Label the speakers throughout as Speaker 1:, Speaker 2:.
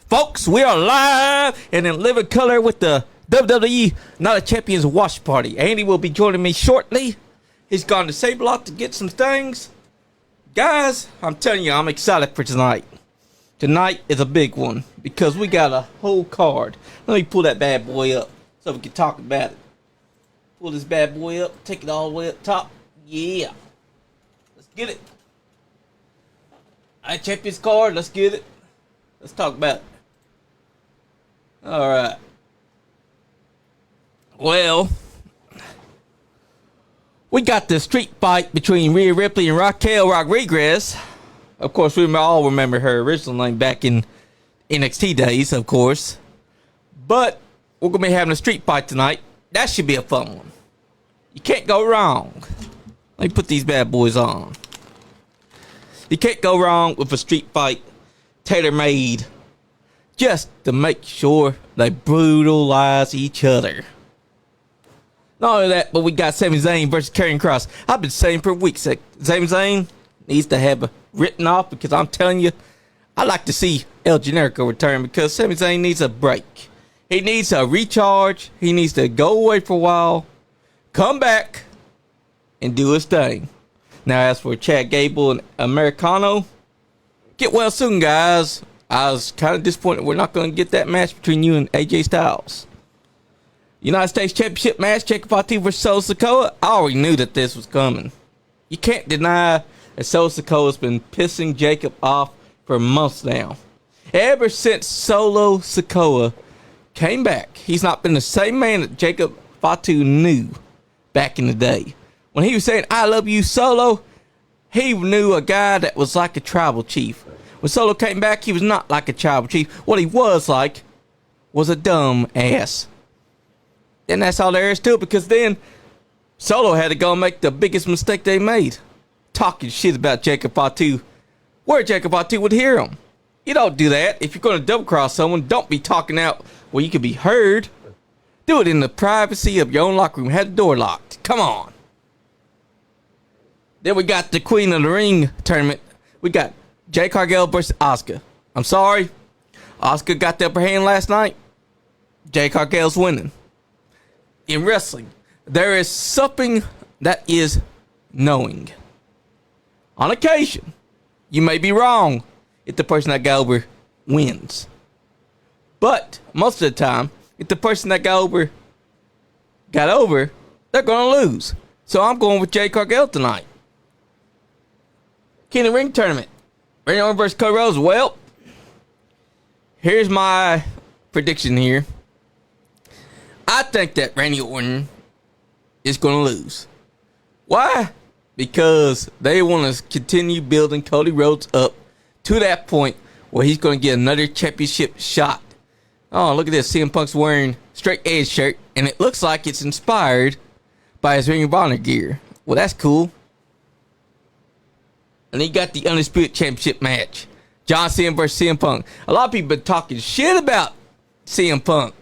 Speaker 1: Folks, we are live and in living color with the WWE Not a Champions watch party. Andy will be joining me shortly. He's gone to Save Block to get some things. Guys, I'm telling you, I'm excited for tonight. Tonight is a big one because we got a whole card. Let me pull that bad boy up so we can talk about it. Pull this bad boy up, take it all the way up top. Yeah. Let's get it. I Champions card, let's get it. Let's talk about it. Alright. Well, we got the street fight between Rhea Ripley and Raquel Rodriguez. Of course, we all remember her original name back in NXT days, of course. But we're going to be having a street fight tonight. That should be a fun one. You can't go wrong. Let me put these bad boys on. You can't go wrong with a street fight tailor-made just to make sure they brutalize each other. Not only that, but we got Sami Zayn versus Karrion Kross. I've been saying for weeks that Sami Zayn needs to have a written off because I'm telling you, I like to see El Generico return because Sami Zayn needs a break. He needs a recharge. He needs to go away for a while, come back, and do his thing. Now, as for Chad Gable and Americano, get well soon, guys. I was kind of disappointed we're not going to get that match between you and AJ Styles. United States Championship match, Fatu versus Sikoa. I already knew that this was coming. You can't deny that Sikoa's been pissing Jacob off for months now. Ever since Solo Sikoa came back, he's not been the same man that Jacob Fatu knew back in the day. When he was saying, I love you, Solo, he knew a guy that was like a tribal chief. When Solo came back, he was not like a tribal chief. What he was like was a dumb ass. And that's all there is to it, because then Solo had to go and make the biggest mistake they made. Talking shit about Jacob Fatu, where Jacob Fatu would hear him. You don't do that. If you're going to double cross someone, don't be talking out where you can be heard. Do it in the privacy of your own locker room. Have the door locked. Come on. Then we got the Queen of the Ring tournament. We got Jade Cargill versus Asuka. I'm sorry. Asuka got the upper hand last night. Jade Cargill's winning. In wrestling, there is something that is knowing. On occasion, you may be wrong if the person that got over wins. But most of the time, if the person that got over, they're going to lose. So I'm going with Jade Cargill tonight. King of the Ring tournament. Randy Orton versus Cody Rhodes. Well, here's my prediction here. I think that Randy Orton is going to lose. Why? Because they want to continue building Cody Rhodes up to that point where he's going to get another championship shot. Oh, look at this. CM Punk's wearing straight edge shirt, and it looks like it's inspired by his Ring of Honor gear. Well, that's cool. And he got the Undisputed Championship match. John Cena versus CM Punk. A lot of people been talking shit about CM Punk.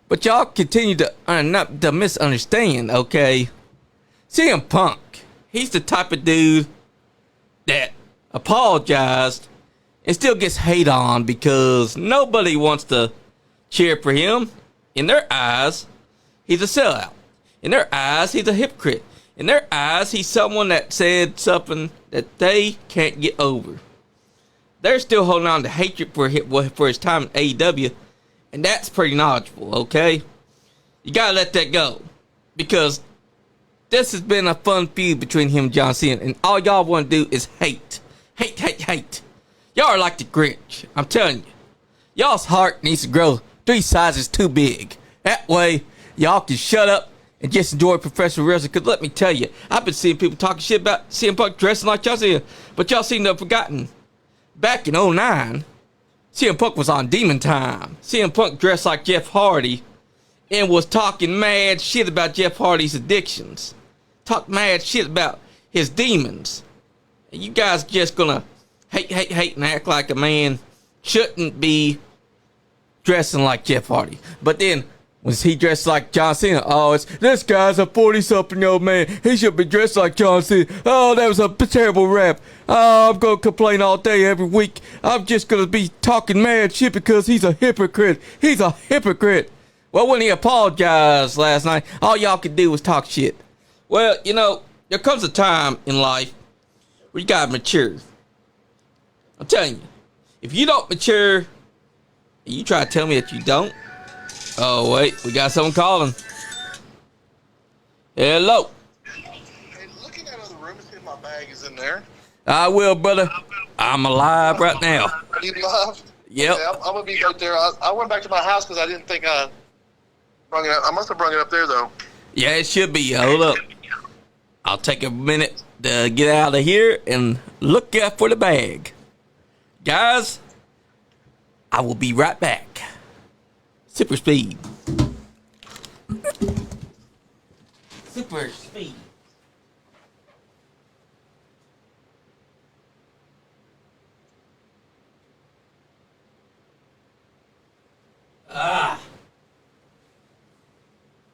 Speaker 1: But y'all continue to misunderstand, okay? CM Punk, he's the type of dude that apologized and still gets hate on because nobody wants to cheer for him. In their eyes, he's a sellout. In their eyes, he's a hypocrite. In their eyes, he's someone that said something that they can't get over. They're still holding on to hatred for his time in AEW, and that's pretty knowledgeable, okay? You gotta let that go, because this has been a fun feud between him and John Cena, and all y'all want to do is hate. Hate, hate, hate. Y'all are like the Grinch, I'm telling you. Y'all's heart needs to grow 3 sizes too big. That way, y'all can shut up and just enjoy professional wrestling. Because let me tell you, I've been seeing people talking shit about CM Punk dressing like y'all see, but y'all seem to have forgotten. Back in 2009, CM Punk was on Demon Time. CM Punk dressed like Jeff Hardy and was talking mad shit about Jeff Hardy's addictions. Talk mad shit about his demons. And you guys just gonna hate, hate, hate and act like a man shouldn't be dressing like Jeff Hardy. But then Was he dressed like John Cena? Oh, it's this guy's a 40-something-year-old man. He should be dressed like John Cena. Oh, that was a terrible rap. Oh, I'm gonna complain all day, every week. I'm just gonna be talking mad shit because he's a hypocrite. He's a hypocrite. Well, when he apologized last night, all y'all could do was talk shit. Well, you know, there comes a time in life where you gotta mature. I'm telling you, if you don't mature, you try to tell me that you don't. Oh, wait, we got someone calling. Hello.
Speaker 2: Hey, looking at other rooms, see if my bag is in there.
Speaker 1: I will, brother. I'm alive right now.
Speaker 2: Are you live?
Speaker 1: Yep.
Speaker 2: Okay, I'm going to be right there. I went back to my house because I didn't think I brung it up. I must have brung it up there, though.
Speaker 1: Yeah, it should be. Hold up. I'll take a minute to get out of here and look out for the bag. Guys, I will be right back. Super speed. Super speed. Ah.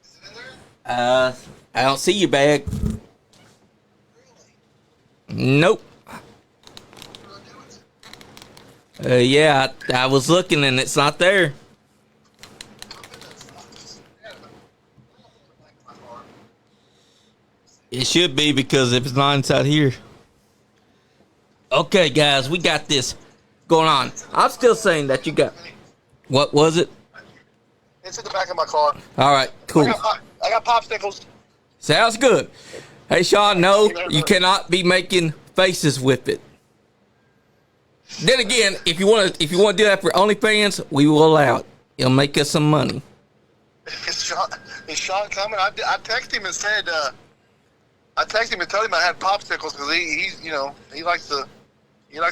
Speaker 2: Is it in there?
Speaker 1: I don't see your bag.
Speaker 2: Really?
Speaker 1: Nope.
Speaker 2: Where do I do it?
Speaker 1: Yeah, I was looking and it's not there. It should be, because if it's not inside here. Okay, guys, we got this going on. I'm still saying that you got... What was it?
Speaker 2: It's in the back of my car.
Speaker 1: All right, cool.
Speaker 2: I got popsicles.
Speaker 1: Sounds good. Hey, Sean, no, you cannot be making faces with it. Then again, if you want to do that for OnlyFans, we will allow it. It'll make us some money.
Speaker 2: Is Sean coming? I texted him and said... I texted him and told him I had popsicles because he's, you know, he likes to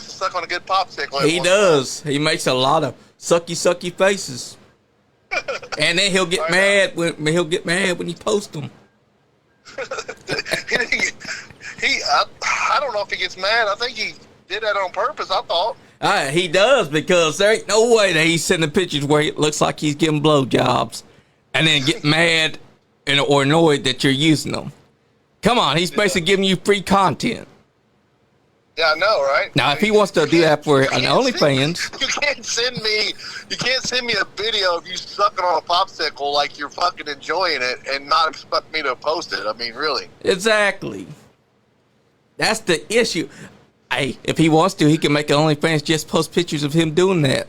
Speaker 2: suck on a good popsicle.
Speaker 1: He does. He makes a lot of sucky faces. And then he'll get mad when you post them.
Speaker 2: I don't know if he gets mad. I think he did that on purpose, I thought.
Speaker 1: He does, because there ain't no way that he's sending pictures where it looks like he's giving blowjobs and then get mad or annoyed that you're using them. Come on, he's basically giving you free content.
Speaker 2: Yeah, I know, right?
Speaker 1: Now, if he wants to do that for an OnlyFans,
Speaker 2: you can't send me a video of you sucking on a popsicle like you're fucking enjoying it and not expect me to post it. I mean, really.
Speaker 1: exactly. That's the issue. Hey, if he wants to, he can make an OnlyFans, just post pictures of him doing that.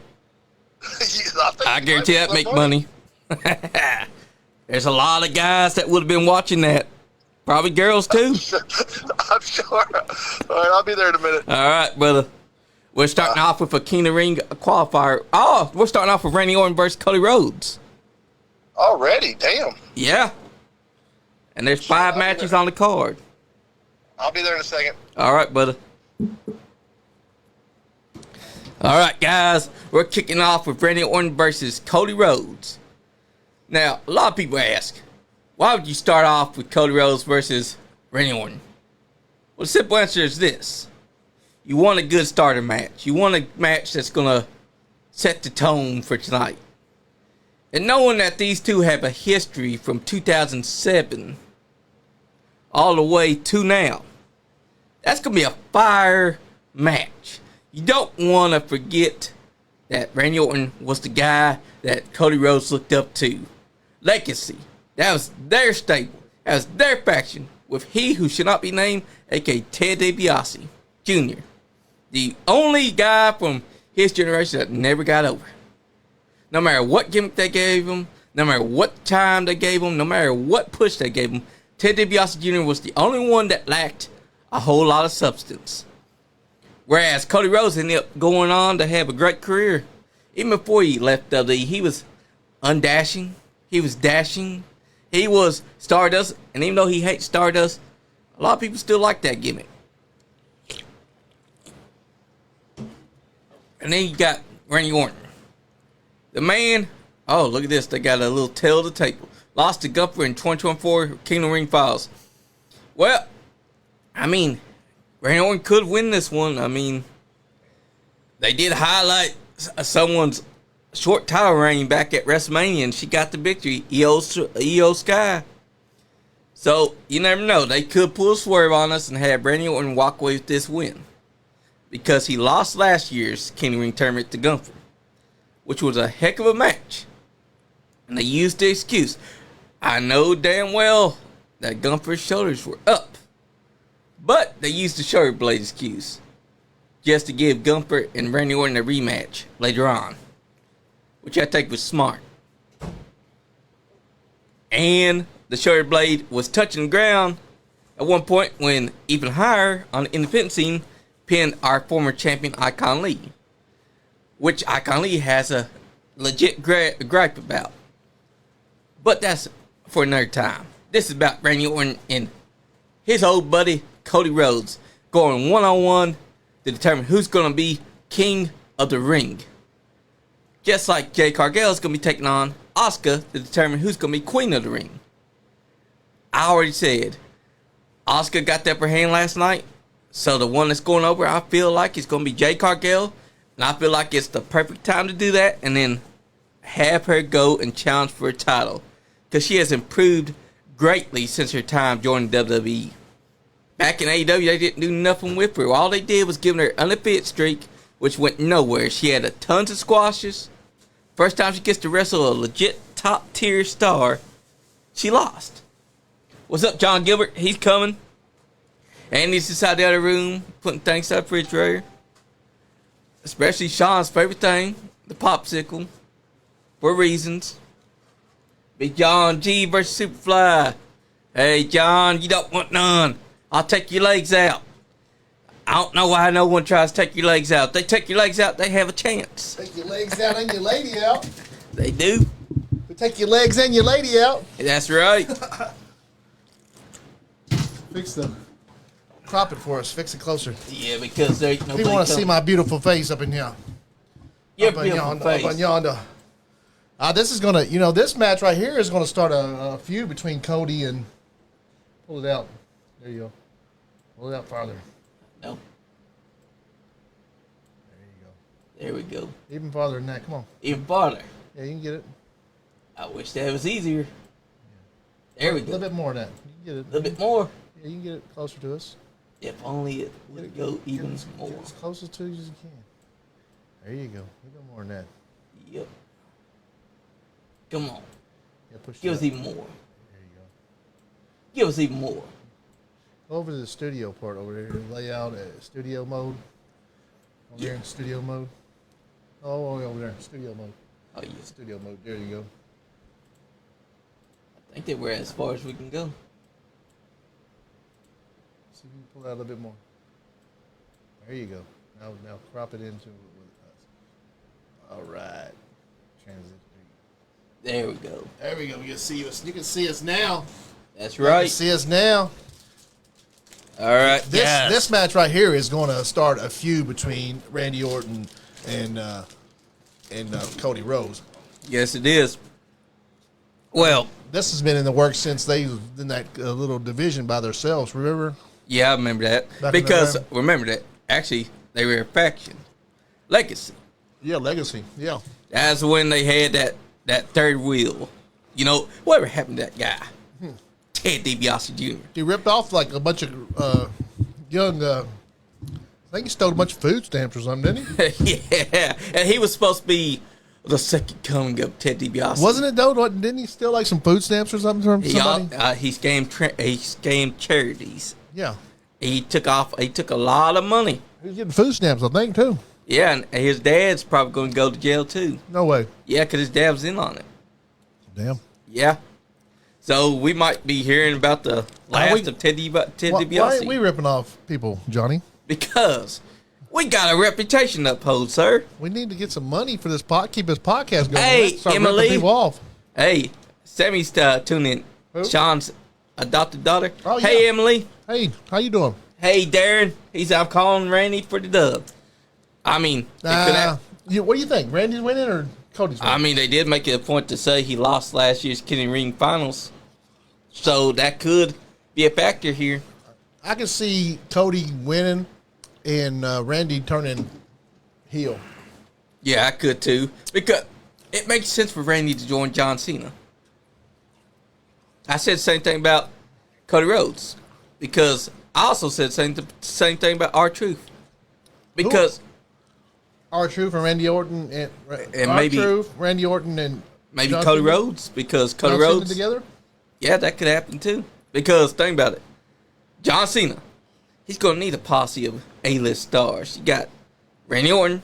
Speaker 1: I guarantee that make money. There's a lot of guys that would have been watching that. Probably girls too.
Speaker 2: I'm sure. All right, I'll be there in a minute.
Speaker 1: All right, brother. We're starting off with a King of the Ring qualifier. Oh, we're starting off with Randy Orton versus Cody Rhodes.
Speaker 2: Already? Damn.
Speaker 1: Yeah. And there's 5 matches on the card.
Speaker 2: I'll be there in a second.
Speaker 1: All right, brother. All right, guys. We're kicking off with Randy Orton versus Cody Rhodes. Now, a lot of people ask, why would you start off with Cody Rhodes versus Randy Orton? Well, the simple answer is this. You want a good starter match. You want a match that's going to set the tone for tonight. And knowing that these two have a history from 2007 all the way to now, that's going to be a fire match. You don't want to forget that Randy Orton was the guy that Cody Rhodes looked up to. Legacy. That was their stable. That was their faction. With he who should not be named, a.k.a. Ted DiBiase Jr. The only guy from his generation that never got over. No matter what gimmick they gave him, no matter what time they gave him, no matter what push they gave him, Ted DiBiase Jr. was the only one that lacked a whole lot of substance. Whereas Cody Rhodes ended up going on to have a great career. Even before he left WWE, he was undashing. He was dashing. He was Stardust. And even though he hates Stardust, a lot of people still like that gimmick. And then you got Randy Orton. The man, oh, look at this. They got a little tail of the table. Lost to Gunther in 2024 Kingdom Ring Files. Well, I mean, Randy Orton could win this one. I mean, they did highlight someone's short title reign back at WrestleMania, and she got the victory. EO Sky. So, you never know. They could pull a swerve on us and have Randy Orton walk away with this win. Because he lost last year's King Ring tournament to Gunther, which was a heck of a match. And they used the excuse. I know damn well that Gunther's shoulders were up. But they used the shoulder blade excuse. Just to give Gunther and Randy Orton a rematch later on. Which I think was smart. And the shoulder blade was touching the ground at one point when even higher on the independent scene pinned our former champion Icon Lee. Which Icon Lee has a legit gripe about. But that's for another time. This is about Randy Orton and his old buddy Cody Rhodes going one-on-one to determine who's going to be king of the ring. Just like Jade Cargill is going to be taking on Asuka to determine who's going to be queen of the ring. I already said, Asuka got the upper hand last night. So the one that's going over, I feel like it's going to be Jade Cargill. And I feel like it's the perfect time to do that. And then have her go and challenge for a title. Because she has improved greatly since her time joining WWE. Back in AEW, they didn't do nothing with her. All they did was give her an undefeated streak, which went nowhere. She had tons of squashes. First time she gets to wrestle a legit top-tier star, she lost. What's up, John Gilbert? He's coming. Andy's inside the other room, putting things in the refrigerator. Especially Sean's favorite thing, the popsicle. For reasons. Big John G versus Superfly. Hey, John, you don't want none. I'll take your legs out. I don't know why no one tries to take your legs out. If they take your legs out, they have a chance.
Speaker 3: Take your legs out and your lady out.
Speaker 1: They do.
Speaker 3: We take your legs and your lady out.
Speaker 1: That's right.
Speaker 3: Fix the crop it for us. Fix it closer.
Speaker 1: Yeah, because there ain't nobody.
Speaker 3: People want to see my beautiful face up in here.
Speaker 1: Your
Speaker 3: up
Speaker 1: beautiful
Speaker 3: yonder,
Speaker 1: face.
Speaker 3: Up on yonder. This is gonna, this match right here is gonna start a feud between Cody and. Pull it out. There you go. Pull it out farther.
Speaker 1: No.
Speaker 3: There you go.
Speaker 1: There we go.
Speaker 3: Even farther than that. Come on.
Speaker 1: Even farther.
Speaker 3: Yeah, you can get it.
Speaker 1: I wish that was easier. There we
Speaker 3: A
Speaker 1: go.
Speaker 3: little bit more than that. You can get it.
Speaker 1: A little bit more.
Speaker 3: Yeah, you can get it closer to us.
Speaker 1: If only it would go even more.
Speaker 3: Get as close to you as you can. There you go. A little more than that.
Speaker 1: Yep. Come on.
Speaker 3: Yeah, push
Speaker 1: Give
Speaker 3: it
Speaker 1: us
Speaker 3: up.
Speaker 1: even more.
Speaker 3: There you go.
Speaker 1: Give us even more.
Speaker 3: Go over to the studio part over there. Layout, studio mode. Over there in studio mode. Oh, over there. Studio mode.
Speaker 1: Oh, yeah.
Speaker 3: Studio mode. There you go.
Speaker 1: I think that we're as far as we can go.
Speaker 3: See if you can pull out a little bit more. There you go. Now crop it into it with us. All right. Transition.
Speaker 1: There we go.
Speaker 3: There we go. We can see us. You can see us now.
Speaker 1: That's
Speaker 3: You can
Speaker 1: right.
Speaker 3: see us now.
Speaker 1: All right.
Speaker 3: This match right here is going to start a feud between Randy Orton and Cody Rhodes.
Speaker 1: Yes, it is. Well,
Speaker 3: This has been in the works since they was in that little division by themselves. Remember?
Speaker 1: yeah, I remember that.
Speaker 3: Back in
Speaker 1: Because,
Speaker 3: November.
Speaker 1: remember that, actually, they were a faction. Legacy.
Speaker 3: Yeah, Legacy. Yeah.
Speaker 1: That's when they had that third wheel. You know, whatever happened to that guy? Ted DiBiase Jr.
Speaker 3: He ripped off like a bunch of young. I think he stole a bunch of food stamps or something, didn't he?
Speaker 1: Yeah, and he was supposed to be the second coming of Ted DiBiase.
Speaker 3: Wasn't it though? Didn't he steal like some food stamps or something from somebody?
Speaker 1: He scammed charities.
Speaker 3: Yeah.
Speaker 1: He took a lot of money.
Speaker 3: He was getting food stamps, I think, too.
Speaker 1: Yeah, and his dad's probably going to go to jail too.
Speaker 3: No way.
Speaker 1: Yeah, because his dad was in on it.
Speaker 3: Damn.
Speaker 1: Yeah. So we might be hearing about the last of Ted DiBiase.
Speaker 3: Why ain't we ripping off people, Johnny?
Speaker 1: Because we got a reputation to uphold, sir.
Speaker 3: We need to get some money for this keep this podcast going.
Speaker 1: Hey,
Speaker 3: Let's start
Speaker 1: Emily.
Speaker 3: ripping people off.
Speaker 1: Hey, Sammy's tuning in.
Speaker 3: Who?
Speaker 1: Sean's adopted daughter.
Speaker 3: Oh, yeah.
Speaker 1: Hey, Emily.
Speaker 3: Hey, how you doing?
Speaker 1: Hey, Darren. I'm calling Randy for the dub. I mean,
Speaker 3: What do you think? Randy's winning or Cody's winning?
Speaker 1: I mean, they did make it a point to say he lost last year's King Ring Finals. So that could be a factor here.
Speaker 3: I can see Cody winning and Randy turning heel.
Speaker 1: Yeah, I could too. Because it makes sense for Randy to join John Cena. I said the same thing about Cody Rhodes because I also said the same thing about R-Truth because
Speaker 3: R-Truth and Randy Orton and
Speaker 1: maybe
Speaker 3: R-Truth, Randy Orton and
Speaker 1: maybe
Speaker 3: John
Speaker 1: Cody
Speaker 3: Cena?
Speaker 1: Rhodes because Cody
Speaker 3: John Cena
Speaker 1: Rhodes
Speaker 3: together.
Speaker 1: Yeah, that could happen too. Because think about it, John Cena, he's gonna need a posse of A-list stars. You got Randy Orton,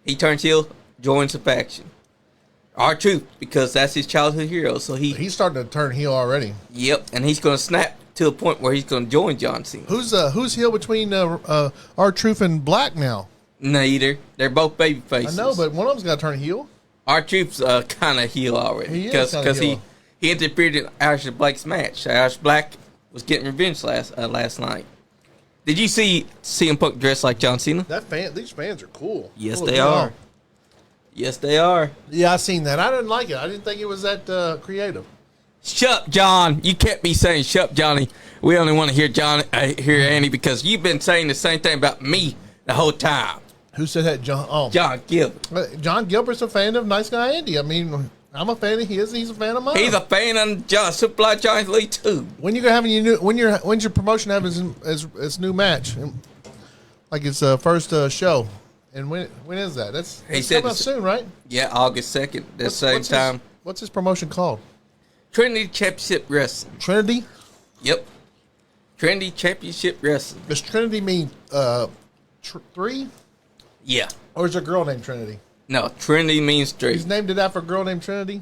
Speaker 1: he turns heel, joins the faction. R-Truth, because that's his childhood hero, so
Speaker 3: He's starting to turn heel already.
Speaker 1: Yep, and he's gonna snap to a point where he's gonna join John Cena.
Speaker 3: Who's heel between R-Truth and Black now?
Speaker 1: Neither. They're both baby faces.
Speaker 3: I know, but one of them's got to turn heel.
Speaker 1: R-Truth's kind of heel already.
Speaker 3: He is
Speaker 1: because
Speaker 3: heel.
Speaker 1: he interfered in Aleister Black's match. Aleister Black was getting revenge last night. Did you see CM Punk dressed like John Cena?
Speaker 3: These fans are cool.
Speaker 1: Yes,
Speaker 3: Cool
Speaker 1: they
Speaker 3: as hell.
Speaker 1: are. Yes, they are.
Speaker 3: Yeah, I seen that. I didn't like it. I didn't think it was that creative.
Speaker 1: Shut, John. You kept me saying shut, Johnny. We only want to hear hear Andy because you've been saying the same thing about me the whole time.
Speaker 3: Who said that, John? Oh,
Speaker 1: John Gilbert.
Speaker 3: John Gilbert's a fan of Nice Guy Andy. I mean, I'm a fan of his. He's a fan of mine.
Speaker 1: He's a fan of Superfly Johnny Lee too.
Speaker 3: When you having your when's your promotion having his new match? Like his first show. And when is that? That's coming up soon, right?
Speaker 1: Yeah, August 2nd. The same time.
Speaker 3: What's his promotion called?
Speaker 1: Trinity Championship Wrestling.
Speaker 3: Trinity?
Speaker 1: Yep. Trinity Championship Wrestling.
Speaker 3: Does Trinity mean 3?
Speaker 1: Yeah.
Speaker 3: Or is there a girl named Trinity?
Speaker 1: No, Trinity means 3.
Speaker 3: He's named it after a girl named Trinity?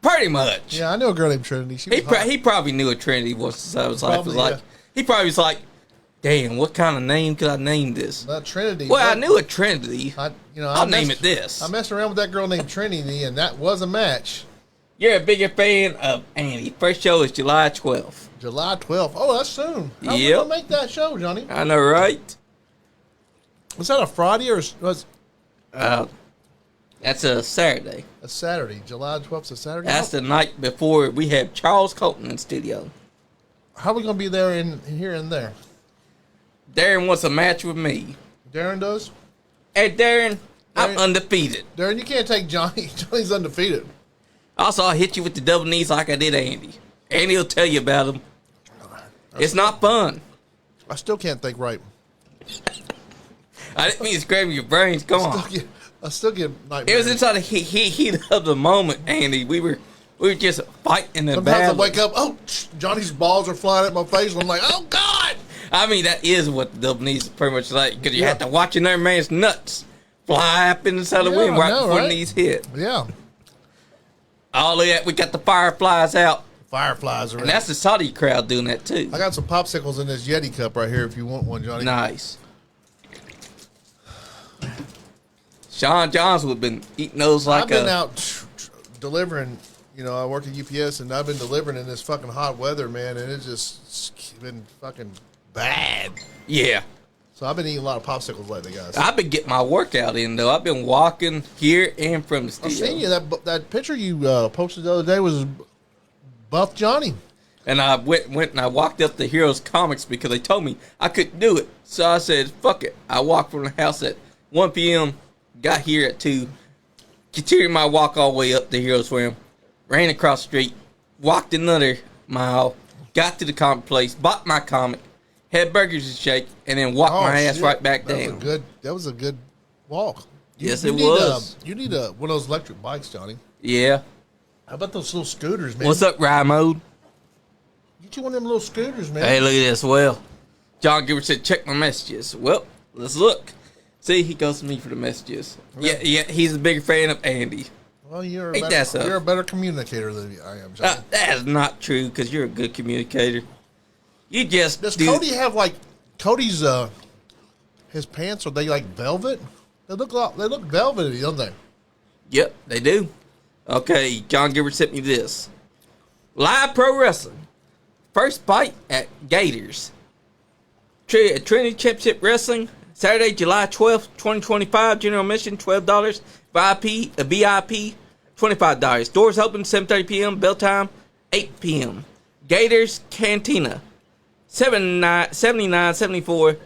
Speaker 1: Pretty much.
Speaker 3: Yeah, I know a girl named Trinity.
Speaker 1: He probably knew what Trinity was since his life was like.
Speaker 3: Yeah.
Speaker 1: He probably was like, damn, what kind of name could I name this?
Speaker 3: Not Trinity.
Speaker 1: Well, I knew a Trinity.
Speaker 3: I'll
Speaker 1: name it this.
Speaker 3: I messed around with that girl named Trinity, and that was a match.
Speaker 1: You're a bigger fan of Andy. First show is July 12th.
Speaker 3: July 12th. Oh, that's soon. How are we
Speaker 1: Yep.
Speaker 3: going to make that show, Johnny?
Speaker 1: I know, right?
Speaker 3: Was that a Friday or was
Speaker 1: That's a Saturday.
Speaker 3: a Saturday? July 12th is a Saturday?
Speaker 1: That's the night before we have Charles Colton in studio.
Speaker 3: How are we going to be there in here and there?
Speaker 1: Darren wants a match with me.
Speaker 3: Darren does?
Speaker 1: Hey, Darren, I'm
Speaker 3: Darren-
Speaker 1: undefeated.
Speaker 3: Darren, you can't take Johnny. Johnny's undefeated.
Speaker 1: Also, I'll hit you with the double knees like I did Andy. Andy will tell you about them. It's not fun.
Speaker 3: I still can't think right.
Speaker 1: I didn't mean to scrape your brains. Come on.
Speaker 3: I still get nightmares.
Speaker 1: It was inside the heat of the moment, Andy. We were just fighting the
Speaker 3: Sometimes I
Speaker 1: battle.
Speaker 3: wake up, oh, Johnny's balls are flying at my face, and I'm like, oh, God!
Speaker 1: I mean, that is what the double knees is pretty much like, because you have to watch another man's nuts fly up inside the wind right before the knees hit.
Speaker 3: Yeah.
Speaker 1: All of that, we got the fireflies out.
Speaker 3: Fireflies are
Speaker 1: And that's the Saudi crowd doing that, too.
Speaker 3: I got some popsicles in this Yeti cup right here if you want one, Johnny.
Speaker 1: Nice. Sean Johns would have been eating those like
Speaker 3: I've been out delivering. You know, I work at UPS, and I've been delivering in this fucking hot weather, man, and it's just been fucking bad.
Speaker 1: Yeah.
Speaker 3: So I've been eating a lot of popsicles lately, guys.
Speaker 1: I've been getting my workout in, though. I've been walking here and from the
Speaker 3: I've
Speaker 1: studio.
Speaker 3: seen you. That picture you posted the other day was Buff Johnny.
Speaker 1: And I went and I walked up to Heroes Comics because they told me I couldn't do it. So I said, fuck it. I walked from the house at 1 p.m., got here at 2, continued my walk all the way up to Heroes Swim, ran across the street, walked another mile, got to the comic place, bought my comic, had burgers and shake, and then walked my ass right back down.
Speaker 3: That was a good walk.
Speaker 1: Yes, it was.
Speaker 3: You need one of those electric bikes, Johnny.
Speaker 1: Yeah.
Speaker 3: How about those little scooters, man?
Speaker 1: What's up, Ride Mode?
Speaker 3: Get you one of them little scooters, man.
Speaker 1: Hey, look at this. Well, John Gilbert said, check my messages. Well, let's look. See, he goes to me for the messages. Yeah, he's a bigger fan of Andy.
Speaker 3: Well, you're
Speaker 1: Ain't that so?
Speaker 3: a better communicator than I am, Johnny.
Speaker 1: That is not true because you're a good communicator. You just
Speaker 3: Does Cody have Cody's his pants? Are they like velvet? They look velvety, don't they?
Speaker 1: Yep, they do. Okay, John Gilbert sent me this. Live Pro Wrestling. First fight at Gators. Trinity Championship Wrestling. Saturday, July 12th, 2025. General admission, $12. VIP, $25. Doors open 7:30 p.m. Bell time, 8 p.m. Gators Cantina. 7974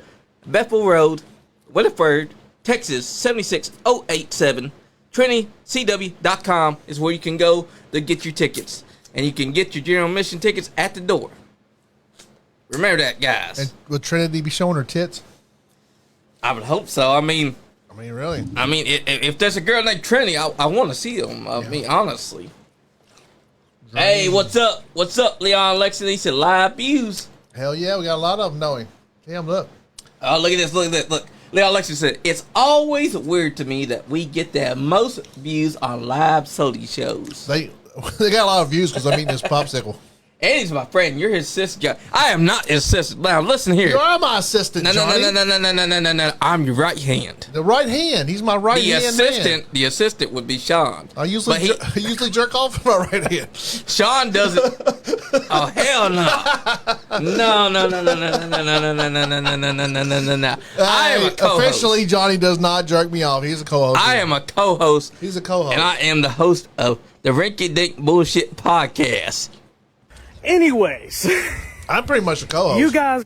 Speaker 1: Bethel Road, Weatherford, Texas 76087. TrinityCW.com is where you can go to get your tickets. And you can get your general admission tickets at the door. Remember that, guys.
Speaker 3: And would Trinity be showing her tits?
Speaker 1: I would hope so. I mean,
Speaker 3: really?
Speaker 1: If there's a girl named Trinity, I want to see them. I mean, honestly. Hey, what's up? What's up, Leon Lexington? He said live views.
Speaker 3: Hell yeah, we got a lot of them, don't we? Damn, look.
Speaker 1: Oh, look at this. Look at that. Look. Leon Lexington said, it's always weird to me that we get the most views on live Sodi shows.
Speaker 3: They got a lot of views because I'm eating this popsicle.
Speaker 1: Eddie's my friend. You're his sister, John. I am not his sister. Now, listen here.
Speaker 3: You are my assistant, Johnny.
Speaker 1: No. I'm your right hand.
Speaker 3: The right hand. He's my right hand man.
Speaker 1: The assistant would be Sean.
Speaker 3: I usually jerk off with my right hand.
Speaker 1: Sean doesn't. Oh, hell no. No. I am a co-host.
Speaker 3: Officially, Johnny does not jerk me off. He's a co-host.
Speaker 1: I am a co-host.
Speaker 3: He's a co-host.
Speaker 1: And I am the host of the Rinky Dink Bullshit Podcast.
Speaker 4: Anyways,
Speaker 3: I'm pretty much a co-host.
Speaker 4: you guys.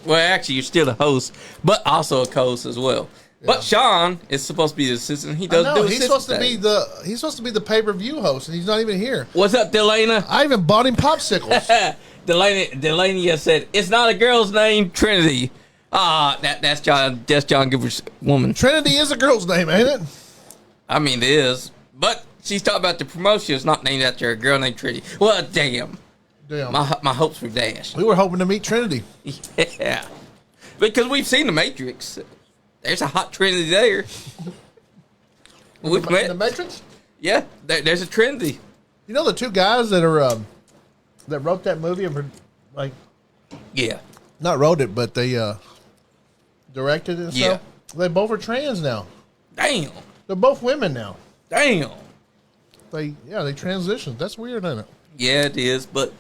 Speaker 1: Well, actually, you're still a host, but also a co-host as well. Yeah. But Sean is supposed to be the assistant. He does do
Speaker 3: he's supposed to be the pay-per-view host, and he's not even here.
Speaker 1: What's up, Delana?
Speaker 3: I even bought him popsicles.
Speaker 1: Delaney just said it's not a girl's name, Trinity. That's John. That's John Giver's woman.
Speaker 3: Trinity is a girl's name, ain't it?
Speaker 1: I mean, it is, but she's talking about the promotion. It's not named after a girl named Trinity. Well, damn. My hopes were dashed.
Speaker 3: We were hoping to meet Trinity.
Speaker 1: Yeah, because we've seen the Matrix. There's a hot Trinity there.
Speaker 3: We've met the Matrix.
Speaker 1: Yeah, there's a Trinity.
Speaker 3: You know the two guys that are that wrote that movie and not wrote it, but they directed it and stuff. They both are trans now.
Speaker 1: Damn.
Speaker 3: They're both women now.
Speaker 1: Damn.
Speaker 3: They transitioned. That's weird, isn't it?
Speaker 1: Yeah, it is, but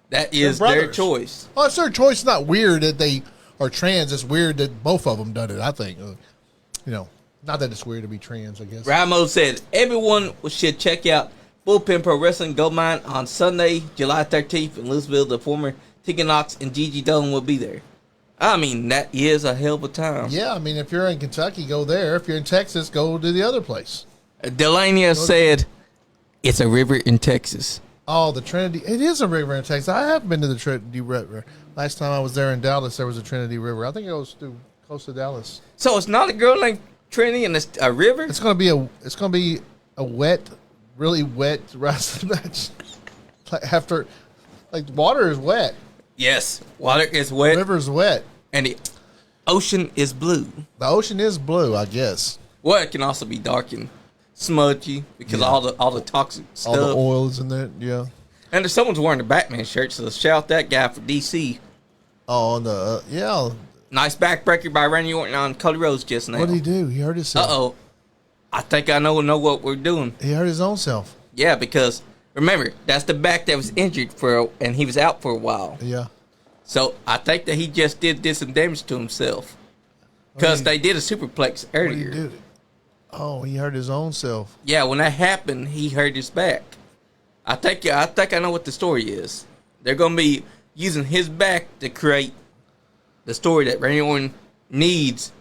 Speaker 1: that is their choice.
Speaker 3: Well, it's their choice. It's not weird that they are trans. It's weird that both of them done it, I think. Not that it's weird to be trans, I guess.
Speaker 1: Ramo said, everyone should check out Bullpen Pro Wrestling Gold Mine on Sunday, July 13th in Louisville. The former Tegan Knox and Gigi Dolan will be there. I mean, that is a hell of a time.
Speaker 3: Yeah, I mean, if you're in Kentucky, go there. If you're in Texas, go to the other place.
Speaker 1: Delania said, it's a river in Texas.
Speaker 3: Oh, the Trinity. It is a river in Texas. I have been to the Trinity River. Last time I was there in Dallas, there was a Trinity River. I think it goes through close to Dallas.
Speaker 1: So it's not a girl named Trinity and it's a river?
Speaker 3: It's gonna be a wet, really wet wrestling match. Water is wet.
Speaker 1: Yes, water is wet.
Speaker 3: The river's wet.
Speaker 1: And the ocean is blue.
Speaker 3: The ocean is blue, I guess.
Speaker 1: Well, it can also be dark and smudgy because all the toxic stuff.
Speaker 3: All the oils in there, yeah.
Speaker 1: And if someone's wearing a Batman shirt, so shout that guy for DC.
Speaker 3: Oh, yeah.
Speaker 1: Nice backbreaker by Randy Orton on Cody Rhodes just now.
Speaker 3: What did he do? He hurt himself.
Speaker 1: Uh-oh. I think I know what we're doing.
Speaker 3: He hurt his own self.
Speaker 1: Yeah, because remember, that's the back that was injured and he was out for a while.
Speaker 3: Yeah.
Speaker 1: So I think that he just did some damage to himself. Because they did a superplex earlier.
Speaker 3: What did he do? Oh, he hurt his own self.
Speaker 1: Yeah, when that happened, he hurt his back. I think I know what the story is. They're going to be using his back to create the story that Randy Orton needs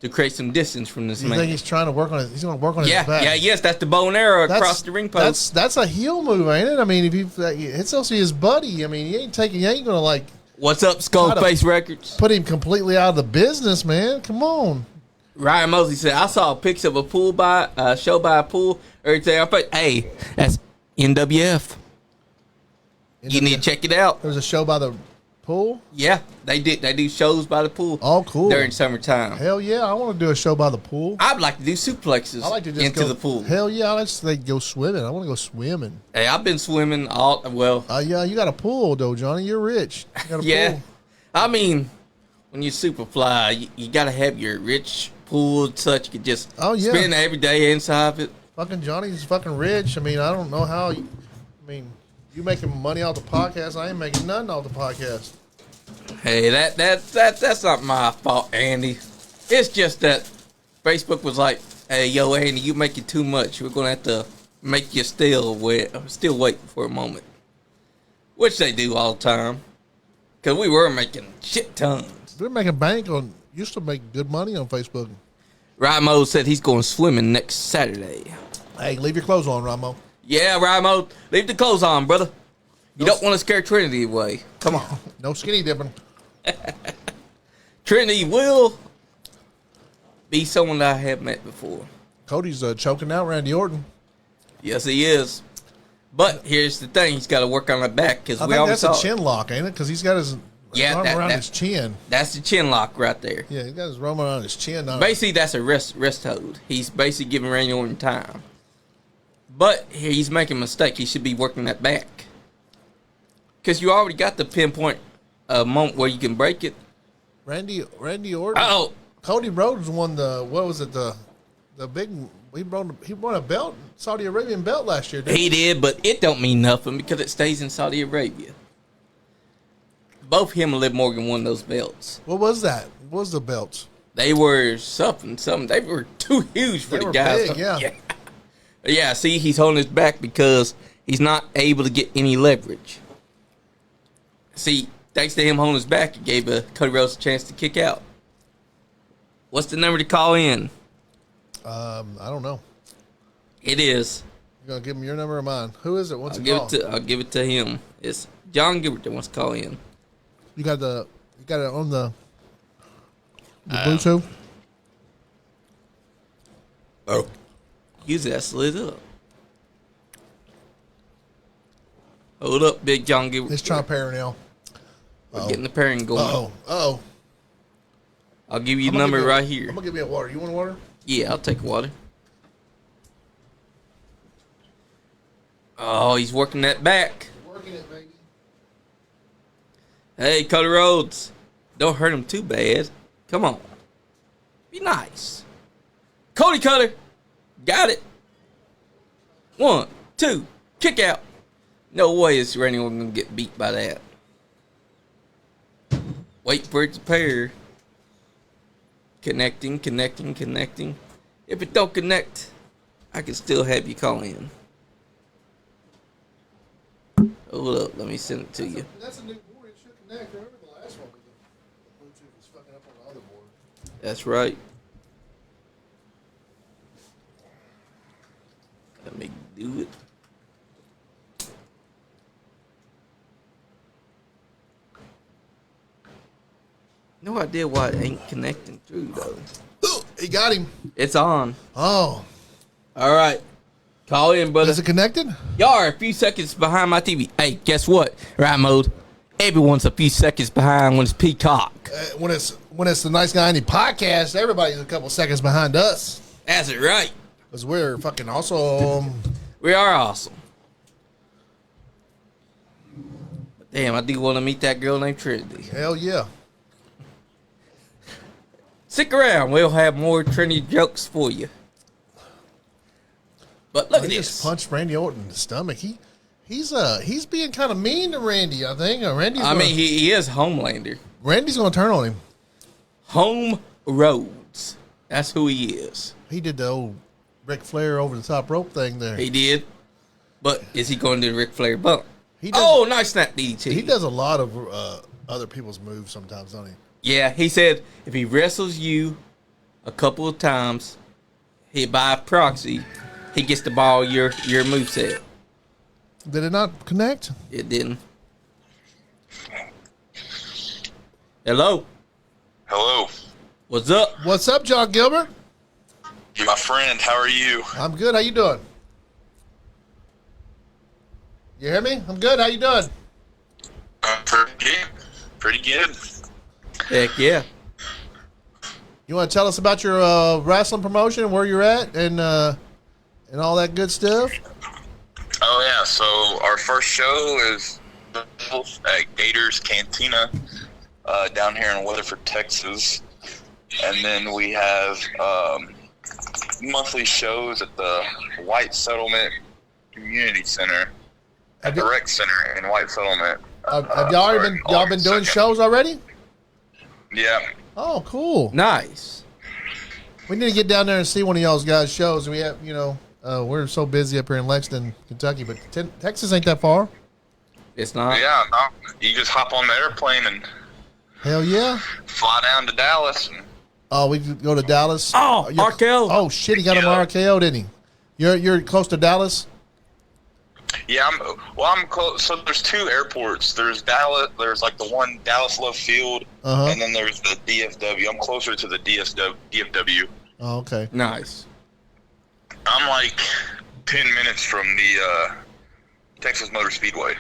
Speaker 1: to create some distance from this man.
Speaker 3: You think he's trying to work on it? He's going to work on his back.
Speaker 1: Yes, that's the bow and arrow across the ring post.
Speaker 3: That's a heel move, ain't it? I mean, it's also his buddy. I mean, he ain't going to
Speaker 1: What's up, Skullface Records?
Speaker 3: Put him completely out of the business, man. Come on.
Speaker 1: Ryan Mosley said, I saw pics of a show by a pool. Everything. I thought, hey, that's NWF. You need to check it out.
Speaker 3: There's a show by the pool?
Speaker 1: Yeah, they do shows by the pool.
Speaker 3: Oh, cool.
Speaker 1: During summertime.
Speaker 3: Hell yeah, I want to do a show by the pool.
Speaker 1: I'd like to do suplexes into the pool.
Speaker 3: Hell yeah, I just go swimming. I want to go swimming.
Speaker 1: Hey, I've been swimming
Speaker 3: yeah, you got a pool though, Johnny. You're rich. You got a pool.
Speaker 1: I mean, when you Superfly, you got to have your rich pool and such. You could just spend every day inside of it.
Speaker 3: Fucking Johnny's fucking rich. I mean, I don't know how. You making money off the podcast. I ain't making nothing off the podcast.
Speaker 1: Hey, that's not my fault, Andy. It's just that Facebook was like, hey, yo, Andy, you making too much. We're going to have to make you still wait for a moment. Which they do all the time. Because we were making shit tons.
Speaker 3: We're making bank on, used to make good money on Facebook.
Speaker 1: Ramo said he's going swimming next Saturday.
Speaker 3: Hey, leave your clothes on, Ramo.
Speaker 1: Yeah, Ramo, leave the clothes on, brother. You don't want to scare Trinity away. Come on.
Speaker 3: No skinny dipping.
Speaker 1: Trinity will be someone that I have met before.
Speaker 3: Cody's choking out Randy Orton.
Speaker 1: Yes, he is. But here's the thing: he's got to work on that back because
Speaker 3: I
Speaker 1: we
Speaker 3: think
Speaker 1: always
Speaker 3: that's
Speaker 1: saw
Speaker 3: a chin lock, ain't it? Because he's got his arm around his chin.
Speaker 1: That's the chin lock right there.
Speaker 3: Yeah, he's got his arm around his chin.
Speaker 1: Basically, that's a wrist hold. He's basically giving Randy Orton time. But he's making a mistake. He should be working that back. Because you already got the pinpoint moment where you can break it.
Speaker 3: Randy Orton.
Speaker 1: Oh,
Speaker 3: Cody Rhodes won the big. He won a belt, Saudi Arabian belt last year. Didn't
Speaker 1: he did, but it don't mean nothing because it stays in Saudi Arabia. Both him and Liv Morgan won those belts.
Speaker 3: What was that? What was the belts?
Speaker 1: They were something. They were too huge for the guys.
Speaker 3: Big, yeah.
Speaker 1: Yeah, see, he's holding his back because he's not able to get any leverage. See, thanks to him holding his back, it gave Cody Rhodes a chance to kick out. What's the number to call in?
Speaker 3: I don't know.
Speaker 1: It is.
Speaker 3: You're gonna give him your number or mine? Who is it? What's it
Speaker 1: I'll
Speaker 3: called?
Speaker 1: give it to him. It's John Gilbert that wants to call in.
Speaker 3: You got it on the Bluetooth.
Speaker 1: Oh, use that slid up. Hold up, Big John Gilbert.
Speaker 3: It's trying to pair now.
Speaker 1: We're getting the pairing going.
Speaker 3: Oh.
Speaker 1: I'll give you the number right here.
Speaker 3: I'm gonna give you a water. You want a water?
Speaker 1: Yeah, I'll take water. Oh, he's working that back.
Speaker 3: Working it, baby.
Speaker 1: Hey, Cody Rhodes. Don't hurt him too bad. Come on. Be nice. Cody Cutter. Got it. 1, 2. Kick out. No way is Randy Orton going to get beat by that. Wait for it to pair. Connecting. If it don't connect, I can still have you call in. Hold up, let me send it to you.
Speaker 3: That's a new board. It should connect. Remember the last one? The Bluetooth was fucking up on the other board.
Speaker 1: That's right. Let me do it. No idea why it ain't connecting through though.
Speaker 3: He got him.
Speaker 1: It's on.
Speaker 3: Oh.
Speaker 1: All right. Call in, brother.
Speaker 3: Is it connected?
Speaker 1: Y'all are a few seconds behind my TV. Hey, guess what? Right mode. Everyone's a few seconds behind when it's Peacock.
Speaker 3: When it's the Nice Guy Andy podcast, everybody's a couple seconds behind us.
Speaker 1: That's it, right?
Speaker 3: Because we're fucking awesome.
Speaker 1: We are awesome. But damn, I do want to meet that girl named Trinity.
Speaker 3: Hell yeah.
Speaker 1: Stick around. We'll have more Trinity jokes for you. But look at
Speaker 3: He
Speaker 1: this.
Speaker 3: just punched Randy Orton in the stomach. He's being kind of mean to Randy, I think.
Speaker 1: He is Homelander.
Speaker 3: Randy's going to turn on him.
Speaker 1: Home Rhodes. That's who he is.
Speaker 3: He did the old Ric Flair over the top rope thing there.
Speaker 1: He did. But is he going to do the Ric Flair bump?
Speaker 3: He does,
Speaker 1: Oh, nice snap DDT.
Speaker 3: He does a lot of other people's moves sometimes, don't he?
Speaker 1: Yeah, he said if he wrestles you a couple of times, by proxy, he gets to borrow your moveset.
Speaker 3: Did it not connect?
Speaker 1: It didn't. Hello.
Speaker 5: Hello.
Speaker 1: What's up?
Speaker 3: What's up, John Gilbert?
Speaker 5: My friend, how are you?
Speaker 3: I'm good. How you doing? You hear me? I'm good. How you doing?
Speaker 5: Pretty good. Pretty good.
Speaker 1: Heck yeah.
Speaker 3: You want to tell us about your wrestling promotion, where you're at, and all that good stuff?
Speaker 5: Oh, yeah. So our first show is at Gators Cantina down here in Weatherford, Texas. And then we have monthly shows at the White Settlement Community Center at the Rec Center in White Settlement.
Speaker 3: Have y'all been doing shows already?
Speaker 5: Yeah.
Speaker 3: Oh, cool.
Speaker 1: Nice.
Speaker 3: We need to get down there and see one of y'all's guys' shows. We have, we're so busy up here in Lexington, Kentucky, but Texas ain't that far.
Speaker 1: It's not.
Speaker 5: Yeah, no, you just hop on the airplane and
Speaker 3: Hell yeah.
Speaker 5: fly down to Dallas. And
Speaker 3: Oh, we could go to Dallas.
Speaker 1: Oh,
Speaker 3: You're-
Speaker 1: Raquel.
Speaker 3: Oh shit, he got him RKO, didn't he? You're close to Dallas.
Speaker 5: Yeah, I'm close. So there's two airports. There's Dallas. There's like the one Dallas Love Field, and then there's the DFW. I'm closer to the DFW.
Speaker 3: Oh, okay.
Speaker 1: Nice.
Speaker 5: I'm like 10 minutes from the Texas Motor Speedway.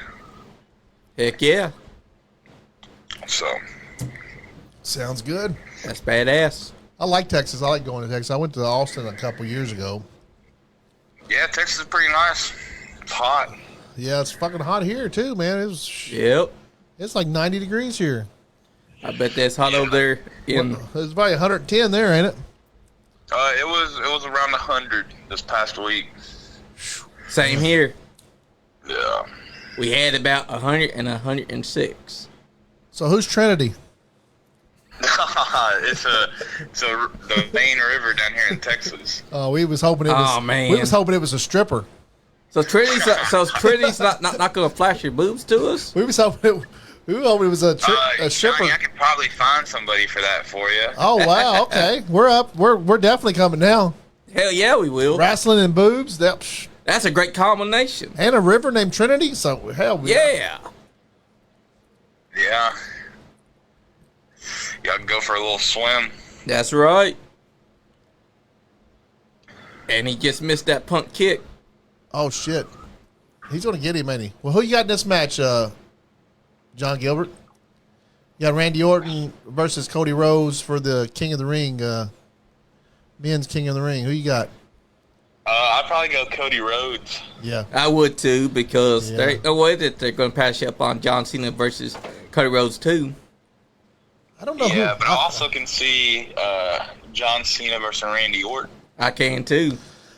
Speaker 1: Heck yeah.
Speaker 5: So
Speaker 3: Sounds good.
Speaker 1: That's badass.
Speaker 3: I like Texas. I like going to Texas. I went to Austin a couple years ago.
Speaker 5: yeah, Texas is pretty nice. It's hot.
Speaker 3: Yeah, it's fucking hot here too, man.
Speaker 1: Yep.
Speaker 3: It's like 90 degrees here.
Speaker 1: I bet that's hot over there in.
Speaker 3: It's probably 110 there, ain't it?
Speaker 5: It was around 100 this past week.
Speaker 1: Same here.
Speaker 5: Yeah.
Speaker 1: We had about 100 and 106.
Speaker 3: So who's Trinity?
Speaker 5: it's the main river down here in Texas.
Speaker 3: Oh, we was hoping it was.
Speaker 1: Oh, man.
Speaker 3: We was hoping it was a stripper.
Speaker 1: So Trinity's not going to flash your boobs to us?
Speaker 3: We was hoping it was a stripper.
Speaker 5: Johnny, I could probably find somebody for that for you.
Speaker 3: Oh wow, okay. We're up. We're definitely coming now.
Speaker 1: Hell yeah, we will.
Speaker 3: Wrestling and boobs.
Speaker 1: That's a great combination.
Speaker 3: And a river named Trinity. So hell,
Speaker 1: Yeah.
Speaker 5: Yeah. Y'all can go for a little swim.
Speaker 1: That's right. And he just missed that punt kick.
Speaker 3: Oh shit, he's gonna get him, ain't he? Well, who you got in this match, John Gilbert? You got Randy Orton versus Cody Rhodes for the King of the Ring, men's King of the Ring. Who you got?
Speaker 5: I'd probably go Cody Rhodes.
Speaker 3: Yeah,
Speaker 1: I would too, because
Speaker 3: Yeah.
Speaker 1: there ain't no way that they're going to pass you up on John Cena versus Cody Rhodes too.
Speaker 3: I don't know.
Speaker 5: Yeah, but I also can see John Cena versus Randy Orton.
Speaker 1: I can too.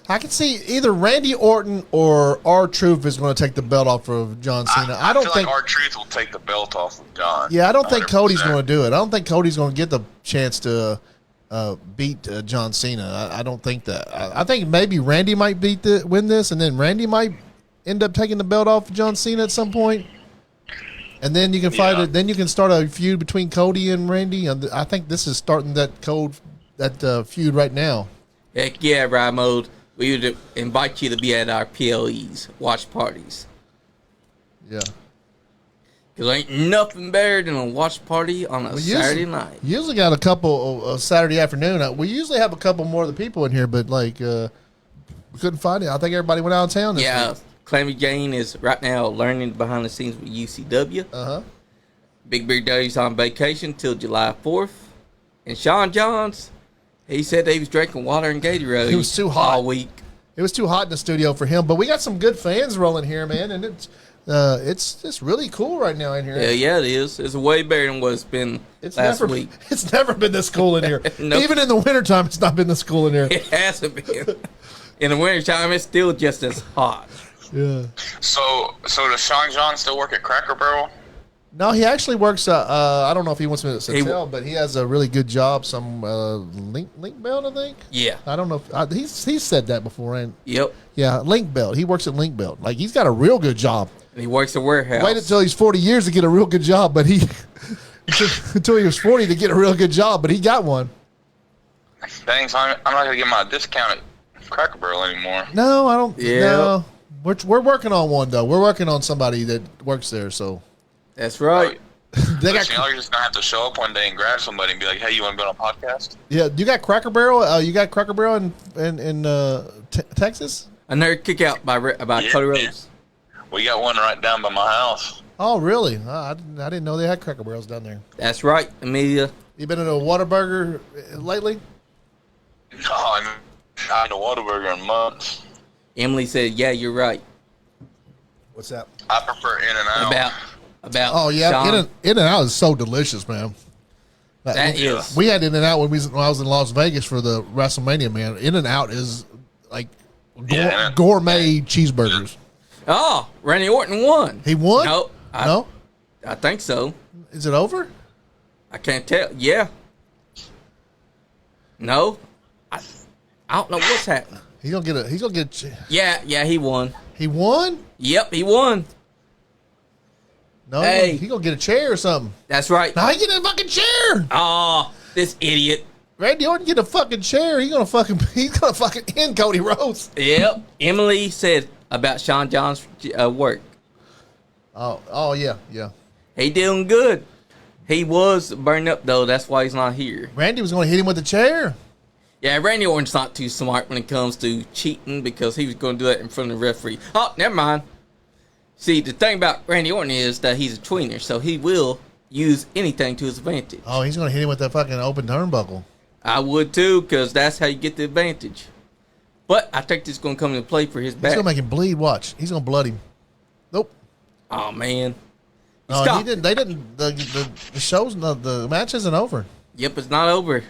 Speaker 3: I can see either Randy Orton or R-Truth is going to take the belt off of John Cena. I don't
Speaker 5: feel
Speaker 3: think.
Speaker 5: like R-Truth will take the belt off of John.
Speaker 3: Yeah, I don't think
Speaker 5: 100%.
Speaker 3: Cody's going to do it. I don't think Cody's going to get the chance to beat John Cena. I don't think that. I think maybe Randy might win this, and then Randy might end up taking the belt off of John Cena at some point. And then you can fight it. Then you can start a feud between Cody and Randy. And I think this is starting that feud right now.
Speaker 1: Heck yeah, Ride Mode. We would invite you to be at our PLEs, watch parties.
Speaker 3: Yeah.
Speaker 1: Because ain't nothing better than a watch party on a Saturday night.
Speaker 3: Usually got a couple Saturday afternoon. We usually have a couple more of the people in here, but we couldn't find it. I think everybody went out of town this week.
Speaker 1: Clammy Jane is right now learning behind the scenes with UCW.
Speaker 3: Uh-huh.
Speaker 1: Big Beard Daddy's on vacation till July 4th. And Sean Johns, he said they was drinking water and Gatorade.
Speaker 3: It was too hot
Speaker 1: all week.
Speaker 3: It was too hot in the studio for him, but we got some good fans rolling here, man, and it's really cool right now in here.
Speaker 1: Yeah, it is. It's way better than what it's been last week.
Speaker 3: It's never been this cool in here.
Speaker 1: Nope.
Speaker 3: Even in the wintertime, it's not been this cool in here.
Speaker 1: It hasn't been. In the wintertime, it's still just as hot.
Speaker 3: Yeah.
Speaker 5: So does Sean John still work at Cracker Barrel?
Speaker 3: No, he actually works. I don't know if he wants me to
Speaker 1: He-
Speaker 3: tell, but he has a really good job. Some link belt, I think.
Speaker 1: Yeah.
Speaker 3: I don't know. He's said that before, and
Speaker 1: Yep.
Speaker 3: yeah, link belt. He works at link belt. Like he's got a real good job.
Speaker 1: And he works a warehouse.
Speaker 3: Waited until he's 40 years to get a real good job, but he until he was 40 to get a real good job, but he got one.
Speaker 5: Dang, so I'm not gonna get my discount at Cracker Barrel anymore.
Speaker 3: No, I don't.
Speaker 1: Yeah.
Speaker 3: No, we're working on one though. We're working on somebody that works there. So
Speaker 1: That's right.
Speaker 3: they got.
Speaker 5: Listen, y'all are just gonna have to show up one day and grab somebody and be like, "Hey, you want to be on a podcast?"
Speaker 3: Yeah, you got Cracker Barrel. You got Cracker Barrel in Texas.
Speaker 1: Another kick out by
Speaker 5: Yeah.
Speaker 1: Cody Rhodes.
Speaker 5: We got one right down by my house.
Speaker 3: Oh, really? I didn't know they had Cracker Barrels down there.
Speaker 1: That's right, Amelia.
Speaker 3: You been in a Whataburger lately?
Speaker 5: No, I haven't had a Whataburger in months.
Speaker 1: Emily said, "Yeah, you're right."
Speaker 3: What's that?
Speaker 5: I prefer In-N-Out.
Speaker 1: About.
Speaker 3: Oh yeah,
Speaker 1: Sean.
Speaker 3: In-N-Out is so delicious, man.
Speaker 1: That is.
Speaker 3: We had In-N-Out when I was in Las Vegas for the WrestleMania. Man, In-N-Out is like
Speaker 5: Yeah.
Speaker 3: gourmet cheeseburgers.
Speaker 1: Oh, Randy Orton won.
Speaker 3: He won?
Speaker 1: No.
Speaker 3: No?
Speaker 1: I think so.
Speaker 3: Is it over?
Speaker 1: I can't tell. Yeah. No. I don't know what's happening.
Speaker 3: He's gonna get.
Speaker 1: Yeah, he won.
Speaker 3: He won?
Speaker 1: Yep, he won.
Speaker 3: No,
Speaker 1: Hey.
Speaker 3: he gonna get a chair or something.
Speaker 1: That's right.
Speaker 3: Now he get a fucking chair.
Speaker 1: Oh, this idiot.
Speaker 3: Randy Orton get a fucking chair. He's gonna fucking end Cody Rhodes.
Speaker 1: Yep. Emily said about Sean John's work.
Speaker 3: Oh yeah.
Speaker 1: He doing good. He was burned up though. That's why he's not here.
Speaker 3: Randy was gonna hit him with the chair.
Speaker 1: Yeah, Randy Orton's not too smart when it comes to cheating because he was going to do that in front of the referee. Oh, never mind. See, the thing about Randy Orton is that he's a tweener, so he will use anything to his advantage.
Speaker 3: Oh, he's gonna hit him with that fucking open turnbuckle.
Speaker 1: I would too, because that's how you get the advantage. But I think this is going to come into play for his back.
Speaker 3: He's gonna make him bleed. Watch. He's gonna blood him. Nope.
Speaker 1: Oh man.
Speaker 3: No,
Speaker 1: Stop.
Speaker 3: he didn't. They didn't. The show's the match isn't over.
Speaker 1: Yep, it's not over.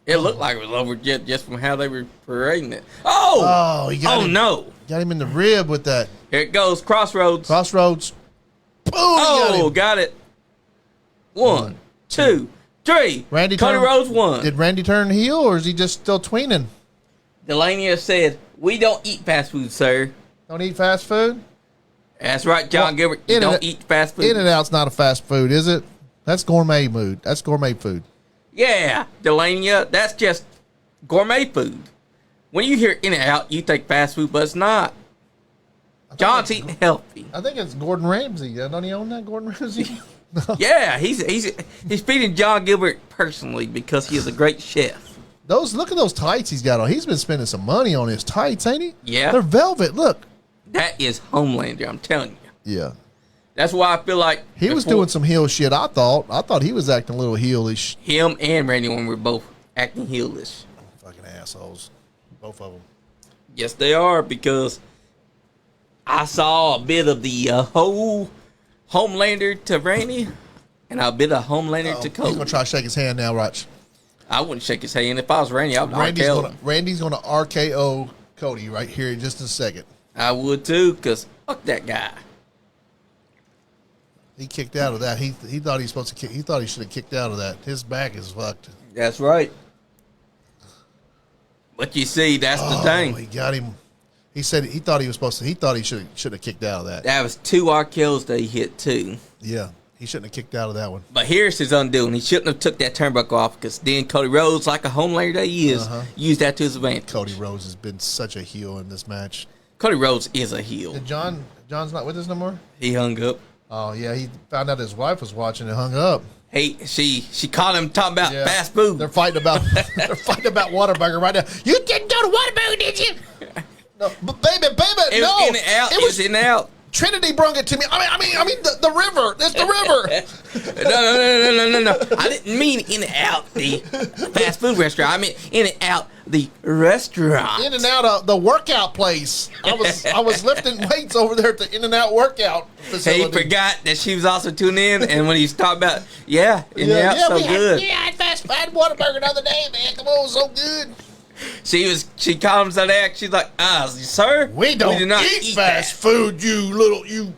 Speaker 1: It looked like it was over just from how they were parading it. Oh!
Speaker 3: Oh, he got him.
Speaker 1: No.
Speaker 3: Got him in the rib with that.
Speaker 1: Here it goes. Crossroads.
Speaker 3: Crossroads. Boom!
Speaker 1: Oh, got it. 1, 2, 3.
Speaker 3: Cody
Speaker 1: Rhodes won.
Speaker 3: Did Randy turn heel, or is he just still tweening?
Speaker 1: Delania said, "We don't eat fast food, sir."
Speaker 3: Don't eat fast food?
Speaker 1: That's right, John Gilbert. You don't eat fast food.
Speaker 3: In-N-Out's not a fast food, is it? That's gourmet food. That's gourmet food.
Speaker 1: Yeah, Delania, that's just gourmet food. When you hear In-N-Out, you think fast food, but it's not. John's eating healthy.
Speaker 3: I think it's Gordon Ramsay. Don't he own that, Gordon Ramsay? No.
Speaker 1: Yeah, he's feeding John Gilbert personally because he is a great chef.
Speaker 3: Look at those tights he's got on. He's been spending some money on his tights, ain't he?
Speaker 1: Yeah.
Speaker 3: They're velvet. Look.
Speaker 1: That is Homelander, I'm telling you.
Speaker 3: Yeah.
Speaker 1: That's why I feel like
Speaker 3: he was doing some heel shit. I thought he was acting a little heelish.
Speaker 1: Him and Randy Orton were both acting heelish.
Speaker 3: Fucking assholes, both of them.
Speaker 1: Yes, they are, because I saw a bit of the whole Homelander to Randy and a bit of Homelander to Cody.
Speaker 3: He's gonna try to shake his hand now, Rich.
Speaker 1: I wouldn't shake his hand. If I was Randy, I would RKO him.
Speaker 3: Randy's gonna RKO Cody right here in just a second.
Speaker 1: I would too, because fuck that guy.
Speaker 3: He kicked out of that. He thought he was supposed to kick. He thought he should have kicked out of that. His back is fucked.
Speaker 1: That's right. But you see, that's the thing.
Speaker 3: He got him. He said he thought he was supposed to. He thought he should have kicked out of that.
Speaker 1: That was 2 RKOs that he hit too.
Speaker 3: Yeah, he shouldn't have kicked out of that one.
Speaker 1: But here's his undoing. He shouldn't have took that turnbuckle off, because then Cody Rhodes, like a Homelander that he is, used that to his advantage.
Speaker 3: Cody Rhodes has been such a heel in this match.
Speaker 1: Cody Rhodes is a heel.
Speaker 3: Did John's not with us no more?
Speaker 1: He hung up.
Speaker 3: Oh yeah, he found out his wife was watching and hung up.
Speaker 1: Hey, she caught him talking about fast food.
Speaker 3: They're fighting about Whataburger right now. You didn't go to Whataburger, did you? No, but baby,
Speaker 1: It
Speaker 3: no.
Speaker 1: was In-N-Out. It was In-N-Out.
Speaker 3: Trinity brung it to me. I mean the river. It's the river.
Speaker 1: No. I didn't mean In-N-Out, the fast food restaurant. I meant In-N-Out, the restaurant.
Speaker 3: In-N-Out, the workout place. I was lifting weights over there at the In-N-Out workout facility.
Speaker 1: He forgot that she was also tuning in, and when he's talking about, In-N-Out's so good.
Speaker 3: I had Whataburger the other day, man. Come on, so good.
Speaker 1: She called him so that she's like, sir,
Speaker 3: we do not eat fast food, you.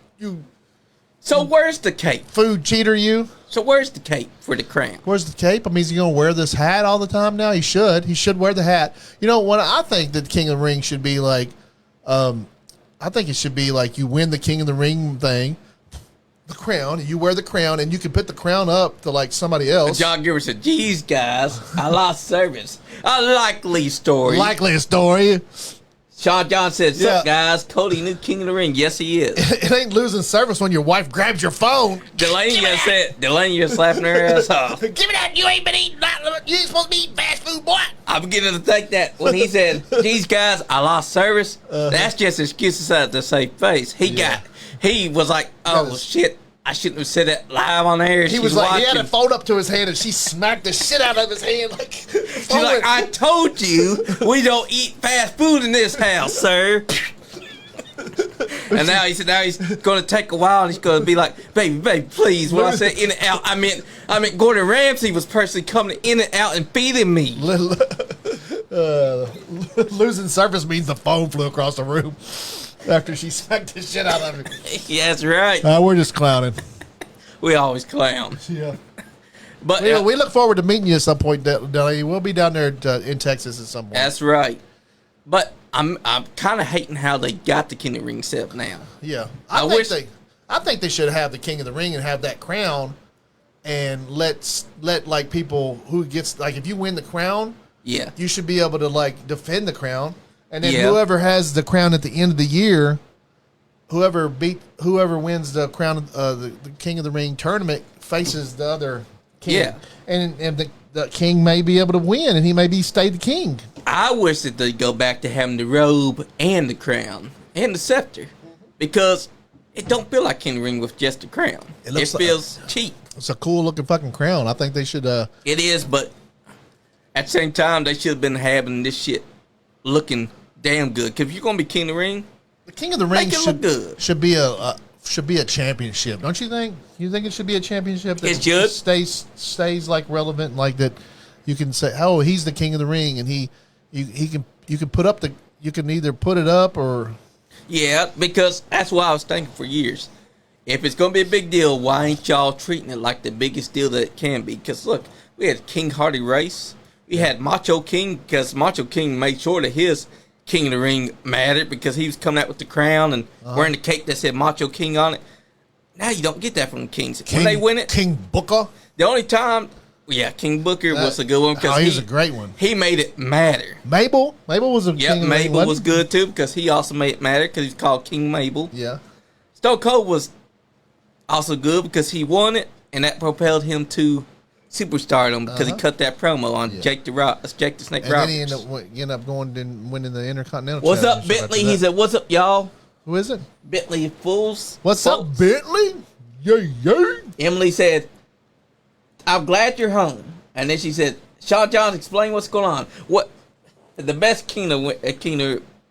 Speaker 1: So where's the cape?
Speaker 3: Food cheater, you.
Speaker 1: So where's the cape for the crown?
Speaker 3: Where's the cape? I mean, is he going to wear this hat all the time now? He should. He should wear the hat. You know, when I think that King of the Ring should be like, I think it should be like you win the King of the Ring thing, the crown, you wear the crown, and you can put the crown up to like somebody else.
Speaker 1: John Gilbert said, "Geez, guys, I lost service. A likely story."
Speaker 3: Likely story.
Speaker 1: Sean John says, "Look, guys, Cody, new King of the Ring." Yes, he is.
Speaker 3: It ain't losing service when your wife grabs your phone.
Speaker 1: Delania slapping her ass off.
Speaker 3: Give it out. You ain't been eating. You ain't supposed to be eating fast food, boy.
Speaker 1: I'm beginning to think that when he said, "These guys, I lost service," that's just excuses to save face. He was like, "Oh shit, I shouldn't have said that live on air."
Speaker 3: He was like, he had a phone up to his hand, and she smacked the shit out of his hand. Like,
Speaker 1: she's like, "I told you we don't eat fast food in this house, sir." And now he said, he's going to take a while, and he's going to be like, baby, please. When I said In-N-Out, I meant Gordon Ramsay was personally coming In-N-Out and feeding me.
Speaker 3: Losing service means the phone flew across the room after she smacked the shit out of him.
Speaker 1: Yeah, that's right.
Speaker 3: We're just clowning.
Speaker 1: We always clown.
Speaker 3: Yeah.
Speaker 1: But
Speaker 3: we look forward to meeting you at some point, Delany. We'll be down there in Texas at some point.
Speaker 1: That's right. But I'm kind of hating how they got the King of the Ring set up now.
Speaker 3: Yeah, I think they should have the King of the Ring and have that crown and let like people who gets like if you win the crown,
Speaker 1: Yeah.
Speaker 3: you should be able to like defend the crown, and then
Speaker 1: Yeah.
Speaker 3: whoever has the crown at the end of the year, whoever wins the crown, the King of the Ring tournament faces the other king.
Speaker 1: Yeah.
Speaker 3: and the king may be able to win, and he may be stay the king.
Speaker 1: I wish that they'd go back to having the robe and the crown and the scepter, because it don't feel like King of the Ring with just the crown.
Speaker 3: It
Speaker 1: It,
Speaker 3: looks like-
Speaker 1: feels cheap.
Speaker 3: It's a cool looking fucking crown. I think they should.
Speaker 1: It is, but at the same time, they should have been having this shit looking damn good. Because if you're gonna be King of the Ring,
Speaker 3: The King of the Ring
Speaker 1: Make it look good.
Speaker 3: should be a championship, don't you think? You think it should be a championship that
Speaker 1: It should.
Speaker 3: stays like relevant, like that. You can say, "Oh, he's the King of the Ring," and you can put up you can either put it up or
Speaker 1: yeah, because that's what I was thinking for years. If it's gonna be a big deal, why ain't y'all treating it like the biggest deal that it can be? Because look, we had King Hardy race, we had Macho King, because Macho King made sure that his King of the Ring mattered because he was coming out with the crown and wearing the cape that said Macho King on it. Now you don't get that from the Kings. When they win it,
Speaker 3: King Booker.
Speaker 1: the only time, yeah, King Booker was a good one because
Speaker 3: he was a great one.
Speaker 1: He made it matter.
Speaker 3: Mabel was a
Speaker 1: Yep,
Speaker 3: King of the Ring,
Speaker 1: Mabel
Speaker 3: wasn't
Speaker 1: was
Speaker 3: he?
Speaker 1: good too because he also made it matter because he's called King Mabel.
Speaker 3: Yeah.
Speaker 1: Stone Cold was also good because he won it, and that propelled him to superstardom because he cut that promo on Jake the Snake
Speaker 3: And
Speaker 1: Roberts.
Speaker 3: then he ended up going and winning the Intercontinental.
Speaker 1: What's up,
Speaker 3: Championship
Speaker 1: Bentley?
Speaker 3: after
Speaker 1: He
Speaker 3: that.
Speaker 1: said, "What's up, y'all?"
Speaker 3: Who is it?
Speaker 1: Bentley fools.
Speaker 3: What's
Speaker 1: folks.
Speaker 3: up, Bentley? Yeah.
Speaker 1: Emily said, "I'm glad you're home." And then she said, "Sean Johns, explain what's going on. What the best king of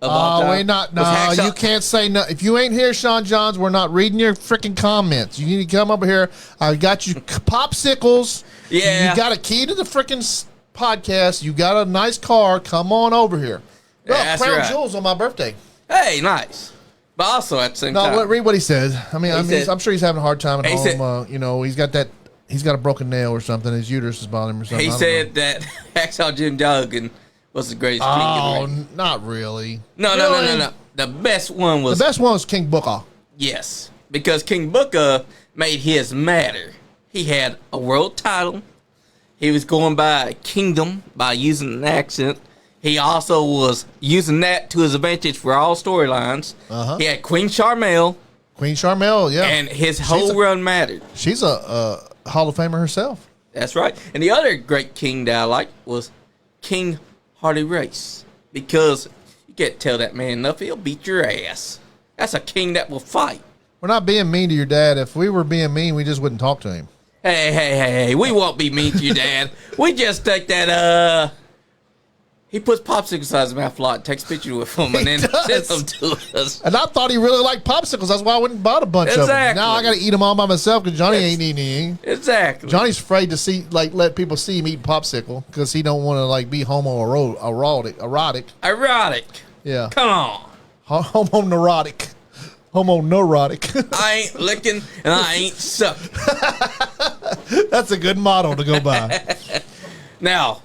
Speaker 1: all time?"
Speaker 3: We're not. No,
Speaker 1: was Hacksaw-
Speaker 3: you can't say no. If you ain't here, Sean Johns, we're not reading your freaking comments. You need to come over here. I got you popsicles.
Speaker 1: Yeah.
Speaker 3: You got a key to the freaking podcast. You got a nice car. Come on over here. No,
Speaker 1: That's
Speaker 3: Crown
Speaker 1: right.
Speaker 3: Jewels on my birthday.
Speaker 1: Hey, nice. But also at the same time,
Speaker 3: Read what he said.
Speaker 1: said-
Speaker 3: I'm sure he's having a hard time at
Speaker 1: He
Speaker 3: home.
Speaker 1: said-
Speaker 3: He's got that. He's got a broken nail or something. His uterus is bothering him or something.
Speaker 1: he
Speaker 3: I don't
Speaker 1: said that Hacksaw Jim Duggan was the greatest king of the
Speaker 3: know.
Speaker 1: ring.
Speaker 3: Oh, not really.
Speaker 1: No. The best one was
Speaker 3: The best one was King Booker.
Speaker 1: yes, because King Booker made his matter. He had a world title. He was going by kingdom by using an accent. He also was using that to his advantage for all storylines. He had Queen Charmel,
Speaker 3: Queen Charmel, yeah.
Speaker 1: and his whole run mattered.
Speaker 3: She's a Hall of Famer herself.
Speaker 1: That's right. And the other great king that I liked was King Hardy Race, because you can't tell that man enough. He'll beat your ass. That's a king that will fight.
Speaker 3: We're not being mean to your dad. If we were being mean, we just wouldn't talk to him.
Speaker 1: Hey, we won't be mean to your dad. We just think that, he puts popsicles in his mouth a lot, takes pictures with him, and then sends them to us.
Speaker 3: And I thought he really liked popsicles. That's why I went and bought a bunch of them.
Speaker 1: Exactly.
Speaker 3: Now I got to eat them all by myself because Johnny ain't eating any.
Speaker 1: Exactly.
Speaker 3: Johnny's afraid to let people see him eat popsicle because he don't want to be erotic.
Speaker 1: Erotic.
Speaker 3: Yeah,
Speaker 1: Come on.
Speaker 3: homoneurotic.
Speaker 1: I ain't licking and I ain't sucking.
Speaker 3: That's a good motto to go by.
Speaker 1: Now,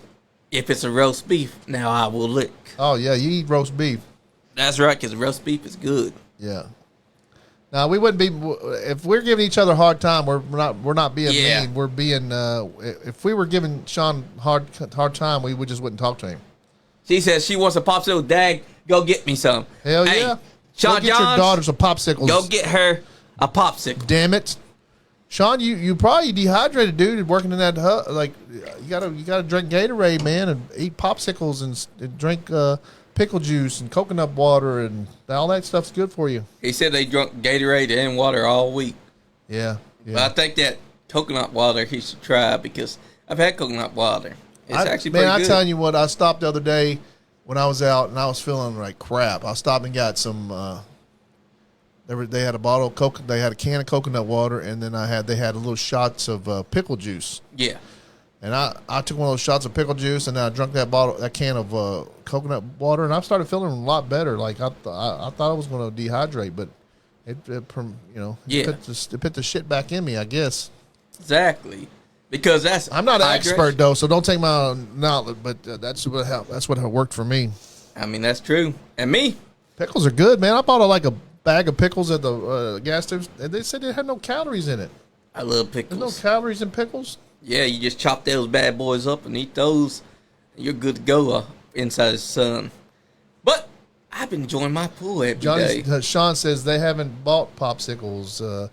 Speaker 1: if it's a roast beef, now I will lick.
Speaker 3: Oh yeah, you eat roast beef.
Speaker 1: That's right, because roast beef is good.
Speaker 3: Yeah. Now we wouldn't be if we're giving each other a hard time. We're not being
Speaker 1: Yeah.
Speaker 3: mean. We're being. If we were giving Sean hard time, we just wouldn't talk to him.
Speaker 1: She says she wants a popsicle. Dag, go get me some.
Speaker 3: Hell
Speaker 1: Hey,
Speaker 3: yeah!
Speaker 1: Sean
Speaker 3: Go get your
Speaker 1: Johns,
Speaker 3: daughters a popsicles.
Speaker 1: go get her a popsicle.
Speaker 3: Damn it, Sean! You probably dehydrated, dude. Working in that you gotta drink Gatorade, man, and eat popsicles and drink pickle juice and coconut water and all that stuff's good for you.
Speaker 1: He said they drunk Gatorade and water all week.
Speaker 3: Yeah.
Speaker 1: But I think that coconut water he should try because I've had coconut water. It's actually pretty
Speaker 3: I'm
Speaker 1: good.
Speaker 3: telling you what, I stopped the other day when I was out and I was feeling like crap. I stopped and got some. They had a bottle of coconut. They had a can of coconut water, and then they had a little shots of pickle juice.
Speaker 1: Yeah.
Speaker 3: And I took one of those shots of pickle juice, and then I drank that can of coconut water, and I started feeling a lot better. Like I thought I was going to dehydrate, but it
Speaker 1: Yeah.
Speaker 3: put the shit back in me, I guess.
Speaker 1: Exactly. Because
Speaker 3: I'm not an
Speaker 1: hydration.
Speaker 3: expert though, so don't take my knowledge. But that's what helped. That's what worked for me.
Speaker 1: I mean, that's true. And me,
Speaker 3: Pickles are good, man. I bought a bag of pickles at the gas station, and they said they had no calories in it.
Speaker 1: I love
Speaker 3: There's no
Speaker 1: pickles.
Speaker 3: calories in pickles.
Speaker 1: Yeah, you just chop those bad boys up and eat those. And you're good to go inside the sun. But I've been enjoying my pool every day.
Speaker 3: Sean says they haven't bought popsicles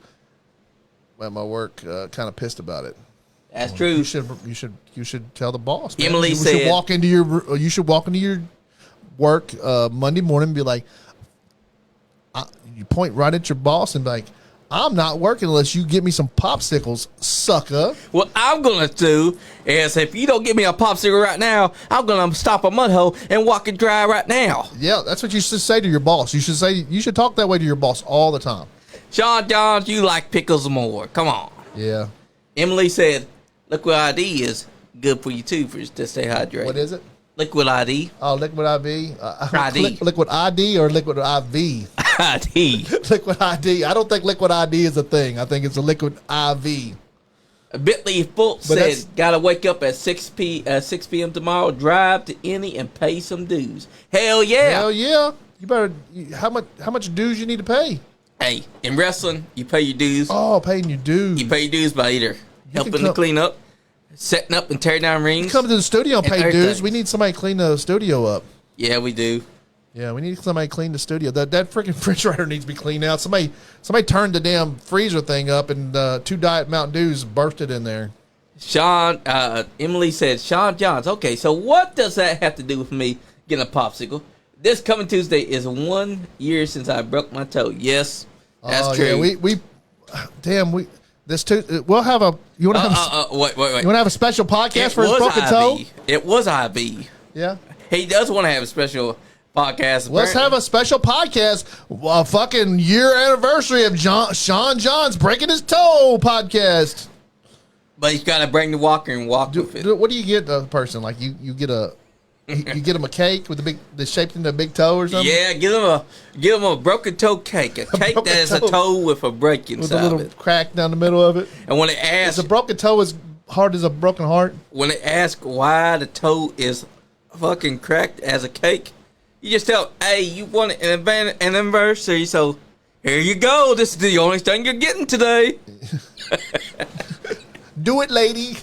Speaker 3: at my work. Kind of pissed about it.
Speaker 1: That's true.
Speaker 3: You should tell the boss. Man.
Speaker 1: Emily
Speaker 3: you
Speaker 1: said,
Speaker 3: should walk into your work Monday morning and be like, you point right at your boss and be like, I'm not working unless you get me some popsicles, sucker.
Speaker 1: What I'm going to do is if you don't give me a popsicle right now, I'm going to stop a mud hole and walk it dry right now.
Speaker 3: Yeah, that's what you should say to your boss. You should talk that way to your boss all the time.
Speaker 1: Sean Johns, you like pickles more. Come on.
Speaker 3: Yeah.
Speaker 1: Emily said, Liquid ID is good for you too to stay hydrated.
Speaker 3: What is it?
Speaker 1: Liquid ID.
Speaker 3: Oh, Liquid IV.
Speaker 1: ID.
Speaker 3: Liquid ID or Liquid IV?
Speaker 1: ID.
Speaker 3: Liquid ID. I don't think Liquid ID is a thing. I think it's a Liquid IV.
Speaker 1: Bentley Fultz
Speaker 3: that's-
Speaker 1: said, gotta wake up at 6 p.m. tomorrow, drive to Indy and pay some dues. Hell yeah.
Speaker 3: Hell yeah. You better. How much dues you need to pay?
Speaker 1: Hey, in wrestling, you pay your dues.
Speaker 3: Oh, paying your dues.
Speaker 1: You pay your dues by either helping to clean up, setting up and tearing down rings.
Speaker 3: Come to the studio and pay
Speaker 1: everything.
Speaker 3: dues. We need somebody to clean the studio up.
Speaker 1: Yeah, we do.
Speaker 3: Yeah, we need somebody to clean the studio. That freaking refrigerator needs to be cleaned out. Somebody turned the damn freezer thing up and 2 Diet Mountain Dews bursted in there.
Speaker 1: Emily said, Sean Johns. Okay, so what does that have to do with me getting a popsicle? This coming Tuesday is 1 year since I broke my toe. Yes, that's true.
Speaker 3: Yeah, we'll have a. You want to have?
Speaker 1: Wait.
Speaker 3: You want to have a special podcast for his broken
Speaker 1: IV.
Speaker 3: toe?
Speaker 1: It was IV.
Speaker 3: Yeah.
Speaker 1: He does want to have a special podcast.
Speaker 3: Let's have a special podcast. A fucking year anniversary of Sean Johns breaking his toe podcast.
Speaker 1: But he's got to bring the walker and walk with it.
Speaker 3: What do you get a person like you get a you get him a cake with the shaped into a big toe or something?
Speaker 1: Yeah, give him a broken toe cake. A cake that has a toe with a break
Speaker 3: with
Speaker 1: inside
Speaker 3: a little
Speaker 1: of it.
Speaker 3: crack down the middle of it.
Speaker 1: And when it asks,
Speaker 3: Is a broken toe as hard as a broken heart?
Speaker 1: when it asks why the toe is fucking cracked as a cake, you just tell, hey, you want an anniversary, so here you go. This is the only thing you're getting today.
Speaker 3: Do it, lady.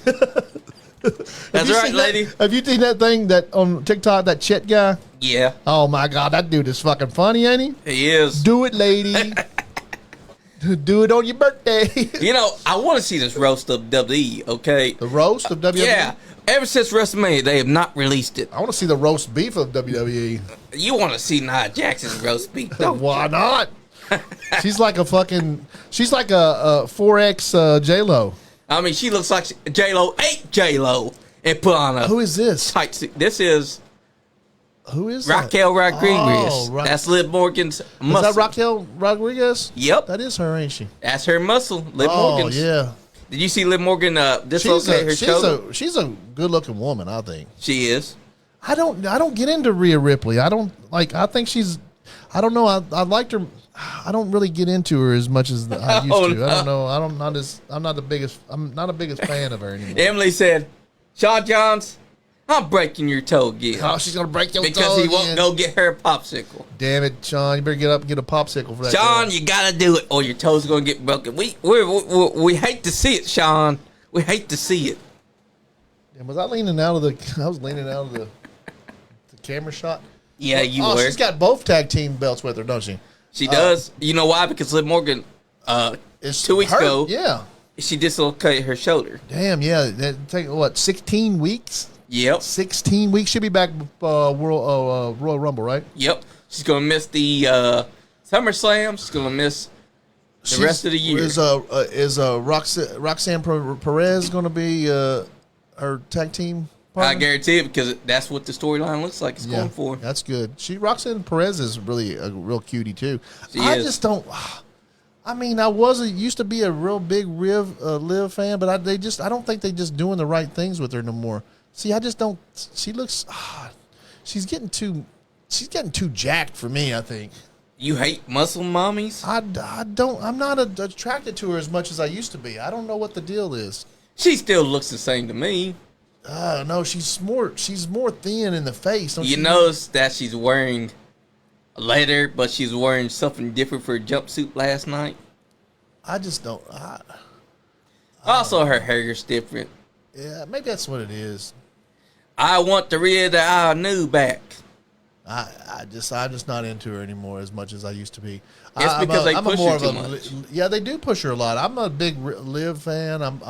Speaker 1: That's right, lady.
Speaker 3: Have you seen that thing that on TikTok, that Chet guy?
Speaker 1: Yeah,
Speaker 3: Oh my God, that dude is fucking funny, ain't he?
Speaker 1: he is.
Speaker 3: Do it, lady. Do it on your birthday.
Speaker 1: You know, I want to see this roast of WWE, okay?
Speaker 3: The roast of WWE?
Speaker 1: Yeah. Ever since WrestleMania, they have not released it.
Speaker 3: I want to see the roast beef of WWE.
Speaker 1: You want to see Nia Jackson's roast beef, don't you?
Speaker 3: Why not? She's like a 4X J-Lo.
Speaker 1: I mean, she looks like J-Lo ate J-Lo and put on a
Speaker 3: Who is this?
Speaker 1: tight suit. This is
Speaker 3: Who is that?
Speaker 1: Raquel Rodriguez.
Speaker 3: Oh,
Speaker 1: That's Liv Morgan's
Speaker 3: Is
Speaker 1: muscle.
Speaker 3: that Raquel Rodriguez?
Speaker 1: Yep.
Speaker 3: That is her, ain't she?
Speaker 1: That's her muscle. Liv
Speaker 3: Oh,
Speaker 1: Morgan's.
Speaker 3: yeah.
Speaker 1: Did you see Liv Morgan dislocate her shoulder?
Speaker 3: She's a good-looking woman, I think.
Speaker 1: She is.
Speaker 3: I don't get into Rhea Ripley. I don't like. I think she's. I don't know. I liked her. I don't really get into her as much as I used to.
Speaker 1: No.
Speaker 3: I don't know. I'm not the biggest fan of her anymore.
Speaker 1: Emily said, Sean Johns, I'm breaking your toe again.
Speaker 3: Oh, she's gonna break your toe
Speaker 1: because he won't
Speaker 3: again.
Speaker 1: go get her a popsicle.
Speaker 3: Damn it, Sean! You better get up and get a popsicle for that.
Speaker 1: Sean,
Speaker 3: girl.
Speaker 1: you gotta do it, or your toe's gonna get broken. We hate to see it, Sean. We hate to see it.
Speaker 3: Damn, was I leaning out of the? I was leaning out of the camera shot.
Speaker 1: Yeah, you
Speaker 3: Oh,
Speaker 1: were.
Speaker 3: she's got both tag team belts with her, don't she?
Speaker 1: She does. You know why? Because Liv Morgan,
Speaker 3: It's
Speaker 1: 2 weeks
Speaker 3: hurt.
Speaker 1: ago,
Speaker 3: Yeah.
Speaker 1: she dislocated her shoulder.
Speaker 3: Damn. Yeah. That take what? 16 weeks.
Speaker 1: Yep.
Speaker 3: 16 weeks. She'll be back. Royal Rumble, right?
Speaker 1: Yep. She's gonna miss the SummerSlam. She's gonna miss the rest of the year.
Speaker 3: Is Roxanne Perez going to be her tag team partner?
Speaker 1: I guarantee it because that's what the storyline looks like. It's going for.
Speaker 3: That's good. Roxanne Perez is really a real cutie too.
Speaker 1: She
Speaker 3: I
Speaker 1: is.
Speaker 3: just don't. I mean, used to be a real big Liv fan, but I don't think they just doing the right things with her no more. See, I just don't. She looks. She's getting too jacked for me, I think.
Speaker 1: You hate muscle mommies?
Speaker 3: I don't. I'm not attracted to her as much as I used to be. I don't know what the deal is.
Speaker 1: She still looks the same to me.
Speaker 3: No, she's more thin in the face. Don't
Speaker 1: You notice that she's wearing a leather, but she's wearing something different for a jumpsuit last night.
Speaker 3: I just don't.
Speaker 1: Also, her hair is different.
Speaker 3: Yeah, maybe that's what it is.
Speaker 1: I want the Rhea that I knew back.
Speaker 3: I'm just not into her anymore as much as I used to be.
Speaker 1: It's because they push her too much.
Speaker 3: Yeah, they do push her a lot. I'm a big Liv fan.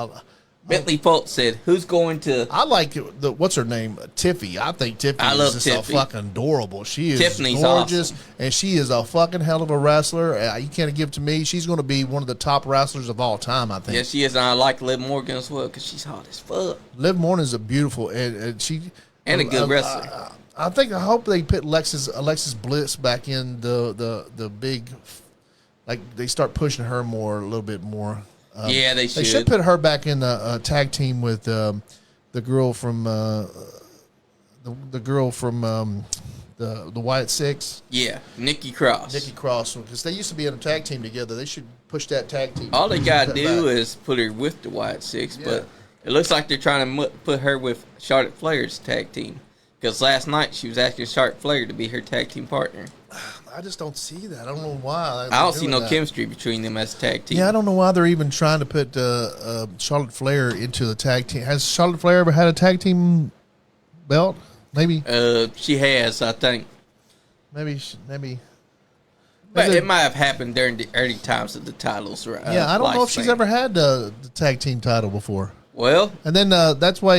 Speaker 1: Bentley Fultz said, "Who's going to?"
Speaker 3: I like what's her name, Tiffy. I think Tiffy is just a fucking adorable. She is
Speaker 1: Tiffany's
Speaker 3: gorgeous,
Speaker 1: awesome.
Speaker 3: and she is a fucking hell of a wrestler. You can't give it to me. She's going to be one of the top wrestlers of all time. I think.
Speaker 1: Yeah, she is. And I like Liv Morgan as well because she's hot as fuck.
Speaker 3: Liv Morgan is a beautiful and she
Speaker 1: and a good wrestler.
Speaker 3: I hope they put Alexis Bliss back in the big, like they start pushing her a little bit more.
Speaker 1: Yeah, they should.
Speaker 3: They should put her back in the tag team with the girl from the Wyatt Six.
Speaker 1: Yeah, Nikki Cross.
Speaker 3: Nikki Cross, because they used to be in a tag team together. They should push that tag team.
Speaker 1: All they gotta do is put her with the Wyatt Six, but it looks like they're trying to put her with Charlotte Flair's tag team. Because last night she was asking Charlotte Flair to be her tag team partner.
Speaker 3: I just don't see that. I don't know why.
Speaker 1: I don't see no chemistry between them as a tag team.
Speaker 3: Yeah, I don't know why they're even trying to put Charlotte Flair into the tag team. Has Charlotte Flair ever had a tag team belt? Maybe.
Speaker 1: She has, I think.
Speaker 3: Maybe.
Speaker 1: But it might have happened during the early times of the titles.
Speaker 3: Yeah, I don't know if she's ever had the tag team title before.
Speaker 1: Well,
Speaker 3: and then that's why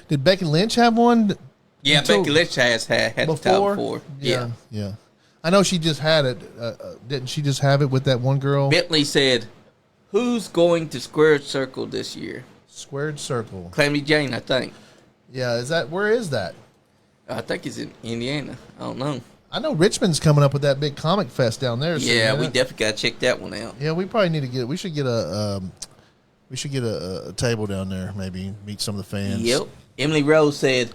Speaker 3: did Becky Lynch have one?
Speaker 1: Yeah, Becky Lynch has had the title before.
Speaker 3: Yeah. I know she just had it. Didn't she just have it with that one girl?
Speaker 1: Bentley said, "Who's going to Squared Circle this year?"
Speaker 3: Squared Circle.
Speaker 1: Calamity Jane, I think.
Speaker 3: Yeah, where is that?
Speaker 1: I think it's in Indiana. I don't know.
Speaker 3: I know Richmond's coming up with that big comic fest down there.
Speaker 1: Yeah, we definitely got to check that one out.
Speaker 3: Yeah, we probably need to we should get a table down there, maybe meet some of the fans.
Speaker 1: Yep. Emily Rose said,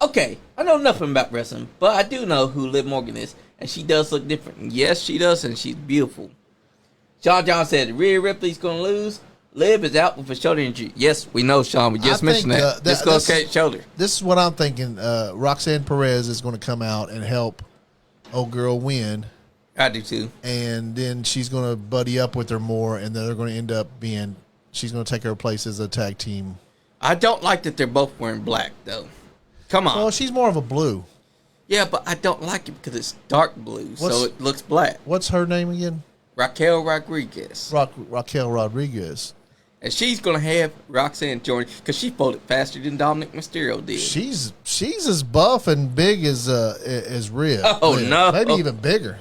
Speaker 1: "Okay, I know nothing about wrestling, but I do know who Liv Morgan is, and she does look different. Yes, she does, and she's beautiful." Sean John said, "Rhea Ripley's going to lose. Liv is out with a shoulder injury." Yes, we know, Sean. We just mentioned that. Dislocated shoulder.
Speaker 3: This is what I'm thinking. Roxanne Perez is going to come out and help old girl win.
Speaker 1: I do too.
Speaker 3: And then she's going to buddy up with her more, and then they're going to end up being. She's going to take her place as a tag team.
Speaker 1: I don't like that they're both wearing black, though. Come on.
Speaker 3: Well, she's more of a blue.
Speaker 1: Yeah, but I don't like it because it's dark blue, so it looks black.
Speaker 3: What's her name again?
Speaker 1: Raquel Rodriguez.
Speaker 3: Raquel Rodriguez.
Speaker 1: And she's going to have Roxanne join because she folded faster than Dominic Mysterio did.
Speaker 3: She's as buff and big as Rhea.
Speaker 1: Oh, no.
Speaker 3: Maybe even bigger.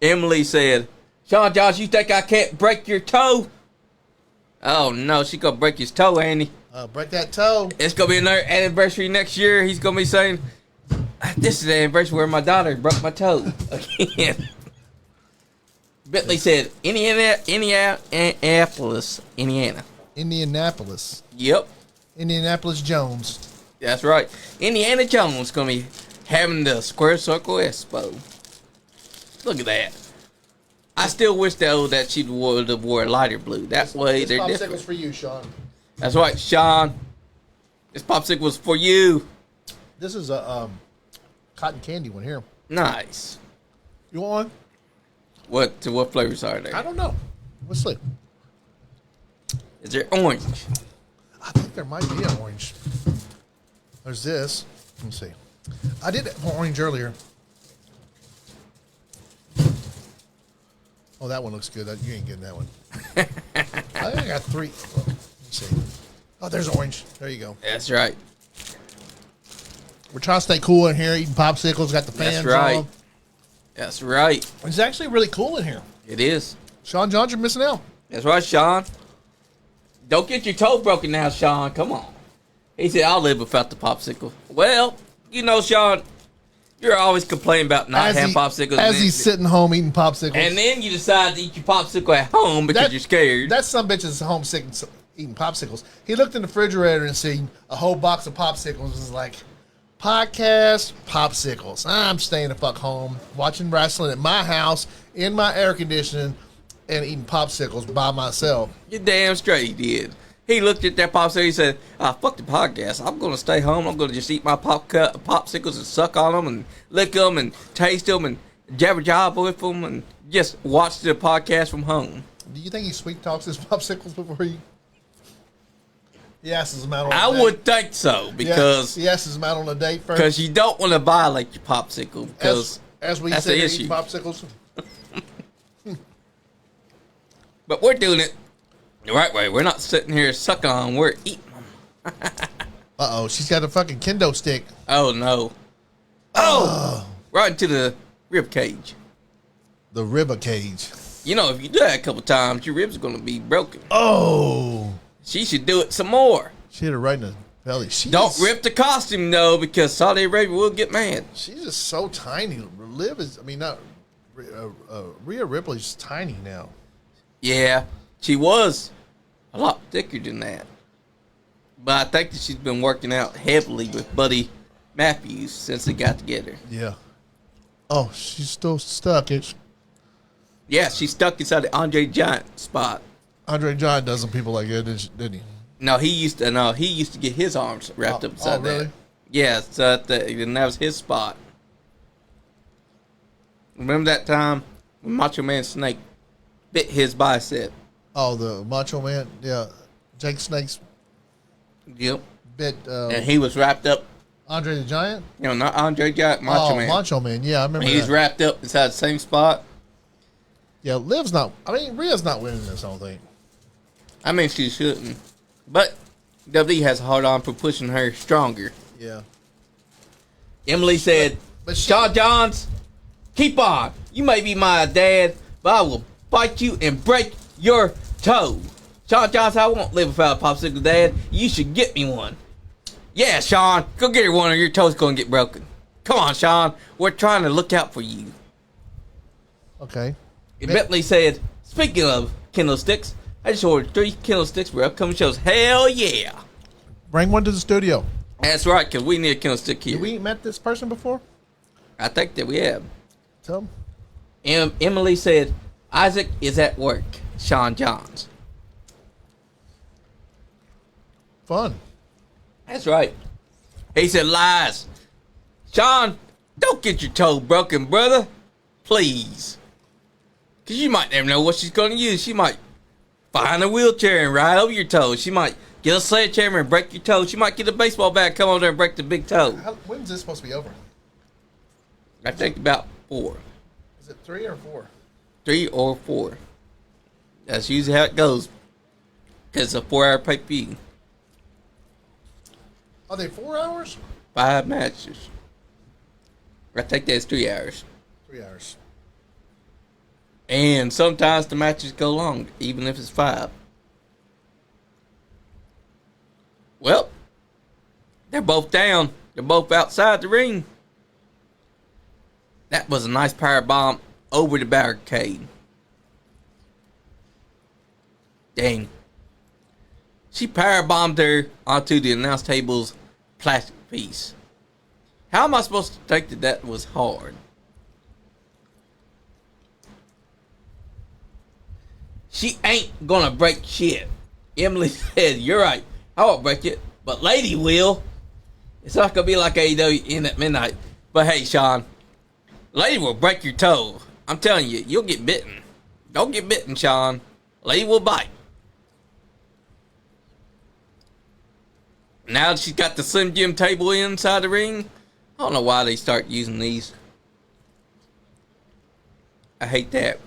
Speaker 1: Emily said, "Sean Jones, you think I can't break your toe?" Oh, no. She's going to break his toe, Andy.
Speaker 3: Break that toe.
Speaker 1: It's going to be another anniversary next year. He's going to be saying, "This is the anniversary where my daughter broke my toe again." Bentley said, Indianapolis, Indiana.
Speaker 3: Indianapolis.
Speaker 1: Yep.
Speaker 3: Indianapolis Jones.
Speaker 1: That's right. Indiana Jones going to be having the Square Circle Expo. Look at that. I still wish, though, that she would have wore lighter blue. That way they're different.
Speaker 3: This popsicle's for you, Sean.
Speaker 1: That's right, Sean. This popsicle was for you.
Speaker 3: This is a cotton candy one here.
Speaker 1: Nice.
Speaker 3: You want one?
Speaker 1: What flavors are there?
Speaker 3: I don't know. Let's see.
Speaker 1: Is there orange?
Speaker 3: I think there might be an orange. There's this. Let me see. I did orange earlier. Oh, that one looks good. You ain't getting that one. I think I got three. Let's see. Oh, there's orange. There you go.
Speaker 1: That's right.
Speaker 3: We're trying to stay cool in here, eating popsicles. Got the fans
Speaker 1: That's right.
Speaker 3: on.
Speaker 1: That's right.
Speaker 3: It's actually really cool in here.
Speaker 1: It is.
Speaker 3: Sean Johns, you're missing out.
Speaker 1: That's right, Sean. Don't get your toe broken now, Sean. Come on. He said, "I'll live without the popsicle." Well, you know, Sean, you're always complaining about not having popsicles.
Speaker 3: As he's sitting home eating popsicles.
Speaker 1: And then you decide to eat your popsicle at home because you're scared.
Speaker 3: That some bitch is homesick and eating popsicles. He looked in the refrigerator and seen a whole box of popsicles and was like, podcast, popsicles. I'm staying the fuck home, watching wrestling at my house, in my air conditioning, and eating popsicles by myself.
Speaker 1: You're damn straight he did. He looked at that popsicle. He said, "Fuck the podcast. I'm going to stay home. I'm going to just eat my popsicles and suck on them and lick them and taste them and jabber job with them and just watch the podcast from home."
Speaker 3: Do you think he sweet talks his popsicles before he asks them out on a
Speaker 1: I
Speaker 3: date?
Speaker 1: would think so because
Speaker 3: he asks them out on a date first.
Speaker 1: because you don't want to violate your popsicle because
Speaker 3: as we
Speaker 1: that's
Speaker 3: sit
Speaker 1: the
Speaker 3: here
Speaker 1: issue.
Speaker 3: eating popsicles.
Speaker 1: But we're doing it the right way. We're not sitting here sucking on. We're eating them.
Speaker 3: Uh-oh, she's got a fucking kendo stick.
Speaker 1: Oh no! Oh, right into the rib cage.
Speaker 3: The ribber cage.
Speaker 1: You know, if you do that a couple times, your ribs are going to be broken.
Speaker 3: Oh.
Speaker 1: She should do it some more.
Speaker 3: She hit her right in the belly.
Speaker 1: Don't rip the costume, though, because Saudi Arabia will get mad.
Speaker 3: She's just so tiny. Rhea Ripley's tiny now.
Speaker 1: Yeah, she was a lot thicker than that. But I think that she's been working out heavily with Buddy Matthews since they got together.
Speaker 3: Yeah. Oh, she's still stuck.
Speaker 1: Yeah, she's stuck inside the Andre Giant spot.
Speaker 3: Andre Giant does some people like that, didn't he?
Speaker 1: No, he used to get his arms wrapped up inside
Speaker 3: really?
Speaker 1: that. Yeah, so and that was his spot. Remember that time when Macho Man Snake bit his bicep?
Speaker 3: Oh, the Macho Man? Yeah. Jake Snake's
Speaker 1: Yep.
Speaker 3: bit
Speaker 1: And he was wrapped up.
Speaker 3: Andre the Giant?
Speaker 1: You know, not Andre Giant, Macho Man.
Speaker 3: Macho Man, yeah, I remember
Speaker 1: He's
Speaker 3: that.
Speaker 1: wrapped up inside the same spot.
Speaker 3: Yeah, Rhea's not winning this, I don't think.
Speaker 1: I mean, she shouldn't. But WWE has a hard on for pushing her stronger.
Speaker 3: Yeah.
Speaker 1: Emily said,
Speaker 3: But
Speaker 1: Shawn Johns, keep on. You may be my dad, but I will bite you and break your toe. Shawn Johns, I won't live without a popsicle, Dad. You should get me one. Yeah, Shawn, go get her one or your toe's going to get broken. Come on, Shawn. We're trying to look out for you.
Speaker 3: Okay.
Speaker 1: Bentley said, speaking of Kindle sticks, I just ordered 3 Kindle sticks for upcoming shows. Hell yeah.
Speaker 3: Bring one to the studio.
Speaker 1: That's right, because we need a Kindle stick here.
Speaker 3: Have we met this person before?
Speaker 1: I think that we have.
Speaker 3: Tell them.
Speaker 1: Emily said, Isaac is at work. Shawn Johns.
Speaker 3: Fun.
Speaker 1: That's right. He said, lies. Shawn, don't get your toe broken, brother. Please. Because you might never know what she's going to use. She might find a wheelchair and ride over your toe. She might get a sledgehammer and break your toe. She might get a baseball bat, come over there and break the big toe.
Speaker 3: When's this supposed to be over?
Speaker 1: I think about 4.
Speaker 3: Is it 3 or 4?
Speaker 1: 3 or 4. That's usually how it goes. Because it's a 4-hour pay-per-view.
Speaker 3: Are they 4 hours?
Speaker 1: 5 matches. I think that's 3 hours.
Speaker 3: 3 hours.
Speaker 1: And sometimes the matches go long, even if it's 5. Well, they're both down. They're both outside the ring. That was a nice power bomb over the barricade. Dang. She power bombed her onto the announce table's plastic piece. How am I supposed to think that that was hard? She ain't gonna break shit. Emily said, you're right. I won't break it, but Lady will. It's not gonna be like AEW in at midnight. But hey, Shawn, Lady will break your toe. I'm telling you, you'll get bitten. Don't get bitten, Shawn. Lady will bite. Now that she's got the Slim Jim table inside the ring, I don't know why they start using these. I hate that.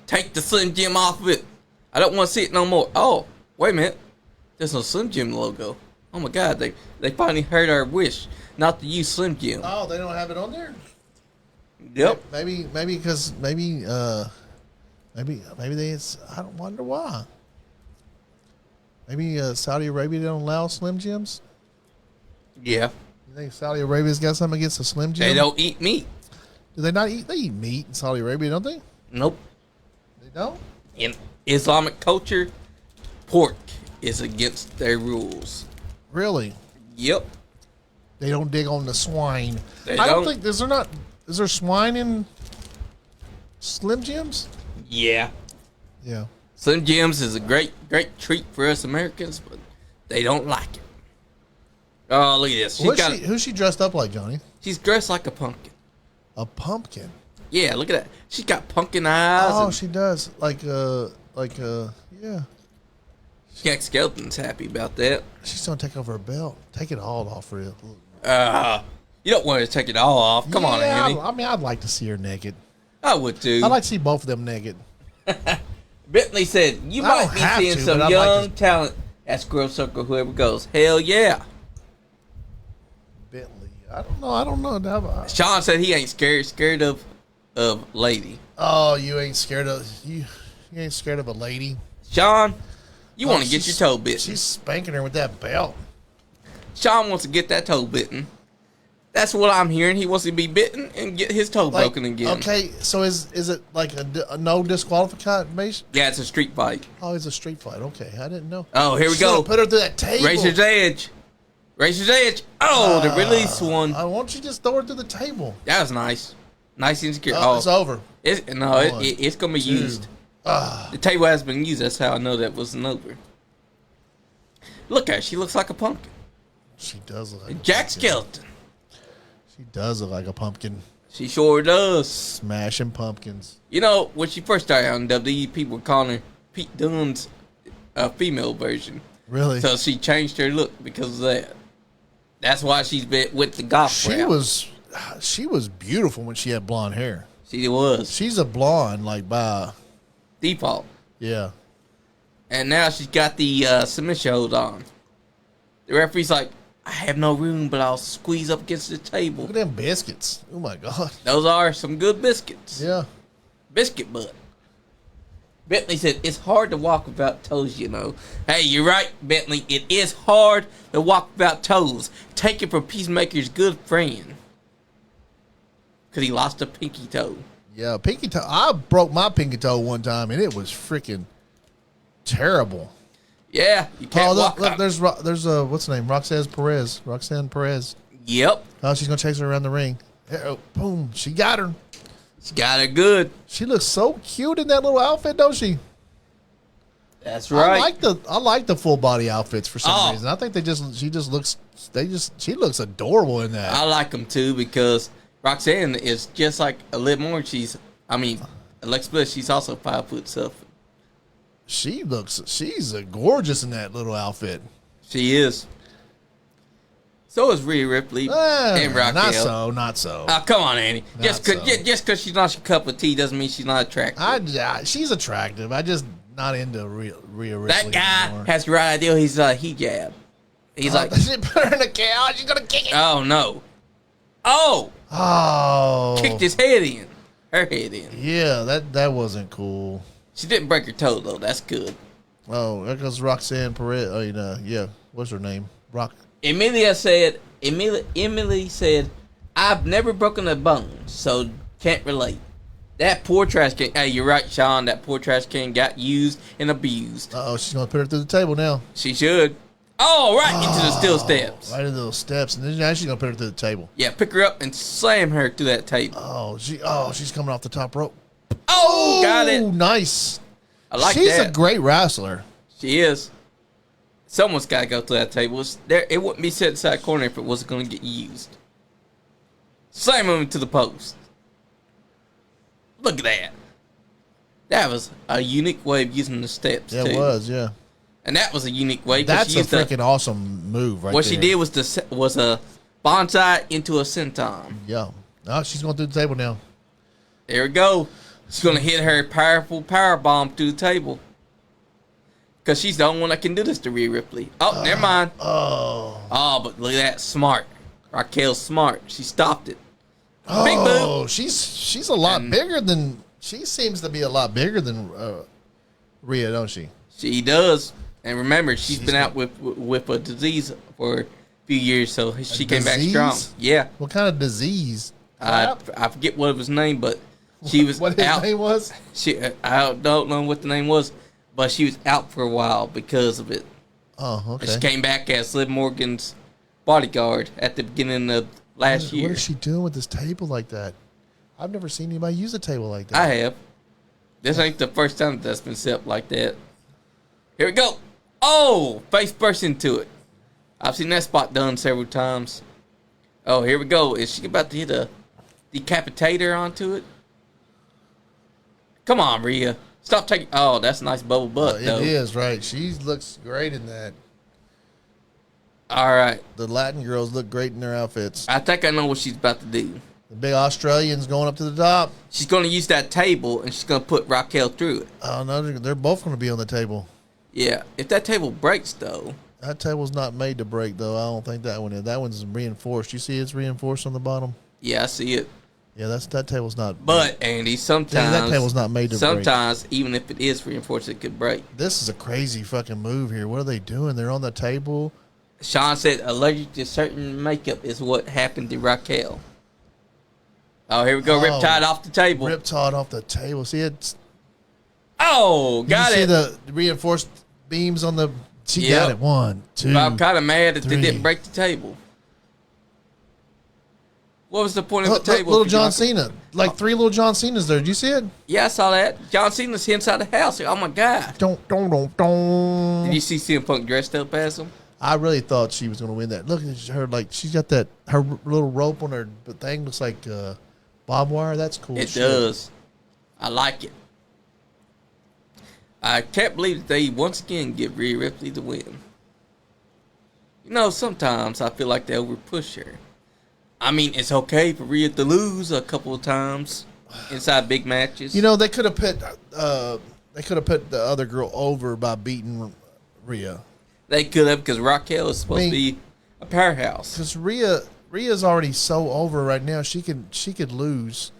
Speaker 1: Take the Slim Jim off of it. I don't want to see it no more. Oh, wait a minute. There's no Slim Jim logo. Oh my God, they finally heard our wish not to use Slim Jim.
Speaker 3: Oh, they don't have it on there?
Speaker 1: Yep.
Speaker 3: Maybe they, I don't wonder why. Maybe Saudi Arabia don't allow Slim Jims?
Speaker 1: Yeah.
Speaker 3: You think Saudi Arabia's got something against a Slim Jim?
Speaker 1: They don't eat meat.
Speaker 3: Do they not eat? They eat meat in Saudi Arabia, don't they?
Speaker 1: Nope.
Speaker 3: They don't?
Speaker 1: In Islamic culture, pork is against their rules.
Speaker 3: Really?
Speaker 1: Yep.
Speaker 3: They don't dig on the swine.
Speaker 1: They
Speaker 3: I don't
Speaker 1: don't.
Speaker 3: think is there swine in Slim Jims?
Speaker 1: Yeah.
Speaker 3: Yeah.
Speaker 1: Slim Jims is a great treat for us Americans, but they don't like it. Oh, look at this.
Speaker 3: Who's she dressed up like, Johnny?
Speaker 1: She's dressed like a pumpkin.
Speaker 3: A pumpkin.
Speaker 1: Yeah, look at that. She's got pumpkin eyes.
Speaker 3: Oh,
Speaker 1: and
Speaker 3: she does. Like Yeah.
Speaker 1: Jack Skeleton's happy about that.
Speaker 3: She's gonna take over her belt. Take it all off, Rhea.
Speaker 1: You don't want to take it all off. Come on, Andy.
Speaker 3: I mean, I'd like to see her naked.
Speaker 1: I would too.
Speaker 3: I'd like to see both of them naked.
Speaker 1: Bentley said, you
Speaker 3: I
Speaker 1: might
Speaker 3: don't
Speaker 1: be
Speaker 3: have
Speaker 1: seeing
Speaker 3: to,
Speaker 1: some
Speaker 3: but I'd
Speaker 1: young
Speaker 3: like to-
Speaker 1: talent at Squirrel Circle, whoever goes. Hell yeah.
Speaker 3: Bentley. I don't know.
Speaker 1: Sean said he ain't scared of lady.
Speaker 3: Oh, you ain't scared of you ain't scared of a lady.
Speaker 1: Sean, you
Speaker 3: Oh,
Speaker 1: want to get your toe bitten.
Speaker 3: She's spanking her with that belt.
Speaker 1: Sean wants to get that toe bitten. That's what I'm hearing. He wants to be bitten and get his toe broken again.
Speaker 3: Okay, so is it like a no disqualification?
Speaker 1: Yeah, it's a street fight.
Speaker 3: Oh, it's a street fight. Okay, I didn't know.
Speaker 1: Oh, here we
Speaker 3: She's gonna
Speaker 1: go.
Speaker 3: put her through that table.
Speaker 1: Razor's Edge. Razor's Edge. Oh, the release one.
Speaker 3: Why don't you just throw her through the table?
Speaker 1: That was nice. Nice and secure.
Speaker 3: Oh, it's over.
Speaker 1: It's going to be used. The table has been used. That's how I know that wasn't over. Look at her. She looks like a pumpkin.
Speaker 3: She does look like a
Speaker 1: Jack
Speaker 3: pumpkin.
Speaker 1: Skeleton.
Speaker 3: She does look like a pumpkin.
Speaker 1: She sure does.
Speaker 3: Smashing pumpkins.
Speaker 1: You know, when she first started on WWE, people were calling her Pete Dunne's female version.
Speaker 3: Really?
Speaker 1: So she changed her look because of that. That's why she's been with the goth
Speaker 3: She was beautiful when she had blonde hair.
Speaker 1: She was.
Speaker 3: She's a blonde, like by
Speaker 1: Default.
Speaker 3: yeah.
Speaker 1: And now she's got the submission hold on. The referee's like, I have no room, but I'll squeeze up against the table.
Speaker 3: Look at them biscuits. Oh my god.
Speaker 1: Those are some good biscuits.
Speaker 3: Yeah.
Speaker 1: Biscuit butt. Bentley said, it's hard to walk without toes, you know. Hey, you're right, Bentley. It is hard to walk without toes. Take it from Peacemaker's good friend. Because he lost a pinky toe.
Speaker 3: Yeah, pinky toe. I broke my pinky toe one time, and it was freaking terrible.
Speaker 1: Yeah, you can't walk.
Speaker 3: Look, there's what's her name? Roxanne Perez.
Speaker 1: Yep.
Speaker 3: Oh, she's gonna chase her around the ring. Oh, boom! She got her.
Speaker 1: She got it good.
Speaker 3: She looks so cute in that little outfit, don't she?
Speaker 1: That's right.
Speaker 3: I like the full body outfits for some reason. I think she looks adorable in that.
Speaker 1: I like them too because Roxanne is just like a little more. Alexa Bliss, she's also 5'7".
Speaker 3: She's gorgeous in that little outfit.
Speaker 1: She is. So is Rhea Ripley and Raquel.
Speaker 3: Not so.
Speaker 1: Oh, come on, Annie.
Speaker 3: Not
Speaker 1: Just because she's not your cup of tea doesn't mean she's not attractive.
Speaker 3: She's attractive. I just not into Rhea Ripley.
Speaker 1: That guy
Speaker 3: anymore.
Speaker 1: has the right idea. He's hijab. He's like,
Speaker 3: she put her in a cow. She's gonna kick it.
Speaker 1: oh no. Oh,
Speaker 3: Oh,
Speaker 1: kicked his head in. Her head in.
Speaker 3: Yeah, that wasn't cool.
Speaker 1: She didn't break her toe though. That's good.
Speaker 3: Oh, there goes Roxanne Perez. Oh, yeah. What's her name?
Speaker 1: Emily said, I've never broken a bone, so can't relate. That poor trash can. Hey, you're right, Sean. That poor trash can got used and abused.
Speaker 3: Oh, she's gonna put her through the table now.
Speaker 1: She should. Oh, right into the steel steps.
Speaker 3: Right into those steps, and then now she's gonna put her through the table.
Speaker 1: Yeah, pick her up and slam her through that table.
Speaker 3: Oh, she's coming off the top rope.
Speaker 1: Oh, got it.
Speaker 3: Nice.
Speaker 1: I like
Speaker 3: She's
Speaker 1: that.
Speaker 3: a great wrestler.
Speaker 1: She is. Someone's got to go through that table. It wouldn't be set inside corner if it wasn't going to get used. Slam him into the post. Look at that. That was a unique way of using the steps,
Speaker 3: Yeah,
Speaker 1: too.
Speaker 3: it was, yeah.
Speaker 1: And that was a unique way.
Speaker 3: That's
Speaker 1: she
Speaker 3: a
Speaker 1: used
Speaker 3: freaking awesome move right
Speaker 1: What
Speaker 3: there.
Speaker 1: she did was a bonsai into a senton.
Speaker 3: Yeah. Oh, she's going through the table now.
Speaker 1: There we go. She's going to hit her powerful power bomb through the table. Because she's the only one that can do this to Rhea Ripley. Oh, never mind. Oh, but look at that. Smart. Raquel's smart. She stopped it. Big
Speaker 3: Oh,
Speaker 1: move.
Speaker 3: she's a lot bigger than... She seems to be a lot bigger than Rhea, don't she?
Speaker 1: She does. And remember, she's been out with a disease for a few years, so she came back strong. Yeah.
Speaker 3: What kind of disease?
Speaker 1: I forget what his name, but she was
Speaker 3: What his
Speaker 1: out.
Speaker 3: name was?
Speaker 1: I don't know what the name was, but she was out for a while because of it.
Speaker 3: Oh, okay.
Speaker 1: And she came back as Liv Morgan's bodyguard at the beginning of last year.
Speaker 3: What is she doing with this table like that? I've never seen anybody use a table like that.
Speaker 1: I have. This ain't the first time that's been set up like that. Here we go. Oh, face burst into it. I've seen that spot done several times. Oh, here we go. Is she about to hit a decapitator onto it? Come on, Rhea. Stop taking. Oh, that's a nice bubble butt, though.
Speaker 3: It is, right. She looks great in that.
Speaker 1: All right.
Speaker 3: The Latin girls look great in their outfits.
Speaker 1: I think I know what she's about to do.
Speaker 3: The big Australians going up to the top.
Speaker 1: She's going to use that table, and she's going to put Raquel through it.
Speaker 3: Oh, no, they're both going to be on the table.
Speaker 1: Yeah. If that table breaks, though.
Speaker 3: That table's not made to break, though. I don't think that one is. That one's reinforced. You see it's reinforced on the bottom?
Speaker 1: Yeah, I see it.
Speaker 3: Yeah, that table's not.
Speaker 1: But, Andy, sometimes.
Speaker 3: Yeah, that table's not made to break.
Speaker 1: Sometimes, even if it is reinforced, it could break.
Speaker 3: This is a crazy fucking move here. What are they doing? They're on the table.
Speaker 1: Sean said allergic to certain makeup is what happened to Raquel. Oh, here we go. Riptide off the table.
Speaker 3: Riptide off the table. See, it's.
Speaker 1: Oh, got
Speaker 3: you
Speaker 1: it.
Speaker 3: see the reinforced beams on the. She got it. 1, 2.
Speaker 1: But I'm kind of mad that
Speaker 3: 3.
Speaker 1: they didn't break the table. What was the point of the table?
Speaker 3: Little John Cena. Like 3 little John Cenas there. Did you see it?
Speaker 1: Yeah, I saw that. John Cena's inside the house. Oh, my God.
Speaker 3: Don't.
Speaker 1: Did you see CM Punk dressed up as him?
Speaker 3: I really thought she was going to win that. Look at her, like, she's got that, her little rope on her thing looks like barbed wire. That's cool.
Speaker 1: It does. I like it. I can't believe that they once again give Rhea Ripley the win. You know, sometimes I feel like they overpush her. I mean, it's okay for Rhea to lose a couple of times inside big matches.
Speaker 3: You know, they could have put the other girl over by beating Rhea.
Speaker 1: They could have, because Raquel is supposed to be a powerhouse.
Speaker 3: Because Rhea's already so over right now. She could lose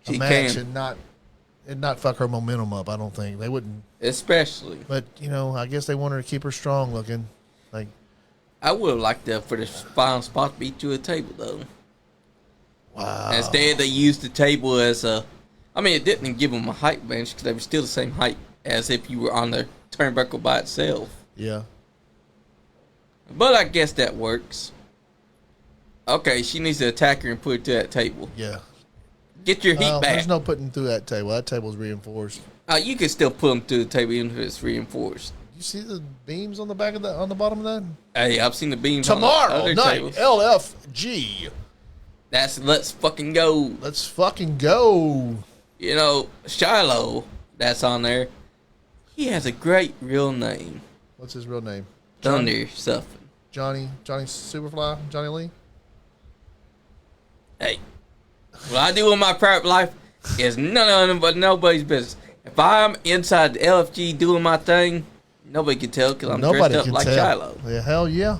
Speaker 3: a match and not fuck her momentum up. I don't think they wouldn't.
Speaker 1: Especially.
Speaker 3: But you know, I guess they want her to keep her strong looking. Like,
Speaker 1: I would have liked for the final spot to be to a table though.
Speaker 3: wow.
Speaker 1: Instead, they used the table as a. I mean, it didn't give them a height bench because they were still the same height as if you were on the turnbuckle by itself.
Speaker 3: Yeah.
Speaker 1: But I guess that works. Okay, she needs to attack her and put it to that table.
Speaker 3: Yeah.
Speaker 1: Get your heat back.
Speaker 3: There's no putting through that table. That table's reinforced.
Speaker 1: You can still put them through the table even if it's reinforced.
Speaker 3: You see the beams on the back of that, on the bottom of that?
Speaker 1: Hey, I've seen the beams
Speaker 3: Tomorrow
Speaker 1: on the
Speaker 3: night,
Speaker 1: tables.
Speaker 3: LFG.
Speaker 1: That's let's fucking go.
Speaker 3: Let's fucking go.
Speaker 1: You know, Shiloh, that's on there. He has a great real name.
Speaker 3: What's his real name?
Speaker 1: Thunder something.
Speaker 3: Johnny Superfly? Johnny Lee?
Speaker 1: Hey, what I do in my private life is none of them but nobody's business. If I'm inside the LFG doing my thing, nobody can tell because I'm dressed up like Shiloh.
Speaker 3: Yeah, hell yeah.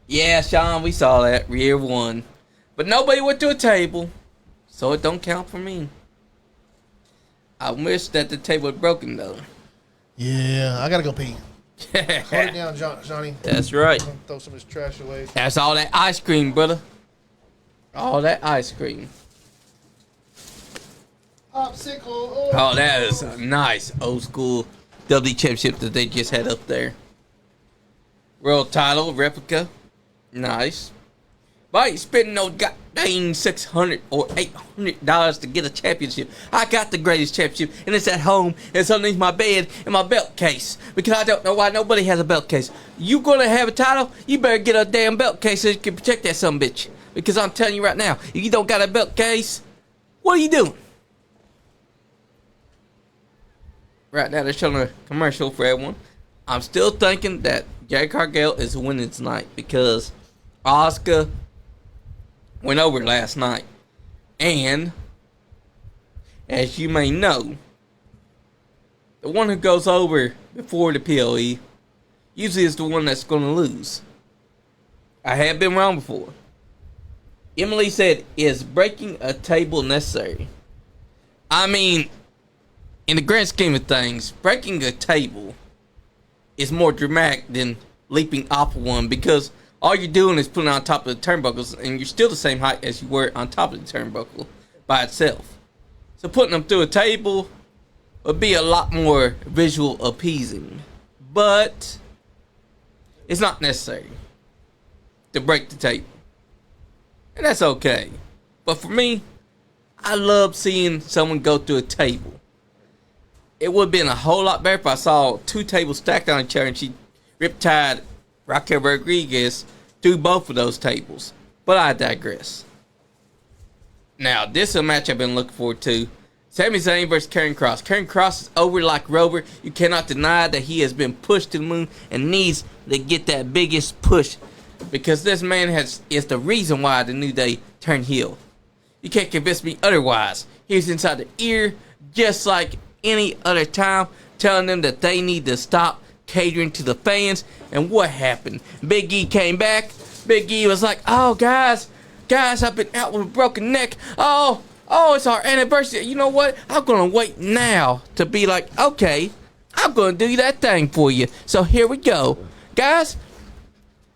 Speaker 1: Yeah, Sean, we saw that. Rhea won. But nobody went to a table, so it don't count for me. I wish that the table was broken, though.
Speaker 3: Yeah, I gotta go pee. Hold it down, Johnny.
Speaker 1: That's right.
Speaker 3: I'm gonna throw some of this trash away.
Speaker 1: That's all that ice cream, brother. All that ice cream.
Speaker 3: Popsicle.
Speaker 1: Oh, that is a nice old school WWE Championship that they just had up there. World title replica. Nice. But you spending no goddamn $600 or $800 to get a championship. I got the greatest championship, and it's at home. It's underneath my bed in my belt case. Because I don't know why nobody has a belt case. You gonna have a title? You better get a damn belt case so you can protect that son of a bitch. Because I'm telling you right now, if you don't got a belt case, what are you doing? Right now, they're showing a commercial for everyone. I'm still thinking that Jade Cargill is winning tonight because Asuka went over last night. And, as you may know, the one who goes over before the PLE usually is the one that's going to lose. I have been wrong before. Emily said, is breaking a table necessary? I mean, in the grand scheme of things, breaking a table is more dramatic than leaping off one because all you're doing is putting it on top of the turnbuckles and you're still the same height as you were on top of the turnbuckle by itself. So putting them through a table would be a lot more visual appeasing. But it's not necessary to break the table. And that's okay. But for me, I love seeing someone go through a table. It would have been a whole lot better if I saw 2 tables stacked on each other and she riptied Raquel Rodriguez through both of those tables. But I digress. Now, this is a match I've been looking forward to. Sami Zayn versus Karrion Kross. Karrion Kross is over like Rover. You cannot deny that he has been pushed to the moon and needs to get that biggest push because this man is the reason why the New Day turned heel. You can't convince me otherwise. He's inside the ear just like any other time, telling them that they need to stop catering to the fans. And what happened? Big E came back. Big E was like, oh, guys, I've been out with a broken neck. Oh, it's our anniversary. You know what? I'm going to wait now to be like, okay, I'm going to do that thing for you. So here we go. Guys,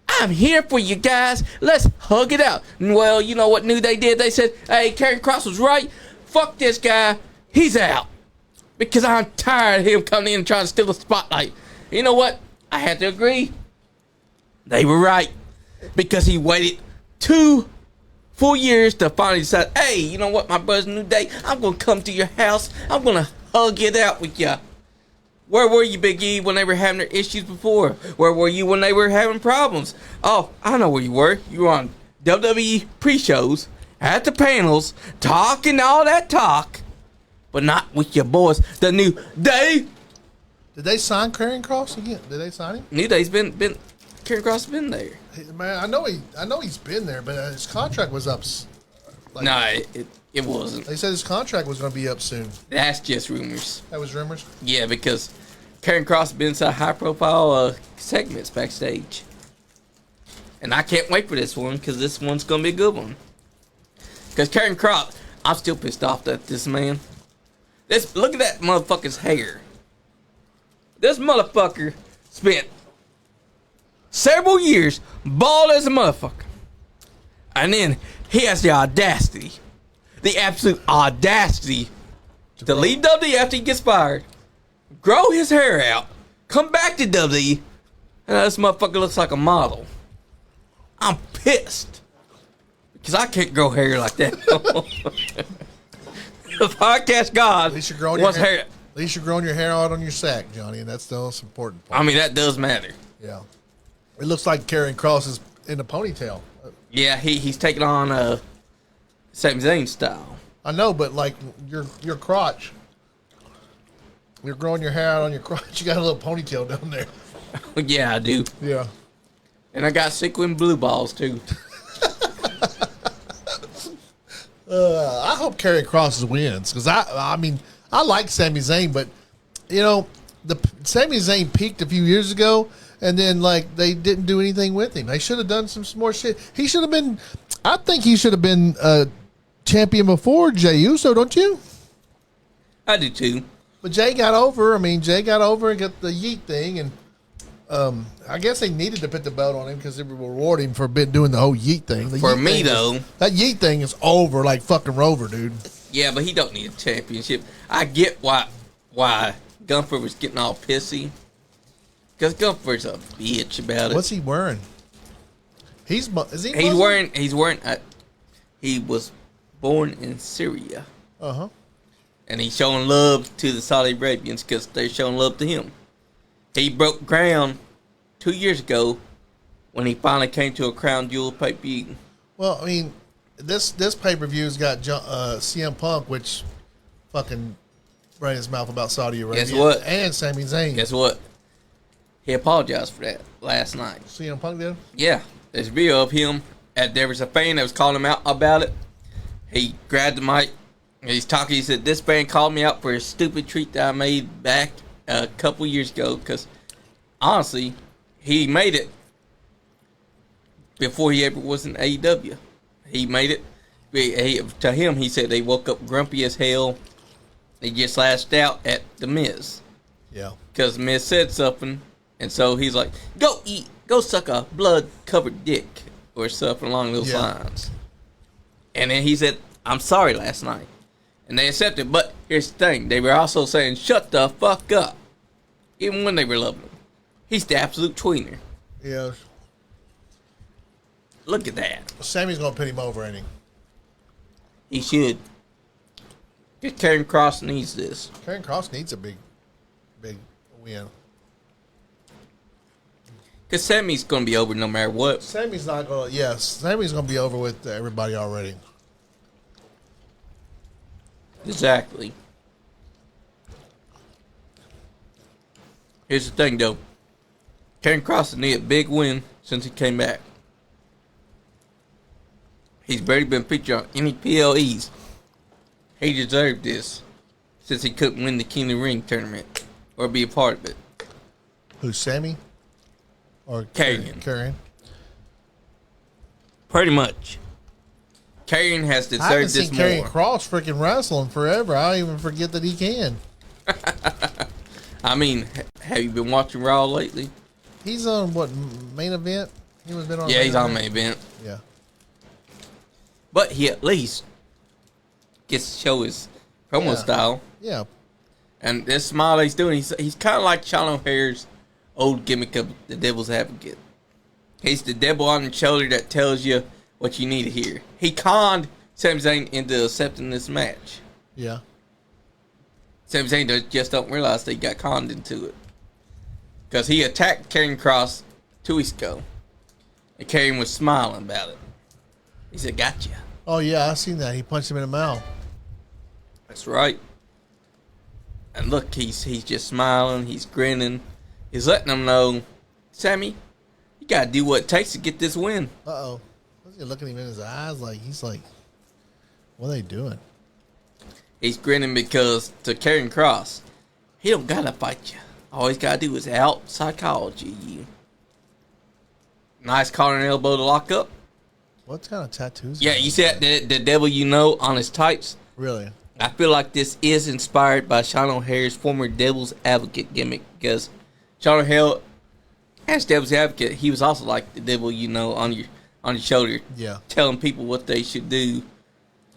Speaker 1: I'm here for you guys. Let's hug it out. Well, you know what New Day did? They said, hey, Karrion Kross was right. Fuck this guy. He's out. Because I'm tired of him coming in and trying to steal the spotlight. You know what? I had to agree. They were right. Because he waited 2 full years to finally decide, hey, you know what, my brother's New Day? I'm going to come to your house. I'm going to hug it out with ya. Where were you, Big E, when they were having their issues before? Where were you when they were having problems? Oh, I know where you were. You were on WWE pre-shows, at the panels, talking all that talk, but not with your boys, the New Day.
Speaker 3: Did they sign Karrion Kross again? Did they sign him?
Speaker 1: New Day's been Karrion Kross been there.
Speaker 3: Man, I know he's been there, but his contract was up. Like,
Speaker 1: No, it wasn't.
Speaker 3: they said his contract was going to be up soon.
Speaker 1: That's just rumors.
Speaker 3: That was rumors.
Speaker 1: Yeah, because Karrion Kross has been inside high-profile segments backstage. And I can't wait for this one, because this one's going to be a good one. Because Karrion Kross, I'm still pissed off at this man. Look at that motherfucker's hair. This motherfucker spent several years bald as a motherfucker. And then he has the audacity, the absolute audacity to leave WWE after he gets fired, grow his hair out, come back to WWE, and this motherfucker looks like a model. I'm pissed. Because I can't grow hair like that. The podcast god
Speaker 3: At least you're growing
Speaker 1: wants
Speaker 3: your hair.
Speaker 1: hair.
Speaker 3: At least you're growing your hair out on your sack, Johnny, and that's the most important part.
Speaker 1: I mean, that does matter.
Speaker 3: Yeah. It looks like Karrion Kross is in a ponytail.
Speaker 1: Yeah, he's taking on Sami Zayn style.
Speaker 3: I know, but like your crotch. You're growing your hair out on your crotch. You got a little ponytail down there.
Speaker 1: Yeah, I do.
Speaker 3: Yeah.
Speaker 1: And I got sequin blue balls, too.
Speaker 3: I hope Karrion Kross wins because I mean I like Sami Zayn, but you know Sami Zayn peaked a few years ago, and then like they didn't do anything with him. They should have done some more shit. He should have been. I think he should have been champion before Jey Uso, don't you?
Speaker 1: I do, too.
Speaker 3: But Jey got over. I mean, Jey got over and got the yeet thing, and I guess they needed to put the belt on him because they were rewarding him for doing the whole yeet thing.
Speaker 1: For me, though,
Speaker 3: that yeet thing is over like fucking Rover, dude.
Speaker 1: yeah, but he don't need a championship. I get why Gunther was getting all pissy. Because Gunther's a bitch about it.
Speaker 3: What's he wearing? Is he?
Speaker 1: He's wearing. He was born in Syria, and he's showing love to the Saudi Arabians because they're showing love to him. He broke ground 2 years ago when he finally came to a crown jewel pay-per-view.
Speaker 3: Well, I mean, this pay-per-view's got CM Punk, which fucking ran his mouth about Saudi Arabia.
Speaker 1: Guess what?
Speaker 3: And Sami Zayn.
Speaker 1: Guess what? He apologized for that last night.
Speaker 3: CM Punk did?
Speaker 1: Yeah, there's a video of him. There was a fan that was calling him out about it. He grabbed the mic. He's talking. He said, this fan called me out for a stupid tweet that I made back a couple years ago. Because, honestly, he made it before he ever was in AEW. He made it. To him, he said they woke up grumpy as hell. They just lashed out at The Miz.
Speaker 3: Yeah.
Speaker 1: Because Miz said something. And so he's like, go suck a blood-covered dick. Or something along those lines. And then he said, I'm sorry last night. And they accepted. But here's the thing. They were also saying, shut the fuck up. Even when they were loving him. He's the absolute tweener.
Speaker 3: Yeah.
Speaker 1: Look at that.
Speaker 3: Sammy's going to put him over, ain't he?
Speaker 1: He should. Just Karrion Kross needs this.
Speaker 3: Karrion Kross needs a big win.
Speaker 1: Because Sammy's going to be over no matter what.
Speaker 3: Sammy's not going to... Yes, Sammy's going to be over with everybody already.
Speaker 1: Exactly. Here's the thing, though. Karrion Kross has needed a big win since he came back. He's barely been featured on any PLEs. He deserved this since he couldn't win the King of the Ring tournament or be a part of it.
Speaker 3: Who's Sami? Or
Speaker 1: Karrion.
Speaker 3: Karrion.
Speaker 1: Pretty much. Karrion has
Speaker 3: I haven't
Speaker 1: deserved this
Speaker 3: seen Karrion
Speaker 1: more.
Speaker 3: Kross freaking wrestling forever. I don't even forget that he can.
Speaker 1: I mean, have you been watching Raw lately?
Speaker 3: He's on what, main event? He was been on.
Speaker 1: Yeah, he's on main event.
Speaker 3: Yeah.
Speaker 1: But he at least gets to show his promo
Speaker 3: Yeah.
Speaker 1: style.
Speaker 3: Yeah.
Speaker 1: And this smile he's doing, he's kind of like Sean O'Hare's old gimmick of the Devil's Advocate. He's the devil on the shoulder that tells you what you need to hear. He conned Sami Zayn into accepting this match.
Speaker 3: Yeah.
Speaker 1: Sami Zayn just don't realize that he got conned into it. Because he attacked Karrion Kross 2 weeks ago. And Karrion was smiling about it. He said, "Gotcha."
Speaker 3: Oh yeah, I seen that. He punched him in the mouth.
Speaker 1: That's right. And look, he's just smiling. He's grinning. He's letting them know, Sammy, you got to do what it takes to get this win.
Speaker 3: Uh-oh. What's he looking him in his eyes like? He's like, what are they doing?
Speaker 1: He's grinning because to Karrion Kross, he don't got to fight you. All he's got to do is out psychology you. Nice collar and elbow to lock up.
Speaker 3: What kind of tattoos?
Speaker 1: Yeah, you said the devil you know on his tights.
Speaker 3: Really?
Speaker 1: I feel like this is inspired by Sean O'Hare's former Devil's Advocate gimmick because Sean O'Hare, as Devil's Advocate, he was also like the devil you know on your shoulder,
Speaker 3: Yeah.
Speaker 1: telling people what they should do.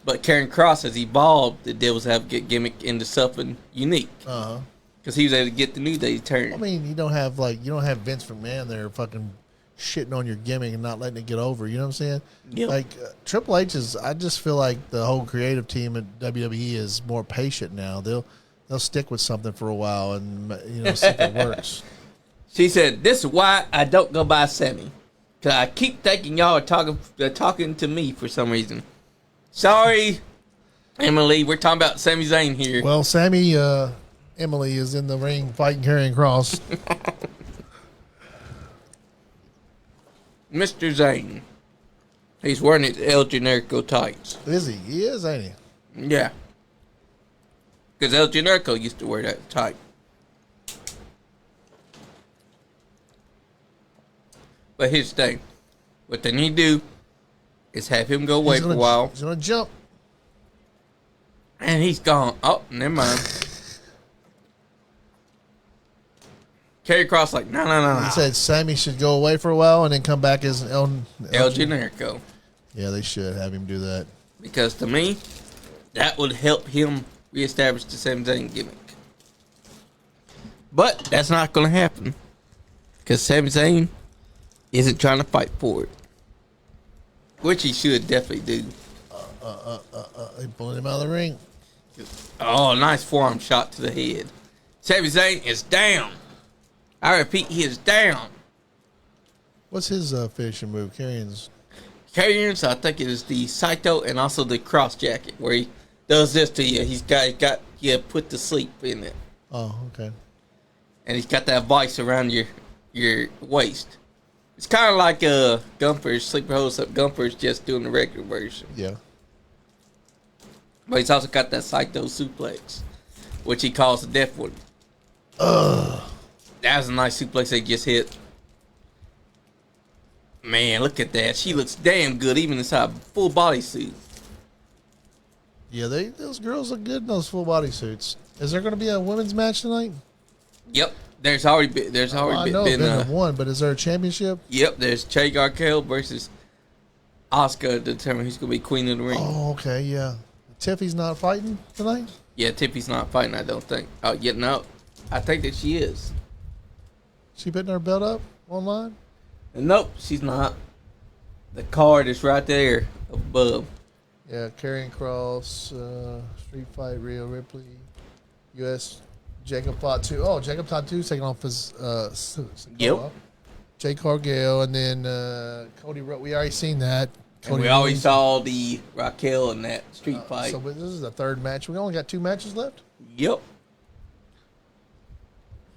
Speaker 1: But Karrion Kross has evolved the Devil's Advocate gimmick into something unique
Speaker 3: Uh-huh.
Speaker 1: because he was able to get the New Day turn.
Speaker 3: I mean, you don't have Vince McMahon there fucking shitting on your gimmick and not letting it get over. You know what I'm saying?
Speaker 1: Yep.
Speaker 3: Like Triple H is. I just feel like the whole creative team at WWE is more patient now. They'll stick with something for a while and see if it works.
Speaker 1: She said, "This is why I don't go by Sammy, because I keep thinking y'all are talking to me for some reason." Sorry, Emily, we're talking about Sami Zayn here.
Speaker 3: Well, Emily is in the ring fighting Karrion Kross.
Speaker 1: Mr. Zayn. He's wearing his El Generico tights.
Speaker 3: Is he? He is, ain't he?
Speaker 1: Yeah. Because El Generico used to wear that tight. But here's the thing. What they need to do is have him go away for a while.
Speaker 3: He's gonna jump.
Speaker 1: And he's gone. Oh, never mind. Karrion Kross like, no.
Speaker 3: He said Sammy should go away for a while and then come back as an
Speaker 1: El Generico.
Speaker 3: Yeah, they should have him do that.
Speaker 1: Because to me, that would help him reestablish the Sami Zayn gimmick. But that's not going to happen. Because Sami Zayn isn't trying to fight for it. Which he should definitely do.
Speaker 3: They pulling him out of the ring.
Speaker 1: Oh, nice forearm shot to the head. Sami Zayn is down. I repeat, he is down.
Speaker 3: What's his finishing move? Karrion's.
Speaker 1: I think it is the Saito and also the cross jacket where he does this to you. He's got you put to sleep in it.
Speaker 3: Oh, okay.
Speaker 1: And he's got that vice around your waist. It's kind of like Gunther's sleeper holds up. Gunther's just doing the regular version.
Speaker 3: Yeah.
Speaker 1: But he's also got that Saito suplex, which he calls the death one. That was a nice suplex they just hit. Man, look at that. She looks damn good even inside a full bodysuit.
Speaker 3: Yeah, those girls look good in those full body suits. Is there going to be a women's match tonight?
Speaker 1: Yep. There's already been
Speaker 3: one, but is there a championship?
Speaker 1: Yep, there's Jade Cargill versus Asuka to determine who's going to be queen of the ring.
Speaker 3: Oh, okay, yeah. Tiffy's not fighting tonight?
Speaker 1: Yeah, Tiffy's not fighting, I don't think. Oh, yeah, no. I think that she is.
Speaker 3: She putting her belt up online?
Speaker 1: Nope, she's not. The card is right there above.
Speaker 3: Yeah, Karrion Kross, Street Fight, Rhea Ripley, U.S. Jacob Fatu. Oh, Jacob Fatu's taking off his Sikoa.
Speaker 1: Yep.
Speaker 3: Jay Cargill, and then Cody. We already seen that.
Speaker 1: And we always saw the Raquel in that street fight.
Speaker 3: So this is the third match. We only got 2 matches left?
Speaker 1: Yep.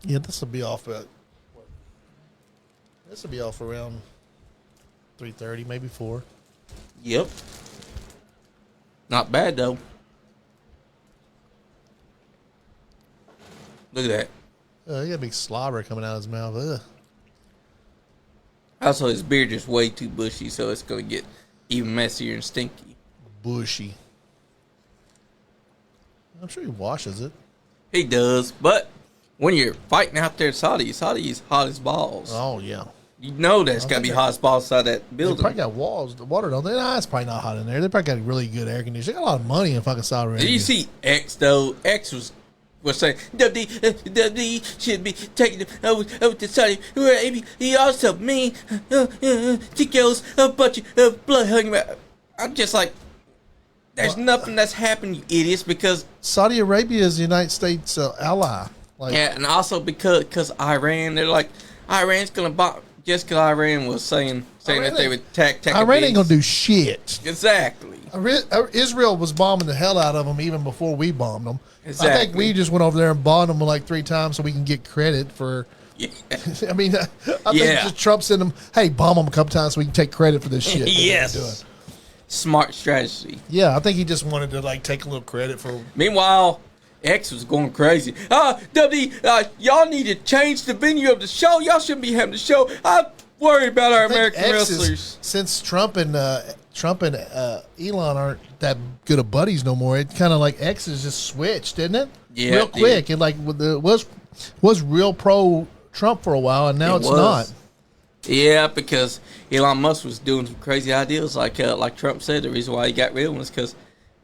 Speaker 3: Yeah, this will be off at. This will be off around 3:30, maybe 4.
Speaker 1: Yep. Not bad though. Look at that.
Speaker 3: He got a big slobber coming out of his mouth. Ugh.
Speaker 1: Also, his beard is way too bushy, so it's going to get even messier and stinky.
Speaker 3: Bushy. I'm sure he washes it.
Speaker 1: He does, but when you're fighting out there in Saudi's hot as balls.
Speaker 3: Oh, yeah.
Speaker 1: You know that's got to be hot as balls inside that
Speaker 3: They
Speaker 1: building.
Speaker 3: probably got walls. The water, don't they? Nah, it's probably not hot in there. They probably got really good air conditioning. They got a lot of money in fucking Saudi Arabia.
Speaker 1: Did you see X, though? X was saying, WWE should be taking them over to Saudi Arabia. He also mean, Tico's a bunch of blood hugging. I'm just like, there's nothing that's happened, you idiots, because
Speaker 3: Saudi Arabia is the United States ally. Like,
Speaker 1: yeah, and also because Iran, they're like, Iran's gonna bomb. Just because Iran was saying that they would attack
Speaker 3: Iran ain't gonna do shit.
Speaker 1: Exactly.
Speaker 3: Israel was bombing the hell out of them even before we bombed them.
Speaker 1: Exactly.
Speaker 3: I think we just went over there and bombed them like 3 times so we can get credit for.
Speaker 1: Yeah.
Speaker 3: I mean, I think just Trump sent them, hey, bomb them a couple times so we can take credit for this shit.
Speaker 1: Yes.
Speaker 3: Doing.
Speaker 1: Smart strategy.
Speaker 3: Yeah, I think he just wanted to like take a little credit for.
Speaker 1: Meanwhile, X was going crazy. Y'all need to change the venue of the show. Y'all shouldn't be having the show. I'm worried about our American wrestlers.
Speaker 3: Since Trump and Elon aren't that good of buddies no more, it kind of like X has just switched, didn't it?
Speaker 1: Yeah,
Speaker 3: real quick. It like was real pro Trump for a while, and now it's not.
Speaker 1: Yeah, because Elon Musk was doing some crazy ideas, like Trump said. The reason why he got rid of him was because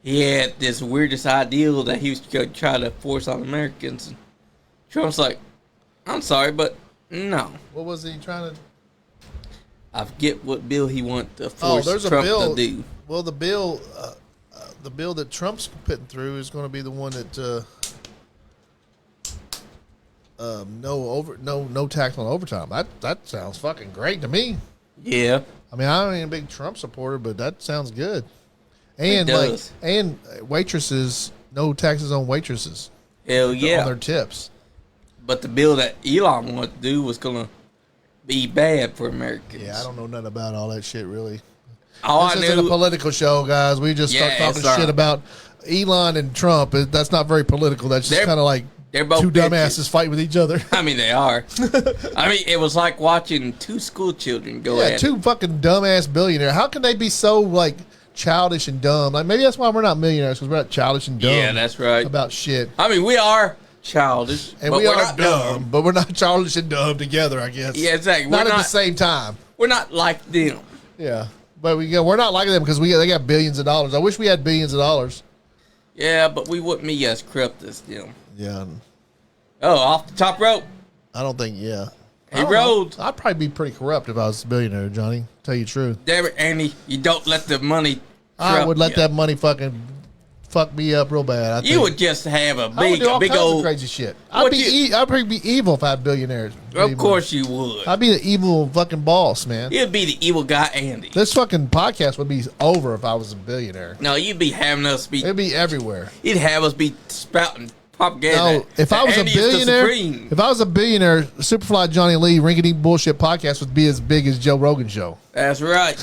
Speaker 1: he had this weirdest ideal that he was going to try to force on Americans. And Trump's like, I'm sorry, but no.
Speaker 3: What was he trying to?
Speaker 1: I forget what bill he wanted to force
Speaker 3: there's
Speaker 1: Trump
Speaker 3: a bill
Speaker 1: to do.
Speaker 3: Well, the bill that Trump's putting through is going to be the one that no tax on overtime. That sounds fucking great to me.
Speaker 1: Yeah.
Speaker 3: I mean, I ain't a big Trump supporter, but that sounds good. And waitresses, no taxes on waitresses.
Speaker 1: Hell yeah.
Speaker 3: On their tips.
Speaker 1: But the bill that Elon wanted to do was going to be bad for Americans.
Speaker 3: Yeah, I don't know nothing about all that shit, really.
Speaker 1: All
Speaker 3: This isn't a political show, guys. We just start talking shit about Elon and Trump. That's not very political. That's just kind of like
Speaker 1: they're both
Speaker 3: two
Speaker 1: bitches.
Speaker 3: dumbasses fight with each other.
Speaker 1: I mean, they are. I mean, it was like watching two school children go at it.
Speaker 3: Two fucking dumbass billionaires. How can they be so, like, childish and dumb? Like, maybe that's why we're not millionaires, because we're not childish and dumb.
Speaker 1: Yeah, that's right.
Speaker 3: About shit.
Speaker 1: I mean, we are childish,
Speaker 3: and
Speaker 1: but
Speaker 3: we
Speaker 1: we're
Speaker 3: are
Speaker 1: not
Speaker 3: dumb, but we're not childish and dumb together, I guess.
Speaker 1: Yeah, exactly.
Speaker 3: Not at the same time.
Speaker 1: We're not like them.
Speaker 3: Yeah. But we're not like them because they got billions of dollars. I wish we had billions of dollars.
Speaker 1: Yeah, but we wouldn't be as corrupt as them.
Speaker 3: Yeah.
Speaker 1: Oh, off the top rope.
Speaker 3: I don't think, yeah.
Speaker 1: Hey, Rhodes.
Speaker 3: I'd probably be pretty corrupt if I was a billionaire, Johnny. Tell you the truth.
Speaker 1: Damn it, Andy. You don't let the money
Speaker 3: I would let that money fucking fuck me up real bad.
Speaker 1: You would just have a
Speaker 3: I would do all
Speaker 1: big
Speaker 3: kinds
Speaker 1: old
Speaker 3: of crazy shit. I'd probably be evil if I had billionaires.
Speaker 1: Of course you would.
Speaker 3: I'd be the evil fucking boss, man.
Speaker 1: You'd be the evil guy, Andy.
Speaker 3: This fucking podcast would be over if I was a billionaire.
Speaker 1: No, you'd be having us be.
Speaker 3: It'd be everywhere.
Speaker 1: You'd have us be spouting propaganda.
Speaker 3: No, if I was
Speaker 1: Andy
Speaker 3: a billionaire, Superfly Johnny Lee Rinky Bullshit podcast would be as big as Joe Rogan show.
Speaker 1: That's right.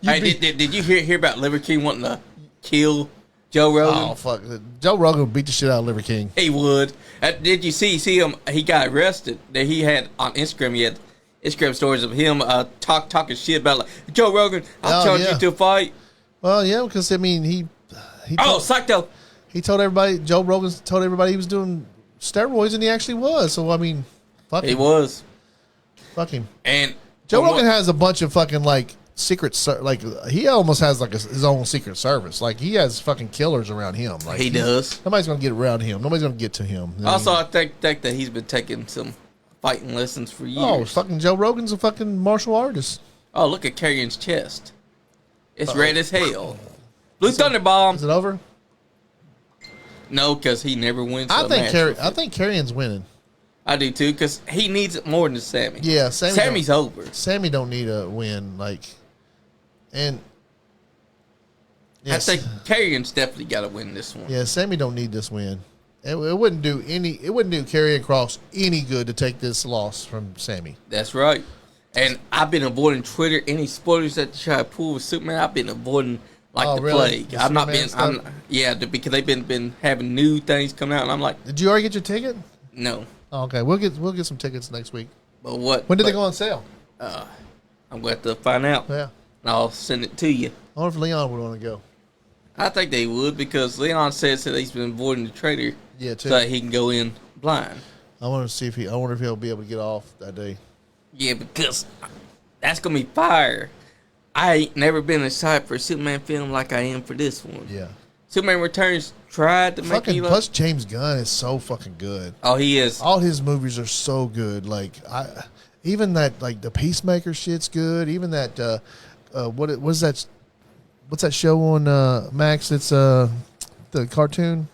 Speaker 1: Hey, did you hear about Liver King wanting to kill Joe Rogan?
Speaker 3: Oh fuck! Joe Rogan would beat the shit out of Liver King.
Speaker 1: He would. Did you see him? He got arrested. That he had on Instagram. He had Instagram stories of him talking shit about like Joe Rogan. I'll charge you to a fight.
Speaker 3: Well, yeah, because I mean he
Speaker 1: Psycho.
Speaker 3: He told everybody. Joe Rogan told everybody he was doing steroids, and he actually was. So I mean, fuck him.
Speaker 1: He was.
Speaker 3: Fuck him.
Speaker 1: And
Speaker 3: Joe Rogan has a bunch of fucking like he almost has like his own secret service. Like he has fucking killers around him. Like
Speaker 1: he does.
Speaker 3: Nobody's gonna get around him. Nobody's gonna get to him.
Speaker 1: Also, I think that he's been taking some fighting lessons for years.
Speaker 3: Oh, fucking Joe Rogan's a fucking martial artist.
Speaker 1: Oh, look at Karrion's chest. It's red as hell. Blue Thunder Bomb.
Speaker 3: Is it over?
Speaker 1: No, because he never wins.
Speaker 3: I think Karrion's winning.
Speaker 1: I do too, because he needs it more than Sami.
Speaker 3: Yeah,
Speaker 1: Sami's over.
Speaker 3: Sami don't need a win, and yes.
Speaker 1: I think Karrion's definitely got to win this one.
Speaker 3: Yeah, Sami don't need this win. It wouldn't do Karrion Kross any good to take this loss from Sami.
Speaker 1: That's right. And I've been avoiding Twitter. Any spoilers that try to pull with Superman, I've been avoiding the plague.
Speaker 3: The
Speaker 1: I've not
Speaker 3: Superman
Speaker 1: been.
Speaker 3: stuff?
Speaker 1: Because they've been having new things coming out, and I'm like,
Speaker 3: Did you already get your ticket?
Speaker 1: no.
Speaker 3: Oh, okay, we'll get some tickets next week.
Speaker 1: But what?
Speaker 3: When did they go on sale?
Speaker 1: I'm going to find out.
Speaker 3: Yeah,
Speaker 1: And I'll send it to you.
Speaker 3: I wonder if Leon would want to go.
Speaker 1: I think they would because Leon says that he's been avoiding the trader.
Speaker 3: Yeah, too.
Speaker 1: So that he can go in blind.
Speaker 3: I wonder if he'll be able to get off that day.
Speaker 1: Yeah, because that's gonna be fire. I ain't never been excited for a Superman film like I am for this one.
Speaker 3: Yeah.
Speaker 1: Superman Returns tried to make me
Speaker 3: Plus James Gunn is so fucking good.
Speaker 1: Oh, he is.
Speaker 3: All his movies are so good. Like even that the Peacemaker shit's good. Even that what's that show on Max? It's the cartoon.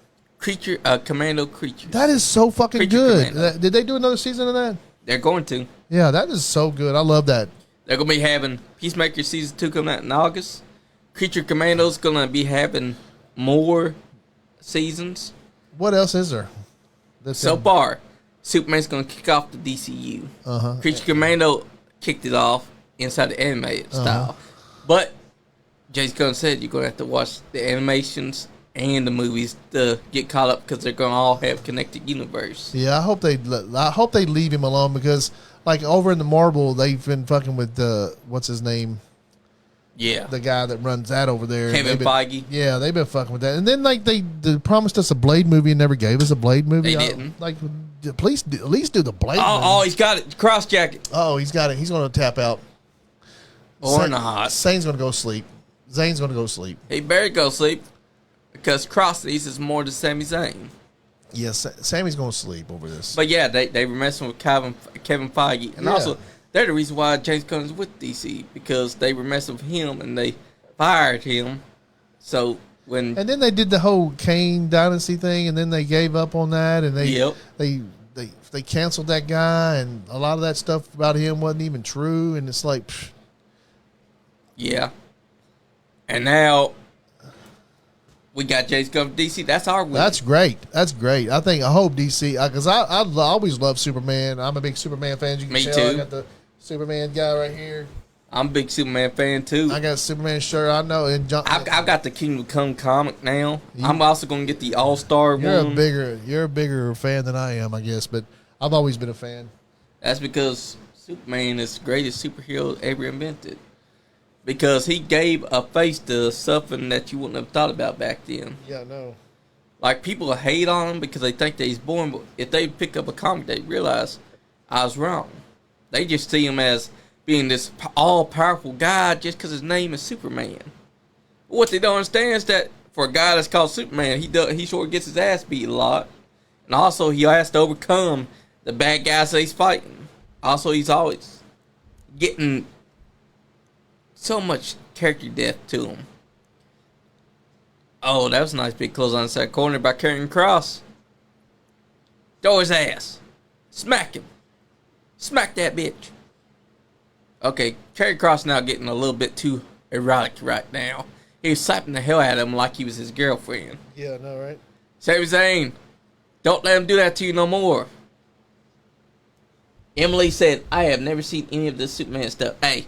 Speaker 1: Commando Creature.
Speaker 3: That is so fucking
Speaker 1: Creature
Speaker 3: good.
Speaker 1: Commando.
Speaker 3: Did they do another season of that?
Speaker 1: They're going to.
Speaker 3: Yeah, that is so good. I love that.
Speaker 1: They're gonna be having Peacemaker season 2 coming out in August. Creature Commando's gonna be having more seasons.
Speaker 3: What else is there?
Speaker 1: So far, Superman's gonna kick off the DCU. Creature Commando kicked it off inside the animated style, but James Gunn said you're gonna have to watch the animations and the movies to get caught up because they're gonna all have connected universe.
Speaker 3: Yeah, I hope they leave him alone because over in the Marvel they've been fucking with what's his name.
Speaker 1: Yeah,
Speaker 3: The guy that runs that over there.
Speaker 1: Kevin Feige.
Speaker 3: Yeah, they've been fucking with that. And then they promised us a Blade movie and never gave us a Blade movie.
Speaker 1: They didn't.
Speaker 3: Please at least do the Blade movie.
Speaker 1: Oh, he's got it. Cross jacket.
Speaker 3: Oh, he's got it. He's going to tap out.
Speaker 1: Or not.
Speaker 3: Zayn's going to go sleep. Zayn's going to go sleep.
Speaker 1: He better go sleep because Cross needs is more than Sami Zayn.
Speaker 3: Yes, Sammy's going to sleep over this.
Speaker 1: But yeah, they were messing with Kevin Feige. And also, they're the reason why James Gunn is with DC because they were messing with him and they fired him. So and
Speaker 3: then they did the whole Kane dynasty thing, and then they gave up on that, and they canceled that guy, and a lot of that stuff about him wasn't even true, and it's like, psh.
Speaker 1: Yeah. And now we got James Gunn from DC. That's our win.
Speaker 3: That's great. I hope DC, because I always love Superman. I'm a big Superman fan. You can
Speaker 1: Me
Speaker 3: tell.
Speaker 1: too.
Speaker 3: I got the Superman guy right here.
Speaker 1: I'm a big Superman fan too.
Speaker 3: I got a Superman shirt. I know. And
Speaker 1: I've got the Kingdom Come comic now. I'm also going to get the All Star one.
Speaker 3: You're a bigger fan than I am, I guess. But I've always been a fan.
Speaker 1: That's because Superman is the greatest superhero ever invented. Because he gave a face to something that you wouldn't have thought about back then.
Speaker 3: Yeah, no.
Speaker 1: Like, people hate on him because they think that he's boring, but if they pick up a comic, they realize I was wrong. They just see him as being this all-powerful guy just because his name is Superman. What they don't understand is that for a guy that's called Superman, he sure gets his ass beat a lot. And also, he has to overcome the bad guys that he's fighting. Also, he's always getting so much character depth to him. Oh, that was a nice big close on the side corner by Karrion Kross. Throw his ass. Smack him. Smack that bitch. Okay, Karrion Kross now getting a little bit too erotic right now. He was slapping the hell out of him like he was his girlfriend.
Speaker 3: Yeah, I know, right?
Speaker 1: Sami Zayn, don't let him do that to you no more. Emily said, I have never seen any of this Superman stuff. Hey,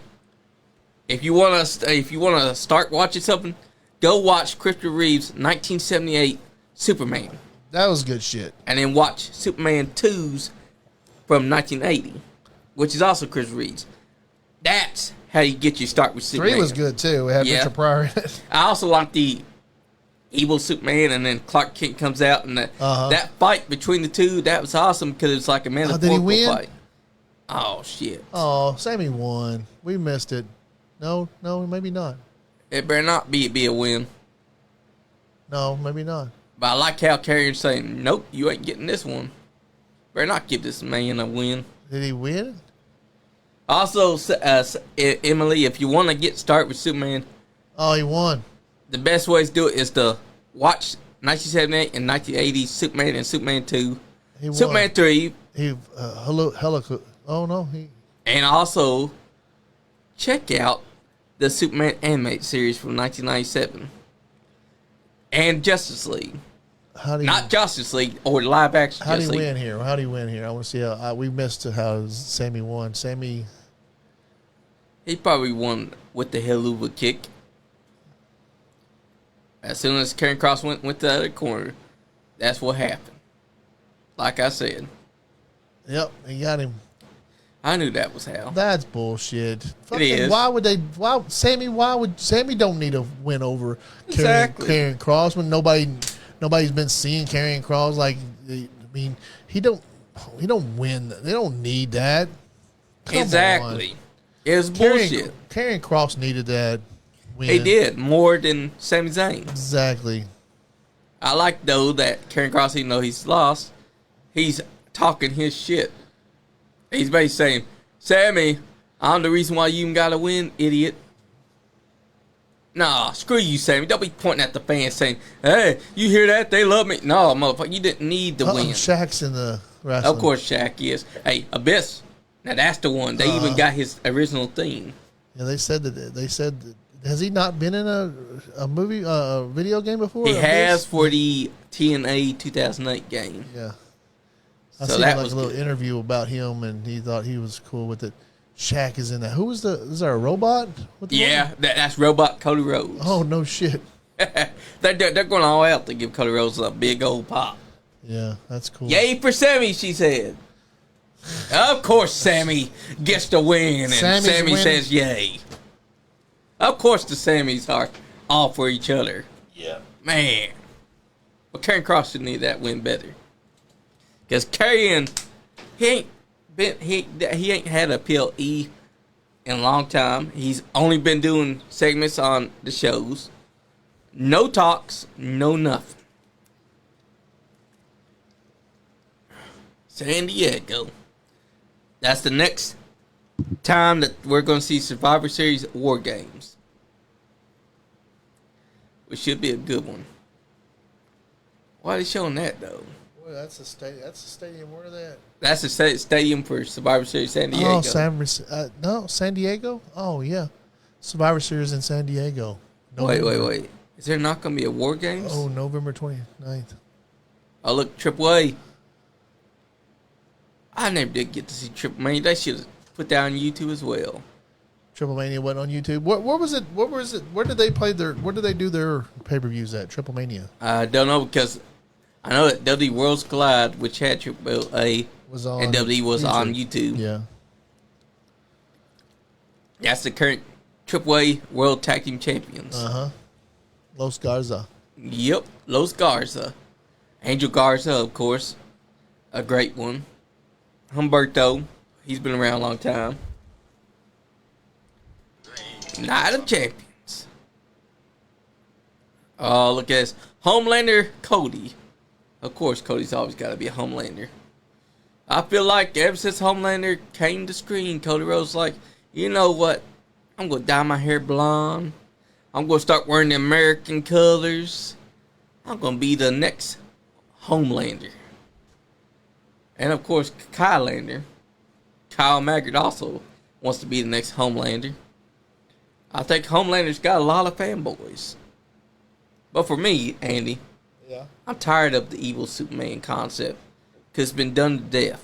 Speaker 1: if you wanna start watching something, go watch Christopher Reeve's 1978 Superman.
Speaker 3: That was good shit.
Speaker 1: And then watch Superman 2's from 1980, which is also Chris Reeves. That's how you get your start with Superman.
Speaker 3: 3 was good too. It had Richard Pryor in it.
Speaker 1: I also like the evil Superman, and then Clark Kent comes out, and that fight between the two, that was awesome because it's like a metaphorical fight. Oh shit!
Speaker 3: Oh, Sammy won. We missed it. No, maybe not.
Speaker 1: It better not be a win.
Speaker 3: No, maybe not.
Speaker 1: But I like how Karrion's saying, nope, you ain't getting this one. Better not give this man a win.
Speaker 3: Did he win?
Speaker 1: Also, Emily, if you want to get started with Superman.
Speaker 3: Oh, he won.
Speaker 1: The best way to do it is to watch 1978 and 1980 Superman and Superman 2. Superman 3. And also, check out the Superman animated series from 1997. And Justice League.
Speaker 3: How do you,
Speaker 1: Not Justice League or live action
Speaker 3: how do
Speaker 1: Justice
Speaker 3: you
Speaker 1: League.
Speaker 3: win here? How do you win here? I want to see how we missed how Sami won. Sami,
Speaker 1: He probably won with the Helluva kick. As soon as Karrion Kross went to the other corner, that's what happened. Like I said,
Speaker 3: yep, he got him.
Speaker 1: I knew that was how.
Speaker 3: That's bullshit. Fucking,
Speaker 1: is.
Speaker 3: Why would they? Why Sami don't need to win over
Speaker 1: Exactly.
Speaker 3: Karrion Kross when nobody's been seeing Karrion Kross. Like, I mean, he don't win. They don't need that. Come
Speaker 1: Exactly.
Speaker 3: on.
Speaker 1: It was bullshit.
Speaker 3: Karrion Kross needed that win.
Speaker 1: He did more than Sami Zayn.
Speaker 3: Exactly.
Speaker 1: I like though that Karrion Kross, even though he's lost, he's talking his shit. He's basically saying, "Sami, I'm the reason why you even got to win, idiot." Nah, screw you, Sami. Don't be pointing at the fans saying, "Hey, you hear that? They love me." No, motherfucker, you didn't need to win.
Speaker 3: Shaq's in the wrestling.
Speaker 1: Of course, Shaq is. Hey, Abyss. Now that's the one. They even got his original theme.
Speaker 3: Yeah, they said that. Has he not been in a movie, a video game before?
Speaker 1: He
Speaker 3: Abyss?
Speaker 1: has for the TNA 2008 game.
Speaker 3: Yeah. I
Speaker 1: So
Speaker 3: seen
Speaker 1: that
Speaker 3: like
Speaker 1: was
Speaker 3: a little
Speaker 1: good.
Speaker 3: interview about him, and he thought he was cool with it. Shaq is in that. Who was is there a robot? With the
Speaker 1: Yeah,
Speaker 3: woman?
Speaker 1: that's Robot Cody Rhodes.
Speaker 3: Oh no shit.
Speaker 1: They're going all out to give Cody Rhodes a big old pop.
Speaker 3: Yeah, that's cool.
Speaker 1: Yay for Sami, she said. Of course, Sami gets the win, and
Speaker 3: Sami's
Speaker 1: Sami
Speaker 3: winning.
Speaker 1: says yay. Of course, the Samis are all for each other.
Speaker 3: Yeah.
Speaker 1: Man. But Karrion Kross should need that win better. Because Karrion, he ain't had a PLE in a long time. He's only been doing segments on the shows. No talks, no nothing. San Diego. That's the next time that we're going to see Survivor Series War Games. Which should be a good one. Why are they showing that, though?
Speaker 3: Boy, that's a stadium. Where are they at?
Speaker 1: That's the stadium for Survivor Series San Diego.
Speaker 3: Oh, San Diego? Oh, yeah. Survivor Series in San Diego.
Speaker 1: Wait. Is there not going to be a War Games?
Speaker 3: Oh, November 29th.
Speaker 1: Oh, look, Triple A. I never did get to see Triple A. They should have put that on YouTube as well.
Speaker 3: Triple Mania went on YouTube. Where was it? Where did they do their pay-per-views at? Triple Mania
Speaker 1: I don't know because I know that WWE Worlds Collide, which had Triple A,
Speaker 3: was on.
Speaker 1: and WWE was on YouTube.
Speaker 3: Yeah.
Speaker 1: That's the current Triple A World Tag Team Champions.
Speaker 3: Los Garza.
Speaker 1: Yep, Los Garza. Angel Garza, of course. A great one. Humberto. He's been around a long time. Night of Champions. Oh, look at this. Homelander Cody. Of course, Cody's always got to be a Homelander. I feel like ever since Homelander came to screen, Cody Rhodes like, you know what? I'm going to dye my hair blonde. I'm going to start wearing the American colors. I'm going to be the next Homelander. And of course, Kyle Maggard also wants to be the next Homelander. I think Homelander's got a lot of fanboys. But for me, Andy,
Speaker 3: Yeah.
Speaker 1: I'm tired of the evil Superman concept because it's been done to death.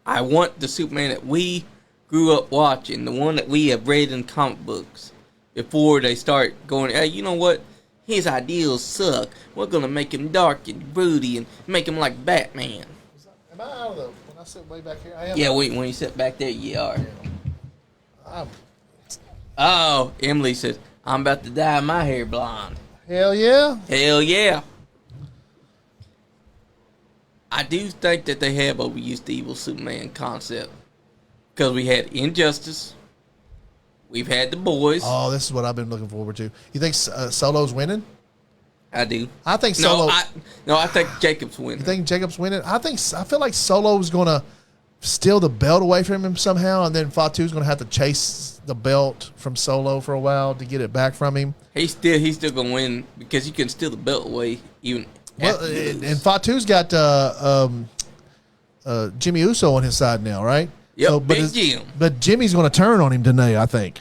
Speaker 1: I want the Superman that we grew up watching, the one that we have read in comic books before they start going, hey, you know what? His ideals suck. We're going to make him dark and broody and make him like Batman.
Speaker 3: Am I out of the? When I sit way back here, I am.
Speaker 1: Yeah, when you sit back there, you are.
Speaker 3: I'm,
Speaker 1: Oh, Emily says, I'm about to dye my hair blonde.
Speaker 3: hell yeah.
Speaker 1: Hell yeah. I do think that they have overused the evil Superman concept. Because we had Injustice. We've had The Boys.
Speaker 3: Oh, this is what I've been looking forward to. You think Solo's winning?
Speaker 1: I do.
Speaker 3: I think Solo.
Speaker 1: I think Jacob's winning.
Speaker 3: You think Jacob's winning? I feel like Solo's gonna steal the belt away from him somehow, and then Fatu's gonna have to chase the belt from Solo for a while to get it back from him.
Speaker 1: He's still gonna win because you can steal the belt away even.
Speaker 3: Well,
Speaker 1: after you lose.
Speaker 3: and Fatu's got Jimmy Uso on his side now, right?
Speaker 1: Yep,
Speaker 3: but
Speaker 1: Big Jim.
Speaker 3: But Jimmy's gonna turn on him tonight, I think.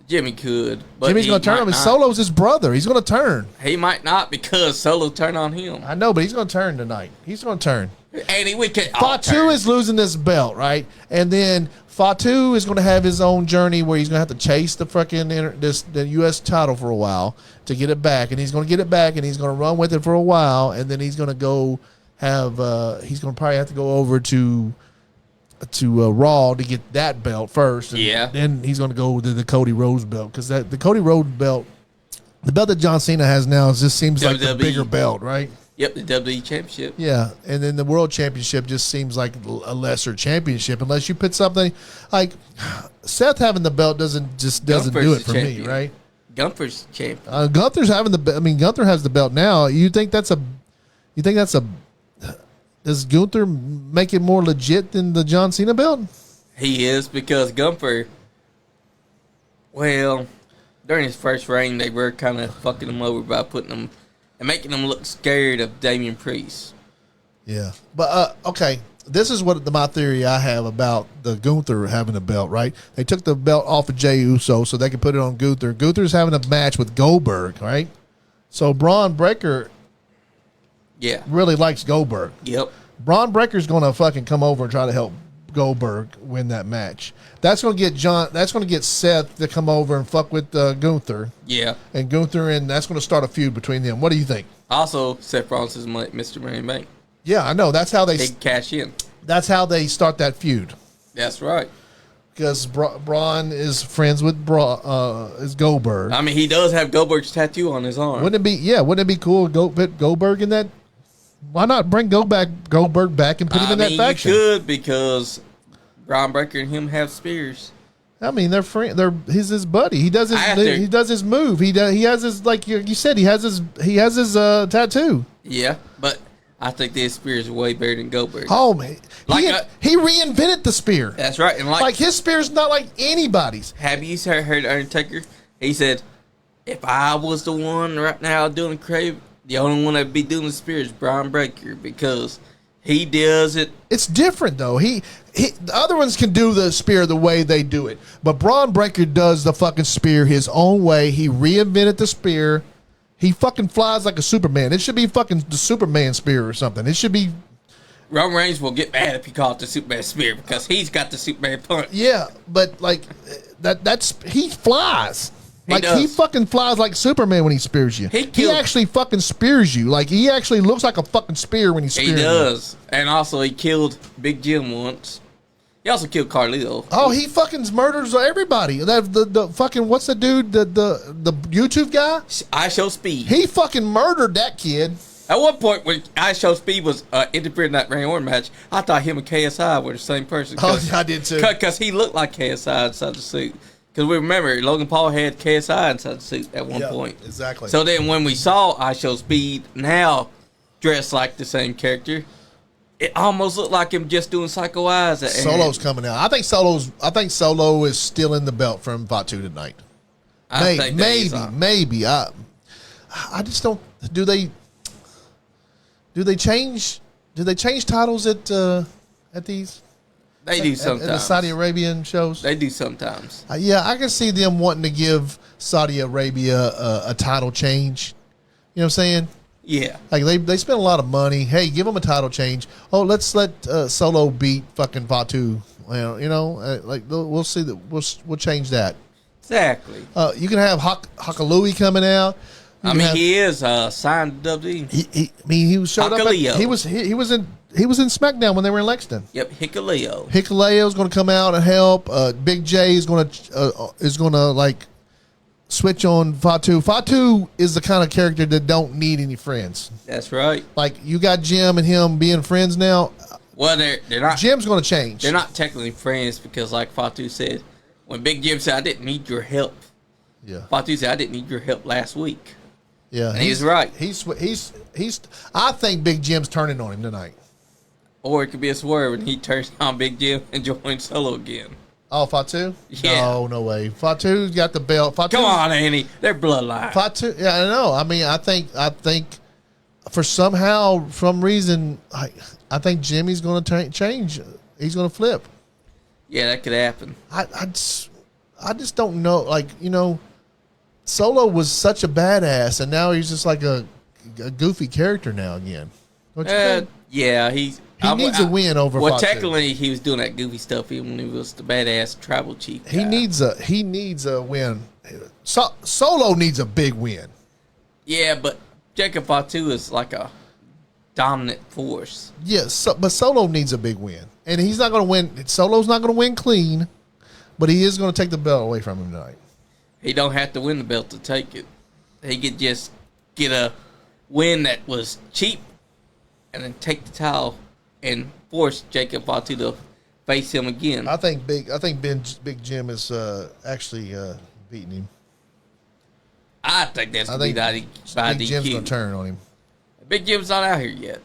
Speaker 1: Jimmy could. But
Speaker 3: Jimmy's going to turn on him. Solo's his brother. He's going to turn.
Speaker 1: He might not because Solo turned on him.
Speaker 3: I know, but he's going to turn tonight. He's going to turn.
Speaker 1: And we can
Speaker 3: Fatu is losing this belt, right? And then Fatu is going to have his own journey where he's going to have to chase the fucking the U.S. title for a while to get it back, and he's going to get it back, and he's going to run with it for a while, and then he's going to go have he's going to probably have to go over to Raw to get that belt first. And then he's going to go to the Cody Rhodes belt because the Cody Rhodes belt, the belt that John Cena has now, just seems like the bigger belt, right?
Speaker 1: Yep, the WWE Championship.
Speaker 3: Yeah, and then the World Championship just seems like a lesser championship unless you put something like Seth having the belt doesn't do it for me, right?
Speaker 1: Gunther's champion.
Speaker 3: Gunther's having the. I mean, Gunther has the belt now. You think that's a? Does Gunther make it more legit than the John Cena belt?
Speaker 1: He is because Gunther. Well, during his first reign, they were kind of fucking him over by putting him. And making them look scared of Damian Priest.
Speaker 3: Yeah. But, okay, this is what my theory I have about the Gunther having a belt, right? They took the belt off of Jey Uso so they could put it on Gunther. Gunther's having a match with Goldberg, right? So Braun Breaker really likes Goldberg.
Speaker 1: Yep.
Speaker 3: Braun Breaker's going to fucking come over and try to help Goldberg win that match. That's going to get Seth to come over and fuck with Gunther.
Speaker 1: Yeah.
Speaker 3: And Gunther, and that's going to start a feud between them. What do you think?
Speaker 1: Also, Seth Rollins is Mr. Money in the Bank.
Speaker 3: Yeah, I know. That's how they
Speaker 1: cash in.
Speaker 3: That's how they start that feud.
Speaker 1: That's right.
Speaker 3: Because Braun is friends with is Goldberg.
Speaker 1: I mean, he does have Goldberg's tattoo on his arm.
Speaker 3: Wouldn't it be cool to put Goldberg in that? Why not bring Goldberg back and put him in that faction?
Speaker 1: You could because Braun Breaker and him have spears.
Speaker 3: I mean, they're friends. He's his buddy. He does his move. He has his, like you said, he has his tattoo.
Speaker 1: Yeah, but I think their spears are way better than Goldberg.
Speaker 3: Oh man, he reinvented the spear.
Speaker 1: That's right, and
Speaker 3: like his spear's not like anybody's.
Speaker 1: Have you heard Undertaker? He said, "If I was the one right now doing crave, the only one that'd be doing the spear is Braun Breaker because he does it."
Speaker 3: It's different though. The other ones can do the spear the way they do it, but Braun Breaker does the fucking spear his own way. He reinvented the spear. He fucking flies like a Superman. It should be fucking the Superman spear or something. It should be.
Speaker 1: Roman Reigns will get mad if you call it the Superman spear because he's got the Superman punch.
Speaker 3: Yeah, but like he flies. Like he fucking flies like Superman when he spears you. He actually fucking spears you. Like he actually looks like a fucking spear when he spears you.
Speaker 1: He does. And also he killed Big Jim once. He also killed Carlito.
Speaker 3: Oh, he fucking murders everybody. The fucking what's the dude? The YouTube guy?
Speaker 1: I Show Speed.
Speaker 3: He fucking murdered that kid.
Speaker 1: At one point when I Show Speed was interfering in that Randy Orton match, I thought him and KSI were the same person.
Speaker 3: Oh, I did too.
Speaker 1: Because he looked like KSI inside the suit. Because we remember, Logan Paul had KSI inside the suit at one point.
Speaker 3: Exactly.
Speaker 1: So then when we saw I Show Speed now dressed like the same character, it almost looked like him just doing Psycho Eyes.
Speaker 3: Solo's coming out. I think Solo is still in the belt from Fatu tonight. Maybe. I just don't. Do they change titles at these?
Speaker 1: They do sometimes.
Speaker 3: At the Saudi Arabian shows?
Speaker 1: They do sometimes.
Speaker 3: Yeah, I can see them wanting to give Saudi Arabia a title change. You know what I'm saying?
Speaker 1: Yeah.
Speaker 3: Like, they spend a lot of money. Hey, give them a title change. Oh, let's let Solo beat fucking Fatu. Well, you know, like, we'll see that. We'll change that.
Speaker 1: Exactly.
Speaker 3: You can have Hakalui coming out.
Speaker 1: He is signed to WWE.
Speaker 3: He was showed up. He was in SmackDown when they were in Lexington.
Speaker 1: Yep, Hikuleo.
Speaker 3: Hikuleo's going to come out and help. Big J is going to like switch on Fatu. Fatu is the kind of character that don't need any friends.
Speaker 1: That's right.
Speaker 3: Like you got Jim and him being friends now.
Speaker 1: Well, they're not.
Speaker 3: Jim's going to change.
Speaker 1: They're not technically friends because, like Fatu said, when Big Jim said, "I didn't need your help," Fatu said, "I didn't need your help last week."
Speaker 3: Yeah,
Speaker 1: and he's right.
Speaker 3: He's. I think Big Jim's turning on him tonight.
Speaker 1: Or it could be a swerve and he turns on Big Jim and joins Solo again.
Speaker 3: Oh, Fatu?
Speaker 1: Yeah.
Speaker 3: No way. Fatu's got the belt.
Speaker 1: Come on, Andy. They're bloodline.
Speaker 3: Fatu. Yeah, I know. I mean, I think for some reason, I think Jimmy's going to change. He's going to flip.
Speaker 1: Yeah, that could happen.
Speaker 3: I I just don't know. Like, Solo was such a badass, and now he's just like a goofy character now again. Don't you think?
Speaker 1: Yeah,
Speaker 3: He needs a win over
Speaker 1: Well,
Speaker 3: Fatu.
Speaker 1: technically, he was doing that goofy stuff even when he was the badass tribal chief guy.
Speaker 3: He needs a win. Solo needs a big win.
Speaker 1: Yeah, but Jacob Fatu is like a dominant force.
Speaker 3: Yes, but Solo needs a big win, and he's not going to win. Solo's not going to win clean, but he is going to take the belt away from him tonight.
Speaker 1: He don't have to win the belt to take it. He could just get a win that was cheap, and then take the title and force Jacob Fatu to face him again.
Speaker 3: I think Big Jim is actually beating him.
Speaker 1: I think that's going to be by
Speaker 3: Big
Speaker 1: DQ.
Speaker 3: Jim's going to turn on him.
Speaker 1: Big Jim's not out here yet.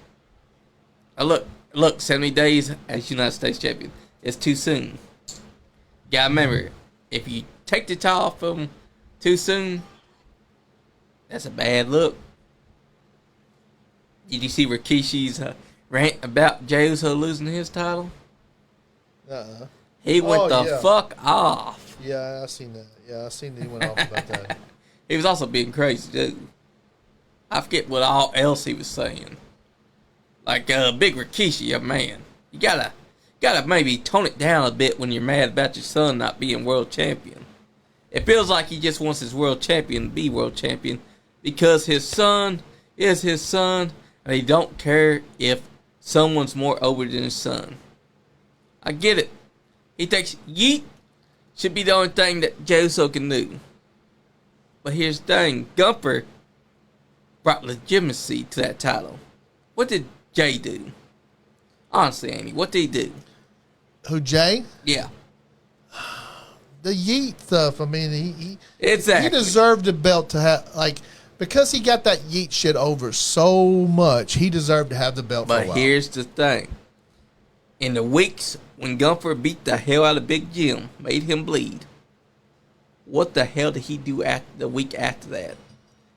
Speaker 1: Look, 70 days as United States champion. It's too soon. Gotta remember, if you take the title off of him too soon, that's a bad look. Did you see Rikishi's rant about Jey Uso losing his title? He went fuck off.
Speaker 3: Yeah, I seen that. Yeah, I seen that he went off about that.
Speaker 1: He was also being crazy, too. I forget what all else he was saying. Like, Big Rikishi, man. You gotta maybe tone it down a bit when you're mad about your son not being world champion. It feels like he just wants his world champion to be world champion because his son is his son, and he don't care if someone's more over than his son. I get it. He thinks yeet should be the only thing that Jey Uso can do. But here's the thing. Gunther brought legitimacy to that title. What did Jay do? Honestly, Amy, what did he do?
Speaker 3: Who, Jay?
Speaker 1: Yeah.
Speaker 3: The yeet stuff. I mean, he
Speaker 1: Exactly.
Speaker 3: He deserved the belt to have, because he got that yeet shit over so much, he deserved to have the belt for a
Speaker 1: But
Speaker 3: while.
Speaker 1: here's the thing. In the weeks when Gunther beat the hell out of Big Jim, made him bleed, what the hell did he do the week after that?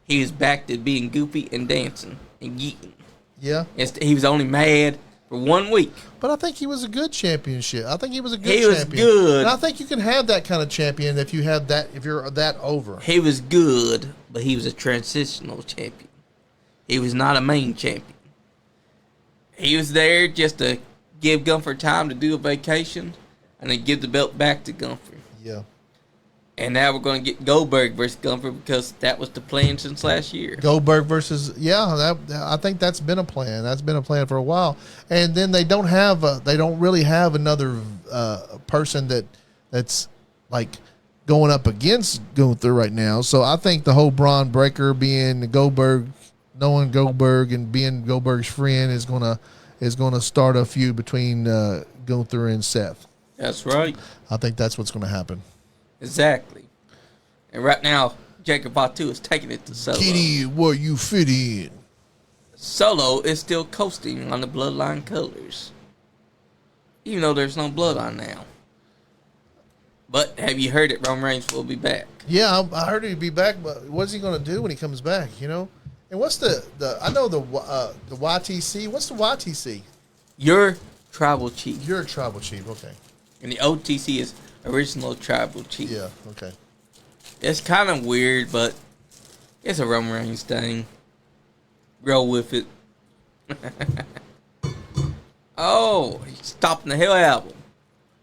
Speaker 1: He was back to being goofy and dancing and yeeting.
Speaker 3: Yeah.
Speaker 1: He was only mad for 1 week.
Speaker 3: But I think he was a good championship. I think he was a good
Speaker 1: He
Speaker 3: champion.
Speaker 1: was good.
Speaker 3: And I think you can have that kind of champion if you're that over.
Speaker 1: He was good, but he was a transitional champion. He was not a main champion. He was there just to give Gunther time to do a vacation and then give the belt back to Gunther.
Speaker 3: Yeah.
Speaker 1: And now we're going to get Goldberg versus Gunther because that was the plan since last year.
Speaker 3: Goldberg versus I think that's been a plan. That's been a plan for a while. And then they don't really have another person that's like going up against Gunther right now. So I think the whole Braun Breaker being the Goldberg, knowing Goldberg and being Goldberg's friend is gonna start a feud between Gunther and Seth.
Speaker 1: That's right.
Speaker 3: I think that's what's going to happen.
Speaker 1: Exactly. And right now, Jacob Fatu is taking it to Solo.
Speaker 3: Kitty, where you fit in?
Speaker 1: Solo is still coasting on the bloodline colors. Even though there's no bloodline now. But have you heard that Roman Reigns will be back?
Speaker 3: Yeah, I heard he'd be back, but what's he going to do when he comes back, And what's the I know the YTC. What's the YTC?
Speaker 1: Your tribal chief.
Speaker 3: You're a tribal chief, okay.
Speaker 1: And the OTC is original tribal chief.
Speaker 3: Yeah, okay.
Speaker 1: It's kind of weird, but it's a Roman Reigns thing. Roll with it. Oh, he's stopping the hell out of him.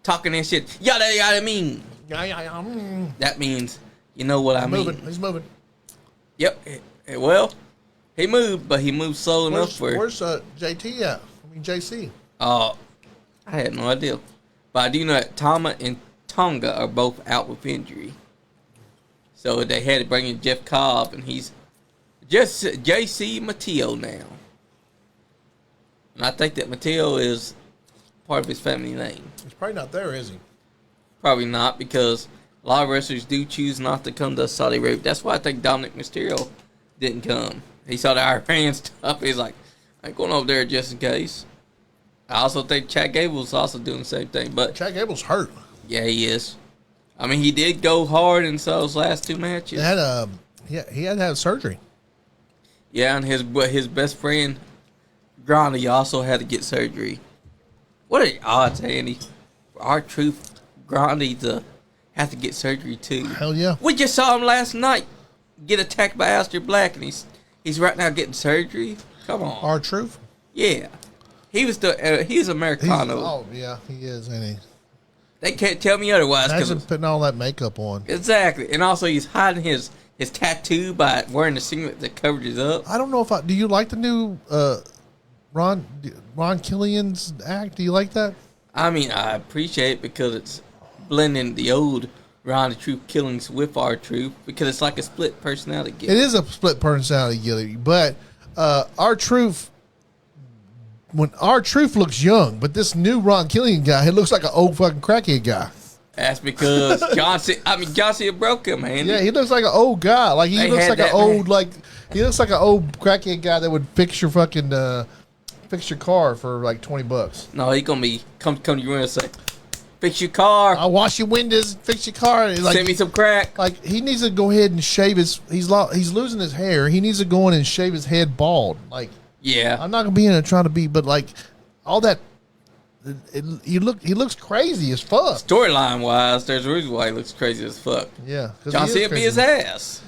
Speaker 1: Talking that shit. Yada yada mean. That means, you know what I mean.
Speaker 3: He's moving.
Speaker 1: Yep. Well, he moved, but he moved slow enough for.
Speaker 3: Where's JT at? JC.
Speaker 1: I had no idea. But I do know that Tama and Tonga are both out with injury. So they had to bring in Jeff Cobb, and he's just JC Mateo now. And I think that Mateo is part of his family name.
Speaker 3: He's probably not there, is he?
Speaker 1: Probably not, because a lot of wrestlers do choose not to come to Saudi Arabia. That's why I think Dominic Mysterio didn't come. He saw the Iran stuff. He's like, I ain't going over there just in case. I also think Chad Gable's also doing the same thing. But
Speaker 3: Chad Gable's hurt.
Speaker 1: Yeah, he is. I mean, he did go hard in those last 2 matches.
Speaker 3: He had to have surgery.
Speaker 1: Yeah, and his best friend, Grandi, also had to get surgery. What are the odds, Andy, for our truth Grandi to have to get surgery too.
Speaker 3: Hell yeah.
Speaker 1: We just saw him last night get attacked by Aleister Black, and he's right now getting surgery. Come on.
Speaker 3: R-Truth?
Speaker 1: Yeah. He's Americano.
Speaker 3: Oh, yeah, he is, ain't he?
Speaker 1: They can't tell me otherwise.
Speaker 3: Imagine putting all that makeup on.
Speaker 1: Exactly. And also he's hiding his tattoo by wearing the singlet that covers his up.
Speaker 3: I don't know do you like the new Ron Killian's act? Do you like that?
Speaker 1: I mean, I appreciate it because it's blending the old Ron the Truth killings with R-Truth, because it's like a split personality gimmick.
Speaker 3: It is a split personality gimmick, but R-Truth, when R-Truth looks young, but this new Ron Killian guy, he looks like an old fucking crackhead guy.
Speaker 1: That's because John Cena broke him, man.
Speaker 3: Yeah, he looks like an old guy. Like he looks like he looks like an old crackhead guy that would fix your fucking fix your car for like $20.
Speaker 1: No, he gonna be come to your room and say, "Fix your car.
Speaker 3: I'll wash your windows, fix your car." Like,
Speaker 1: send me some crack.
Speaker 3: Like he needs to go ahead and shave his. He's losing his hair. He needs to go in and shave his head bald. Like,
Speaker 1: yeah,
Speaker 3: I'm not gonna be in there trying to be, but like all that. He looks crazy as fuck.
Speaker 1: Storyline wise, there's a reason why he looks crazy as fuck.
Speaker 3: Yeah,
Speaker 1: John Cena be his ass.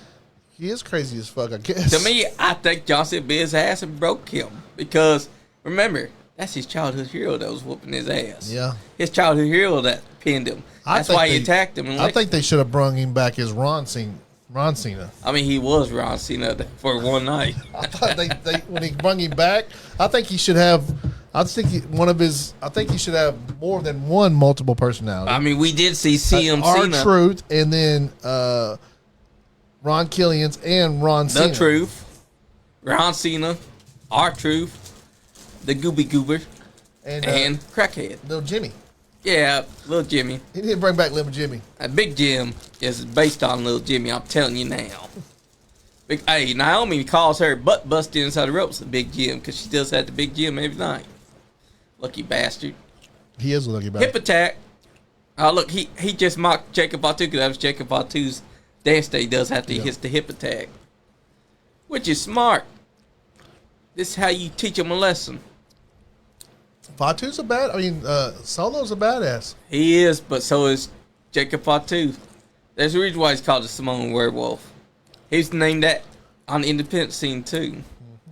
Speaker 3: He is crazy as fuck, I guess.
Speaker 1: To me, I think John Cena bit his ass and broke him, because remember, that's his childhood hero that was whooping his ass.
Speaker 3: Yeah,
Speaker 1: his childhood hero that pinned him. That's why he attacked him.
Speaker 3: I think they should have brung him back as Ron Cena.
Speaker 1: I mean, he was Ron Cena for one night.
Speaker 3: I thought they when he brung him back, I think he should have. I think he should have more than one multiple personality.
Speaker 1: I mean, we did see CM Cena,
Speaker 3: R-Truth, and then Ron Killian's and Ron Cena.
Speaker 1: The Truth, Ron Cena, R-Truth, the Gooby Goober, and Crackhead.
Speaker 3: Little Jimmy.
Speaker 1: Yeah, Little Jimmy.
Speaker 3: He didn't bring back Little Jimmy.
Speaker 1: Big Jim is based on Little Jimmy, I'm telling you now. Hey, Naomi calls her butt busted inside the ropes a Big Jim, because she does have the Big Jim every night. Lucky bastard.
Speaker 3: He is a lucky bastard.
Speaker 1: Hip attack. Oh, look, he just mocked Jacob Fatu, because that was Jacob Fatu's dance that he does after he hits the hip attack. Which is smart. This is how you teach him a lesson.
Speaker 3: Fatu's Solo's a badass.
Speaker 1: He is, but so is Jacob Fatu. There's a reason why he's called the Samoan Werewolf. He's named that on the independent scene too. Mm-hmm.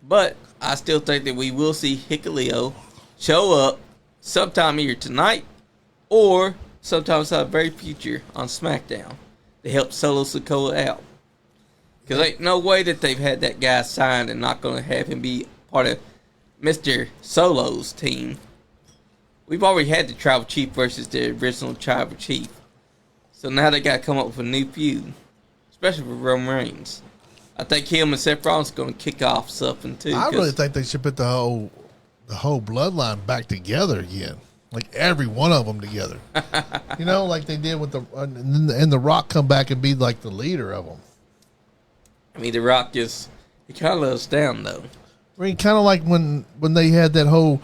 Speaker 1: But I still think that we will see Hikuleo show up sometime either tonight or sometime in the very future on SmackDown to help Solo Sikoa out. Because ain't no way that they've had that guy signed and not going to have him be part of Mr. Solo's team. We've already had the Tribal Chief versus the original Tribal Chief. So now they got to come up with a new feud, especially for Roman Reigns. I think him and Seth Rollins going to kick off something too.
Speaker 3: I really think they should put the whole bloodline back together again, like every one of them together. You know, like they did with and the Rock come back and be like the leader of them.
Speaker 1: I mean, the Rock he kind of let us down though.
Speaker 3: I mean, kind of like when they had that whole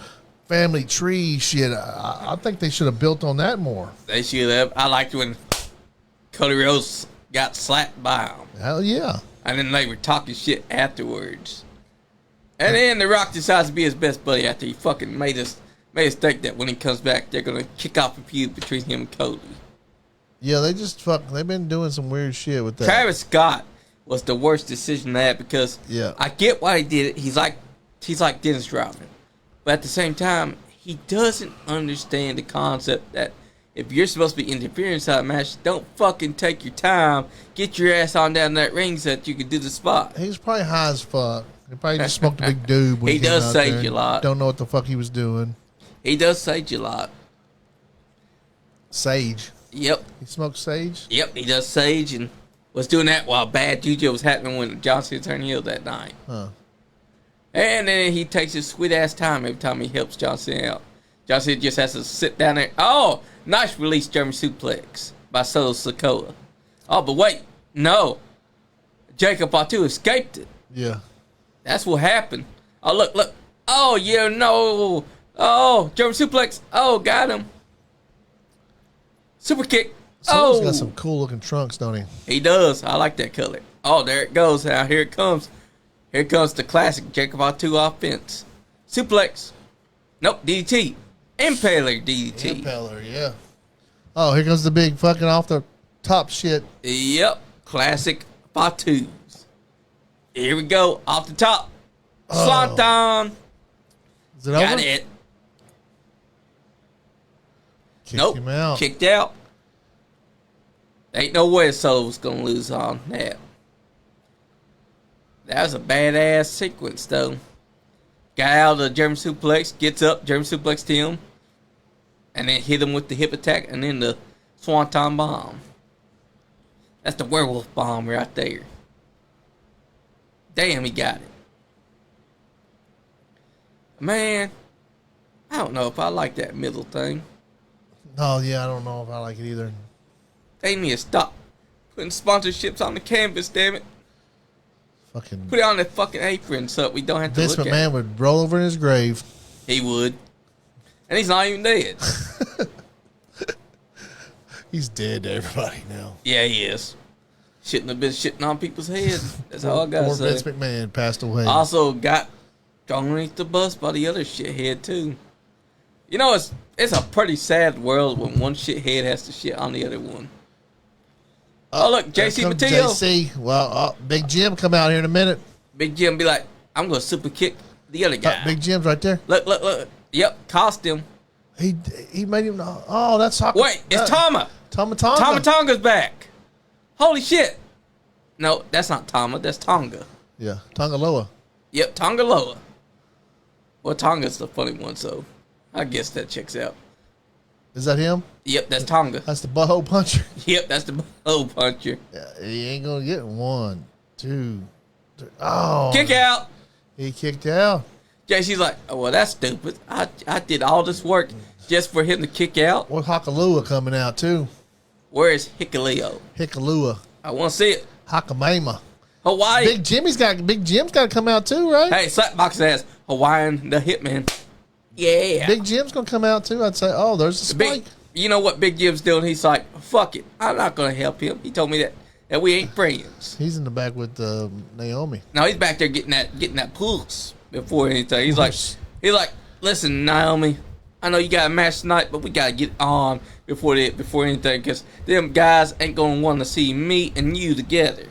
Speaker 3: family tree shit. I think they should have built on that more.
Speaker 1: They should have. I liked when Cody Rhodes got slapped by him.
Speaker 3: Hell yeah.
Speaker 1: And then they were talking shit afterwards. And then The Rock decides to be his best buddy after he fucking made us think that when he comes back, they're going to kick off a feud between him and Cody.
Speaker 3: Yeah, they've been doing some weird shit with that.
Speaker 1: Travis Scott was the worst decision to have, because I get why he did it. He's like Dennis Rodman. But at the same time, he doesn't understand the concept that if you're supposed to be interfering inside a match, don't fucking take your time. Get your ass on down that ring so that you can do the spot.
Speaker 3: He's probably high as fuck. He probably just smoked a big doob. When
Speaker 1: he does sage a lot.
Speaker 3: Don't know what the fuck he was doing.
Speaker 1: He does sage a lot.
Speaker 3: Sage.
Speaker 1: Yep.
Speaker 3: He smoked sage?
Speaker 1: Yep, he does sage, and was doing that while Bad Juju was happening when John Cena turned heel that night.
Speaker 3: Huh.
Speaker 1: And then he takes his sweet ass time every time he helps John Cena out. John Cena just has to sit down there. Oh, nice release German suplex by Solo Sikoa. Oh, but wait, no. Jacob Fatu escaped it.
Speaker 3: Yeah.
Speaker 1: That's what happened. Oh, look. Oh, yeah, no. Oh, German suplex. Oh, got him. Super kick.
Speaker 3: Solo's got some cool looking trunks, don't he?
Speaker 1: He does. I like that color. Oh, there it goes. Now here it comes. Here comes the classic Jacob Fatu offense. Suplex. Nope, DDT. Impaler DDT.
Speaker 3: Impaler, yeah. Oh, here comes the big fucking off the top shit.
Speaker 1: Yep. Classic Fatus. Here we go. Off the top. Swanton.
Speaker 3: Is it
Speaker 1: Got
Speaker 3: over?
Speaker 1: it.
Speaker 3: Kicked
Speaker 1: Nope.
Speaker 3: him out.
Speaker 1: Kicked out. Ain't no way Solo was going to lose on that. That was a badass sequence, though. Guy out of the German suplex, gets up, German suplex to him, and then hit him with the hip attack, and then the Swanton bomb. That's the werewolf bomb right there. Damn, he got it. Man, I don't know if I like that middle thing.
Speaker 3: Oh, yeah, I don't know if I like it either.
Speaker 1: They need to stop putting sponsorships on the canvas, damn it.
Speaker 3: Fucking
Speaker 1: Put it on the fucking apron so we don't have to
Speaker 3: Vince
Speaker 1: look
Speaker 3: McMahon
Speaker 1: at it.
Speaker 3: would roll over in his grave.
Speaker 1: He would. And he's not even dead.
Speaker 3: He's dead to everybody now.
Speaker 1: Yeah, he is. Shouldn't have been shitting on people's heads. That's all I gotta
Speaker 3: Poor
Speaker 1: say.
Speaker 3: Vince McMahon passed away.
Speaker 1: Also got thrown underneath the bus by the other shithead too. You know, it's a pretty sad world when one shithead has to shit on the other one. Oh look,
Speaker 3: Here
Speaker 1: JC
Speaker 3: comes
Speaker 1: Matillo.
Speaker 3: JC. Well, Big Jim come out here in a minute.
Speaker 1: Big Jim be like, I'm gonna super kick the other guy.
Speaker 3: Big Jim's right there.
Speaker 1: Look. Yep, cost him.
Speaker 3: He made him. Oh, that's Haka.
Speaker 1: Wait, it's Tama.
Speaker 3: Tonga.
Speaker 1: Tama Tonga's back. Holy shit. No, that's not Tama. That's Tonga.
Speaker 3: Yeah, Tonga Loa.
Speaker 1: Yep, Tonga Loa. Well, Tonga's the funny one, so I guess that checks out.
Speaker 3: Is that him?
Speaker 1: Yep, that's Tonga.
Speaker 3: That's the butthole puncher.
Speaker 1: Yep, that's the low puncher.
Speaker 3: Yeah, he ain't gonna get 1, 2, 3. Oh,
Speaker 1: Kick out.
Speaker 3: He kicked out.
Speaker 1: JC's like, oh, well, that's stupid. I did all this work just for him to kick out.
Speaker 3: With Hakalua coming out too.
Speaker 1: Where is Hikaleo?
Speaker 3: Hikalua.
Speaker 1: I want to see it.
Speaker 3: Hakamema.
Speaker 1: Hawaii.
Speaker 3: Big Jim's got to come out too, right?
Speaker 1: Hey, Slapbox ass. Hawaiian the Hitman. Yeah.
Speaker 3: Big Jim's gonna come out too. I'd say, oh, there's a spike.
Speaker 1: You know what Big Jim's doing? He's like, fuck it. I'm not going to help him. He told me that we ain't friends.
Speaker 3: He's in the back with Naomi.
Speaker 1: No, he's back there getting that pulse before anything. He's like, listen, Naomi, I know you got a match tonight, but we got to get on before anything, because them guys ain't going to want to see me and you together.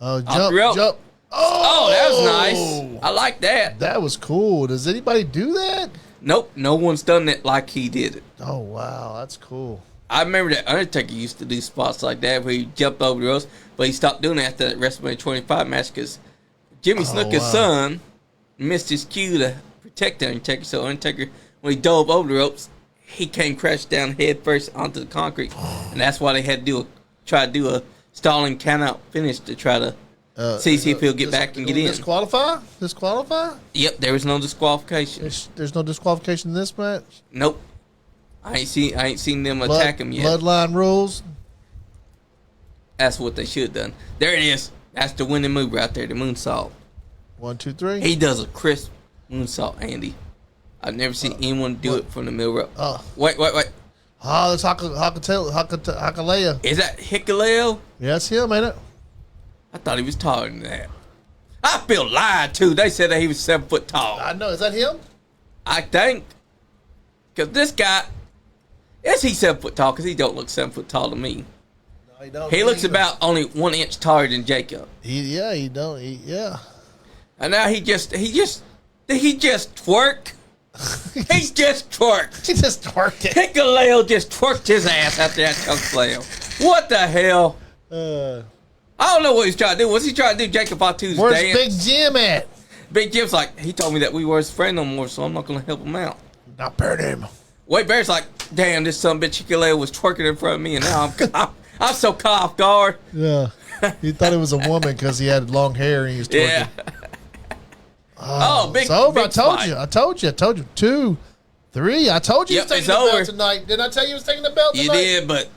Speaker 3: Jump.
Speaker 1: Oh, that was nice. I like that.
Speaker 3: That was cool. Does anybody do that?
Speaker 1: Nope, no one's done it like he did it.
Speaker 3: Oh, wow. That's cool.
Speaker 1: I remember that Undertaker used to do spots like that where he jumped over the ropes, but he stopped doing it after that WrestleMania 25 match because Jimmy Snuka's son missed his cue to protect the Undertaker. So Undertaker, when he dove over the ropes, he came crashed down head first onto the concrete, and that's why they had to try to do a stalling count-out finish to try to see if he'll get back and get in.
Speaker 3: Disqualify?
Speaker 1: Yep, there was no disqualification.
Speaker 3: There's no disqualification in this match?
Speaker 1: Nope. I ain't seen them attack him yet.
Speaker 3: Bloodline rules?
Speaker 1: That's what they should have done. There it is. That's the winning move right there, the moonsault.
Speaker 3: 1, 2, 3.
Speaker 1: He does a crisp moonsault, Andy. I've never seen anyone do it from the middle rope. Wait.
Speaker 3: Oh, that's Hakalea.
Speaker 1: Is that Hikaleo?
Speaker 3: Yeah, that's him, ain't it?
Speaker 1: I thought he was taller than that. I feel lied to. They said that he was 7 foot tall.
Speaker 3: I know. Is that him?
Speaker 1: I think. Because this guy, is he 7 foot tall? Because he don't look 7 foot tall to me.
Speaker 3: No, he don't.
Speaker 1: He looks about only 1 inch taller than Jacob.
Speaker 3: He don't.
Speaker 1: And now he just twerk. He just twerked.
Speaker 3: He just twerked it.
Speaker 1: Hikaleo just twerked his ass after that choke slam. What the hell? I don't know what he's trying to do. What's he trying to do? Jacob Fatu's
Speaker 3: Where's
Speaker 1: dance?
Speaker 3: Big Jim at?
Speaker 1: Big Jim's like, he told me that we were his friend no more, so I'm not going to help him out.
Speaker 3: Not burn him.
Speaker 1: Wade Bear's like, damn, this son of a bitch Hikaleo was twerking in front of me, and now I'm so caught off guard.
Speaker 3: Yeah. He thought it was a woman because he had long hair and he was twerking.
Speaker 1: Yeah. Oh, big.
Speaker 3: It's over.
Speaker 1: Big
Speaker 3: I told you. 2, 3. I told you
Speaker 1: Yep,
Speaker 3: he was taking
Speaker 1: it's
Speaker 3: the
Speaker 1: over.
Speaker 3: belt tonight. Didn't I tell you he was taking the belt tonight?
Speaker 1: You did, but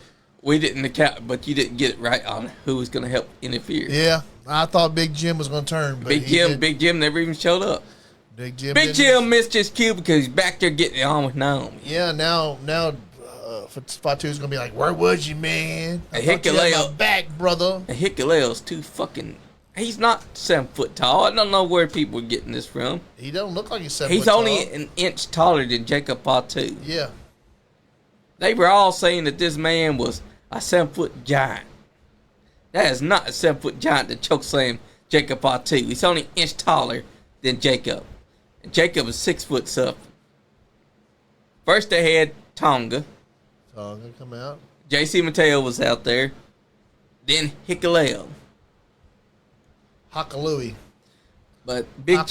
Speaker 1: we didn't account. But you didn't get it right on who was going to help interfere.
Speaker 3: Yeah. I thought Big Jim was going to turn. But
Speaker 1: Big Jim never even showed up.
Speaker 3: Big Jim
Speaker 1: missed his cue because he's back there getting it on with Naomi.
Speaker 3: Yeah, now Fatu's going to be like, where was you, man? I
Speaker 1: And
Speaker 3: thought you had
Speaker 1: Hikaleo-
Speaker 3: my back, brother.
Speaker 1: And Hikaleo's too fucking. He's not 7 foot tall. I don't know where people are getting this from.
Speaker 3: He don't look like he's 7 foot
Speaker 1: He's
Speaker 3: tall.
Speaker 1: only an inch taller than Jacob Fatu.
Speaker 3: Yeah.
Speaker 1: They were all saying that this man was a 7-foot giant. That is not a 7-foot giant that chokeslammed Jacob Fatu. He's only an inch taller than Jacob. And Jacob is 6 foot something. First they had Tonga.
Speaker 3: Tonga come out.
Speaker 1: JC Mateo was out there. Then Hikuleo.
Speaker 3: Hakalui.
Speaker 1: But Big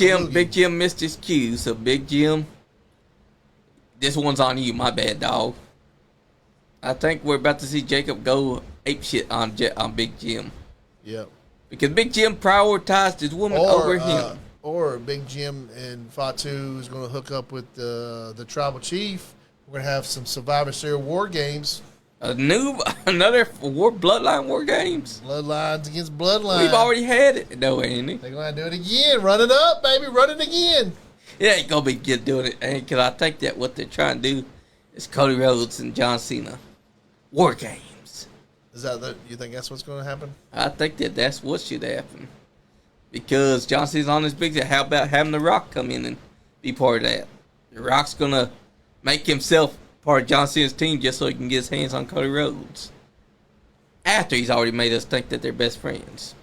Speaker 1: Jim missed his cue. So Big Jim, this one's on you, my bad, dog. I think we're about to see Jacob go ape shit on Big Jim.
Speaker 3: Yep. Because
Speaker 1: Big Jim prioritized his woman over him.
Speaker 3: Or Big Jim and Fatu is going to hook up with the Tribal Chief. We're going to have some Survivor Series War Games.
Speaker 1: Another Bloodline War Games.
Speaker 3: Bloodlines against Bloodlines.
Speaker 1: We've already had it, though, Andy.
Speaker 3: They're going to do it again. Run it up, baby. Run it again.
Speaker 1: It ain't going to be good doing it, because I think that what they're trying to do is Cody Rhodes and John Cena. War Games.
Speaker 3: Is that you think that's what's going to happen?
Speaker 1: I think that's what should happen. Because John Cena's on this big. How about having The Rock come in and be part of that? The Rock's going to make himself part of John Cena's team just so he can get his hands on Cody Rhodes. After he's already made us think that they're best friends.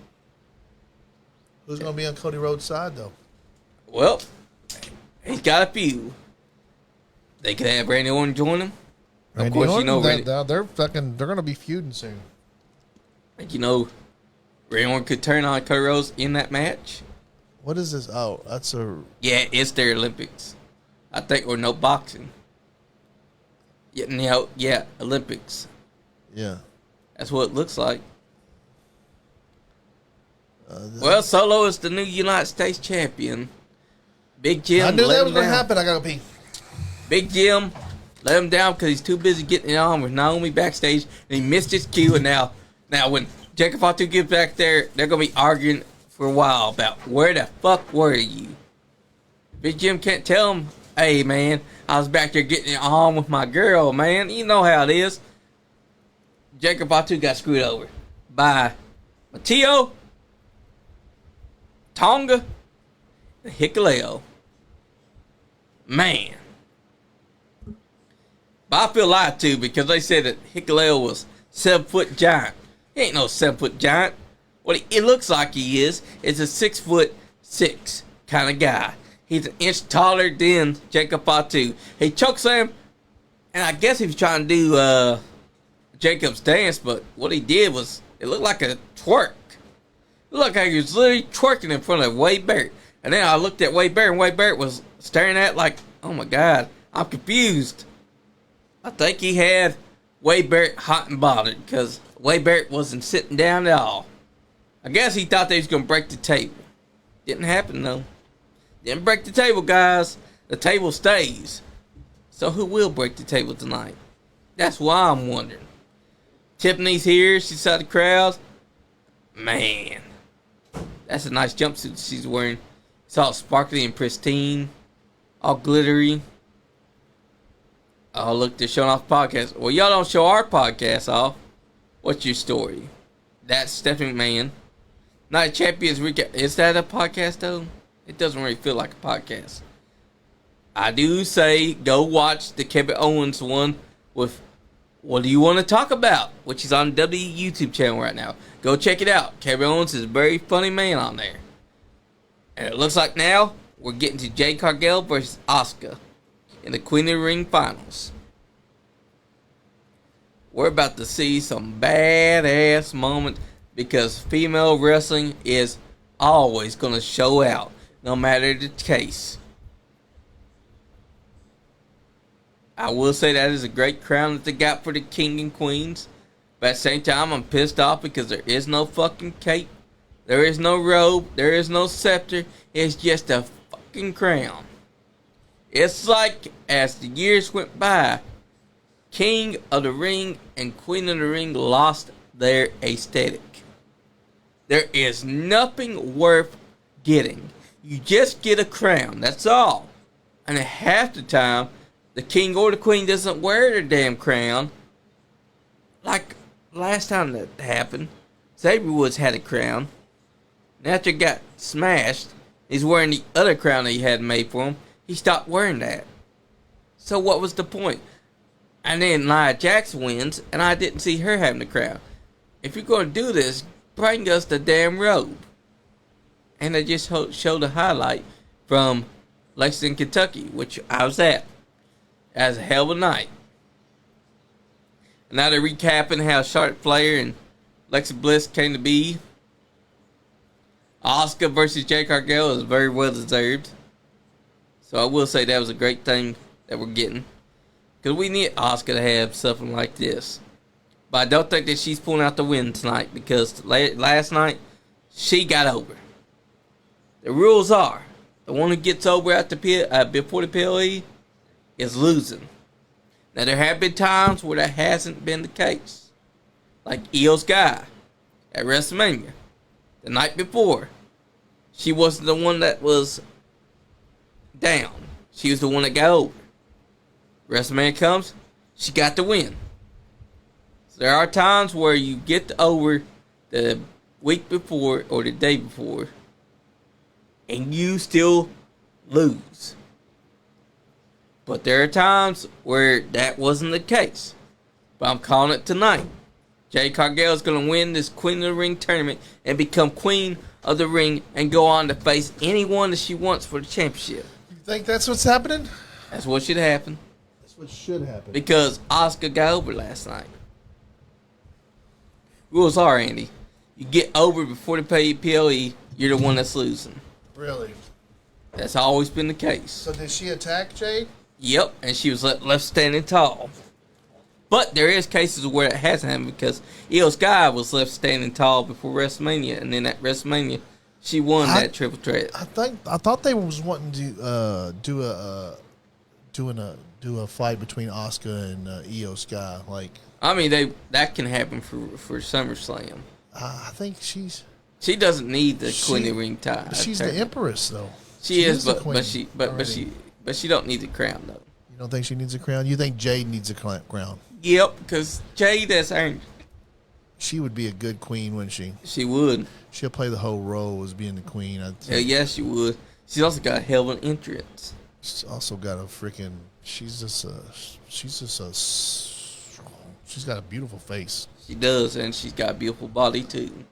Speaker 3: Who's going to be on Cody Rhodes' side, though?
Speaker 1: Well, he's got a few. They could have Randy Orton join him. Of course,
Speaker 3: Orton,
Speaker 1: you know
Speaker 3: they're going to be feuding soon.
Speaker 1: You know, Randy Orton could turn on Cody Rhodes in that match.
Speaker 3: What is this? Oh, that's a...
Speaker 1: Yeah, it's their Olympics. I think, or no boxing. Yeah, Olympics.
Speaker 3: Yeah.
Speaker 1: That's what it looks like. Well, Solo is the new United States champion. Big Jim.
Speaker 3: I knew that was going to happen. I got to pee.
Speaker 1: Big Jim let him down because he's too busy getting it on with Naomi backstage, and he missed his cue. And now when Jacob Fatu gets back there, they're going to be arguing for a while about where the fuck were you. Big Jim can't tell him, hey, man, I was back there getting it on with my girl, man. You know how it is. Jacob Fatu got screwed over by Mateo, Tonga, and Hikuleo. Man. But I feel lied to because they said that Hikuleo was 7-foot giant. He ain't no 7-foot giant. What it looks like he is a 6'6" kind of guy. He's an inch taller than Jacob Fatu. He chokeslammed, and I guess he was trying to do Jacob's dance, but what he did was, it looked like a twerk. It looked like he was literally twerking in front of Wade Barrett. And then I looked at Wade Barrett, and Wade Barrett was staring at like, oh my God, I'm confused. I think he had Wade Barrett hot and bothered because Wade Barrett wasn't sitting down at all. I guess he thought they was going to break the table. Didn't happen, though. Didn't break the table, guys. The table stays. So who will break the table tonight? That's why I'm wondering. Tiffany's here. She's out of the crowd. Man. That's a nice jumpsuit she's wearing. It's all sparkly and pristine. All glittery. Oh, look, they're showing off the podcast. Well, y'all don't show our podcast off. What's your story? That's Stephanie McMahon. Night Champions Recap. Is that a podcast, though? It doesn't really feel like a podcast. I do say go watch the Kevin Owens one with What Do You Want to Talk About, which is on W YouTube channel right now. Go check it out. Kevin Owens is a very funny man on there. And it looks like now we're getting to Jade Cargill versus Asuka in the Queen of the Ring finals. We're about to see some badass moments because female wrestling is always going to show out, no matter the case. I will say that is a great crown that they got for the king and queens. But at the same time, I'm pissed off because there is no fucking cape. There is no robe. There is no scepter. It's just a fucking crown. It's like, as the years went by, King of the Ring and Queen of the Ring lost their aesthetic. There is nothing worth getting. You just get a crown. That's all. And half the time, the king or the queen doesn't wear their damn crown. Like last time that happened, Xavier Woods had a crown. And after it got smashed, he's wearing the other crown that he had made for him. He stopped wearing that. So what was the point? And then Nia Jax wins, and I didn't see her having the crown. If you're going to do this, bring us the damn robe. And they just showed a highlight from Lexington, Kentucky, which I was at. That was a hell of a night. And now they're recapping how Charlotte Flair and Alexa Bliss came to be. Asuka versus Jade Cargill is very well deserved. So I will say that was a great thing that we're getting. Because we need Asuka to have something like this. But I don't think that she's pulling out the win tonight. Because last night, she got over. The rules are, the one who gets over at the before the PLE is losing. Now there have been times where that hasn't been the case. Like Io Sky at WrestleMania. The night before, she wasn't the one that was down. She was the one that got over. WrestleMania comes, she got the win. So there are times where you get over the week before or the day before, and you still lose. But there are times where that wasn't the case. But I'm calling it tonight. Jade Cargill is going to win this Queen of the Ring tournament and become Queen of the Ring and go on to face anyone that she wants for the championship.
Speaker 3: You think that's what's happening?
Speaker 1: That's what should happen.
Speaker 3: That's what should happen.
Speaker 1: Because Asuka got over last night. Rules are, Andy. You get over before the PLE, you're the one that's losing.
Speaker 3: Really?
Speaker 1: That's always been the case.
Speaker 3: So did she attack Jade?
Speaker 1: Yep, and she was left standing tall. But there is cases where it hasn't happened because Io Sky was left standing tall before WrestleMania, and then at WrestleMania, she won that triple threat.
Speaker 3: I thought they was wanting to do a fight between Asuka and Io Sky. Like,
Speaker 1: I mean, that can happen for SummerSlam.
Speaker 3: I think
Speaker 1: she doesn't need the Queen of the Ring tie.
Speaker 3: She's the Empress, though.
Speaker 1: She is, but she don't need the crown though.
Speaker 3: You don't think she needs a crown? You think Jade needs a crown?
Speaker 1: Yep, because Jade has earned.
Speaker 3: She would be a good queen, wouldn't she?
Speaker 1: She would.
Speaker 3: She'll play the whole role as being the queen.
Speaker 1: Yes, she would. She's also got a hell of an entrance.
Speaker 3: She's also got a freaking. She's got a beautiful face.
Speaker 1: She does, and she's got a beautiful body too.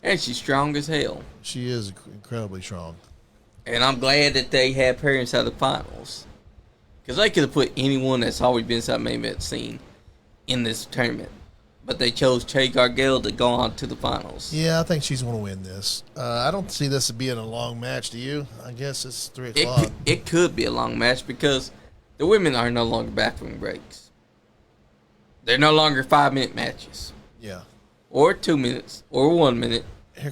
Speaker 1: And she's strong as hell.
Speaker 3: She is incredibly strong.
Speaker 1: And I'm glad that they have her inside the finals. Because they could have put anyone that's always been inside the main event scene in this tournament. But they chose Jade Cargill to go on to the finals.
Speaker 3: Yeah, I think she's going to win this. I don't see this as being a long match, do you? I guess it's 3 o'clock.
Speaker 1: It could be a long match because the women are no longer bathroom breaks. They're no longer 5-minute matches.
Speaker 3: Yeah.
Speaker 1: Or 2 minutes. Or 1 minute.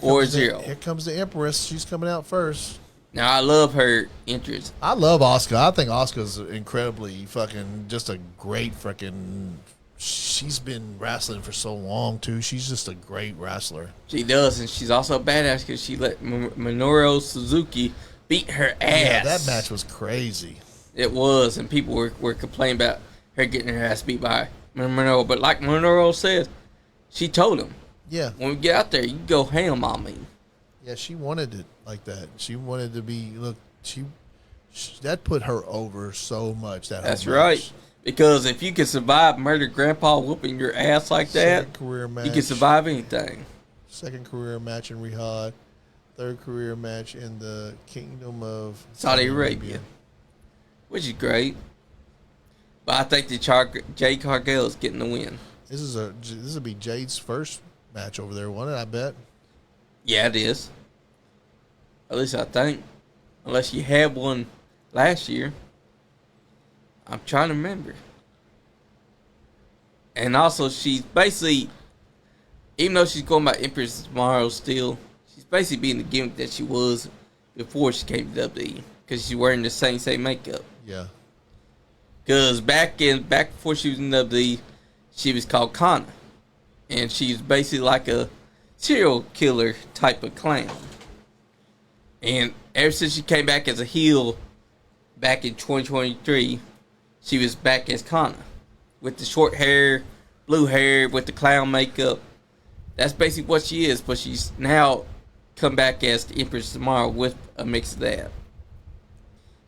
Speaker 1: Or 0.
Speaker 3: Here comes the Empress. She's coming out first.
Speaker 1: Now, I love her entrance.
Speaker 3: I love Asuka. I think Asuka's incredibly fucking just a great freaking. She's been wrestling for so long, too. She's just a great wrestler.
Speaker 1: She does, and she's also a badass because she let Minoru Suzuki beat her ass.
Speaker 3: Yeah, that match was crazy.
Speaker 1: It was, and people were complaining about her getting her ass beat by Minoru. But like Minoru said, she told him,
Speaker 3: yeah,
Speaker 1: when we get out there, you go ham on me.
Speaker 3: Yeah, she wanted it like that. She wanted to be, look, she that put her over so much.
Speaker 1: That's right. Because if you can survive Murder Grandpa whooping your ass like that,
Speaker 3: career match,
Speaker 1: you can survive anything.
Speaker 3: Second career match in Riyadh. Third career match in the Kingdom of
Speaker 1: Saudi Arabia. Which is great. But I think that Jade Cargill is getting the win.
Speaker 3: This will be Jade's first match over there, won't it? I bet.
Speaker 1: Yeah, it is. At least I think. Unless you had one last year. I'm trying to remember. And also, she's basically, even though she's going by Empress tomorrow still, she's basically being the gimmick that she was before she came to WWE. Because she's wearing the same makeup.
Speaker 3: Yeah.
Speaker 1: Because back before she was in WWE, she was called Kana. And she's basically like a serial killer type of clown. And ever since she came back as a heel back in 2023, she was back as Kana. With the short hair, blue hair, with the clown makeup. That's basically what she is. But she's now come back as the Empress tomorrow with a mix of that.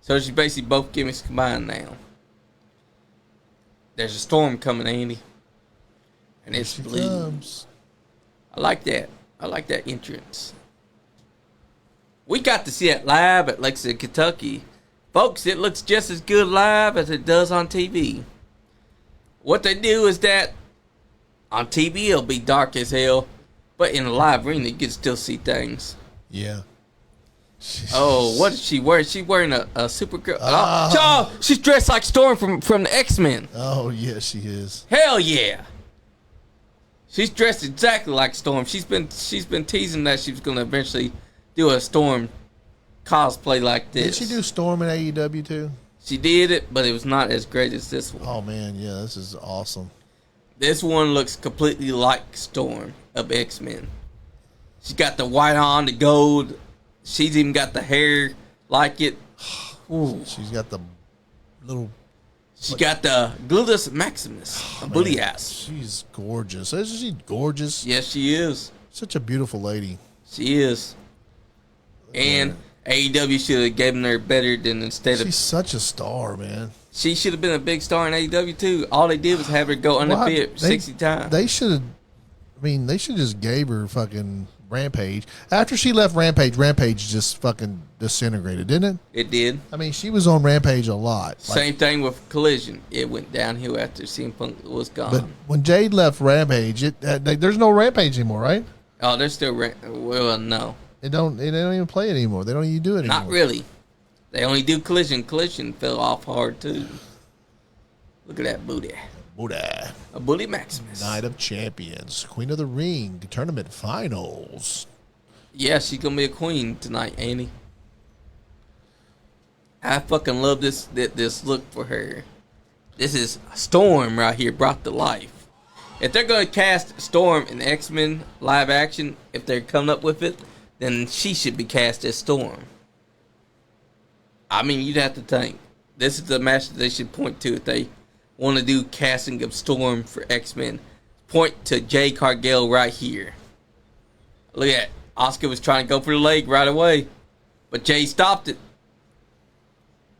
Speaker 1: So she's basically both gimmicks combined now. There's a storm coming, Andy. And
Speaker 3: Here
Speaker 1: it's
Speaker 3: she
Speaker 1: blue.
Speaker 3: comes.
Speaker 1: I like that. I like that entrance. We got to see it live at Lexington, Kentucky. Folks, it looks just as good live as it does on TV. What they do is that on TV it'll be dark as hell, but in a live arena you can still see things.
Speaker 3: Yeah.
Speaker 1: Oh, what is she wearing? She's wearing a Supergirl. Oh, she's dressed like Storm from the X-Men.
Speaker 3: Oh, yeah, she is.
Speaker 1: Hell yeah. She's dressed exactly like Storm. She's been teasing that she was going to eventually do a Storm cosplay like this.
Speaker 3: Did she do Storm in AEW too?
Speaker 1: She did it, but it was not as great as this one.
Speaker 3: Oh man, yeah, this is awesome.
Speaker 1: This one looks completely like Storm of X-Men. She's got the white on, the gold. She's even got the hair like it. Ooh.
Speaker 3: She's got the little.
Speaker 1: She got the gluteus maximus, a booty ass.
Speaker 3: She's gorgeous. Isn't she gorgeous?
Speaker 1: Yes, she is.
Speaker 3: Such a beautiful lady.
Speaker 1: She is. And AEW should have given her better than instead of.
Speaker 3: She's such a star, man.
Speaker 1: She should have been a big star in AEW too. All they did was have her go undefeated 60 times.
Speaker 3: They should have. I mean, they should just gave her fucking Rampage. After she left Rampage just fucking disintegrated, didn't it?
Speaker 1: It did.
Speaker 3: I mean, she was on Rampage a lot.
Speaker 1: Same thing with Collision. It went downhill after CM Punk was gone.
Speaker 3: But when Jade left Rampage, there's no Rampage anymore, right?
Speaker 1: Oh, they're still well, no,
Speaker 3: They don't even play it anymore. They don't even do it anymore.
Speaker 1: not really. They only do Collision. Collision fell off hard too. Look at that booty.
Speaker 3: Buddha.
Speaker 1: A booty maximus.
Speaker 3: Night of Champions, Queen of the Ring, tournament finals.
Speaker 1: Yeah, she's gonna be a queen tonight, Annie. I fucking love this look for her. This is Storm right here brought to life. If they're gonna cast Storm in X-Men live action, if they're coming up with it, then she should be cast as Storm. I mean, you'd have to think. This is the match that they should point to if they want to do casting of Storm for X-Men. Point to Jade Cargill right here. Look at that. Asuka was trying to go for the leg right away, but Jay stopped it.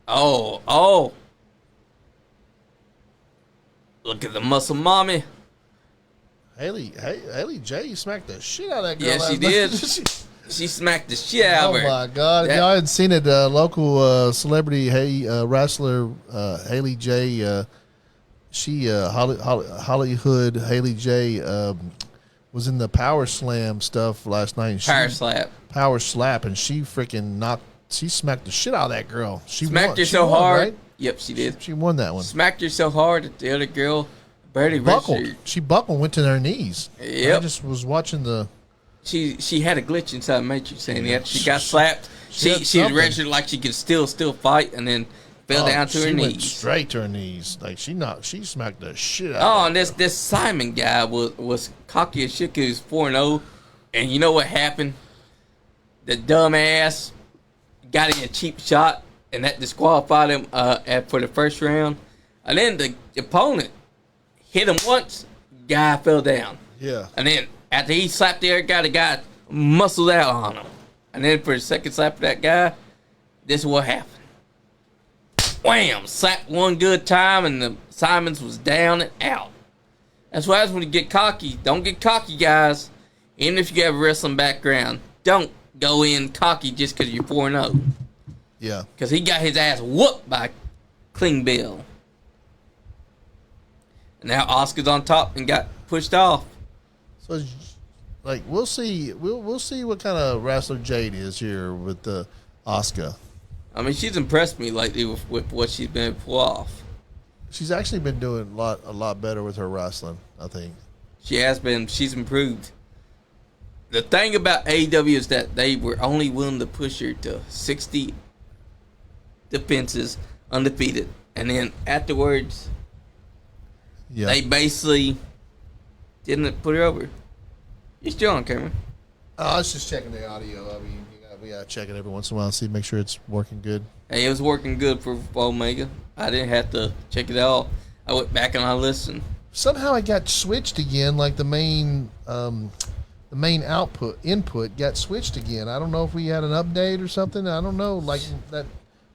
Speaker 1: Oh. Look at the muscle mommy.
Speaker 3: Haley J smacked the shit out of that girl.
Speaker 1: Yeah, she
Speaker 3: last night.
Speaker 1: did. She smacked the shit out of her.
Speaker 3: Oh my god! If y'all hadn't seen it, local celebrity wrestler Haley J. She Hollywood Haley J. Was in the Power Slam stuff last night. Power slap, and she freaking smacked the shit out of that girl. She
Speaker 1: smacked her
Speaker 3: she
Speaker 1: so
Speaker 3: won,
Speaker 1: hard.
Speaker 3: Right?
Speaker 1: Yep, she did.
Speaker 3: She won that one.
Speaker 1: Smacked her so hard that the other girl barely
Speaker 3: Buckled.
Speaker 1: registered.
Speaker 3: She buckled, went to their knees.
Speaker 1: Yep.
Speaker 3: I just was watching the.
Speaker 1: She had a glitch inside Matrix, saying that she got slapped.
Speaker 3: She had
Speaker 1: She
Speaker 3: something.
Speaker 1: registered like she could still fight, and then fell down to her
Speaker 3: She went
Speaker 1: knees.
Speaker 3: straight to her knees. Like she smacked the shit out.
Speaker 1: Oh,
Speaker 3: of
Speaker 1: and
Speaker 3: that
Speaker 1: this Simon guy was cocky as shit. He was 4-0, and you know what happened? The dumbass got in a cheap shot, and that disqualified him for the first round. And then the opponent hit him once. Guy fell down.
Speaker 3: Yeah.
Speaker 1: And then after he slapped the other guy, the guy muscled out on him. And then for the second slap of that guy, this is what happened. Wham! Slapped one good time, and the Simons was down and out. That's why when you get cocky. Don't get cocky, guys. Even if you have a wrestling background, don't go in cocky just because you're 4-0.
Speaker 3: Yeah.
Speaker 1: Because he got his ass whooped by Clean Bill. And now Asuka's on top and got pushed off.
Speaker 3: So, like, we'll see. We'll see what kind of wrestler Jade is here with the Asuka.
Speaker 1: I mean, she's impressed me lately with what she's been able to pull off.
Speaker 3: She's actually been doing a lot better with her wrestling, I think.
Speaker 1: She has been. She's improved. The thing about AEW is that they were only willing to push her to 60 defenses, undefeated. And then afterwards,
Speaker 3: Yeah.
Speaker 1: they basically didn't put her over. You're still on camera.
Speaker 3: I was just checking the audio. I mean, we gotta check it every once in a while, see, make sure it's working good.
Speaker 1: Hey, it was working good for Omega. I didn't have to check it out. I went back and I listened.
Speaker 3: Somehow it got switched again, like the main input got switched again. I don't know if we had an update or something. I don't know, like that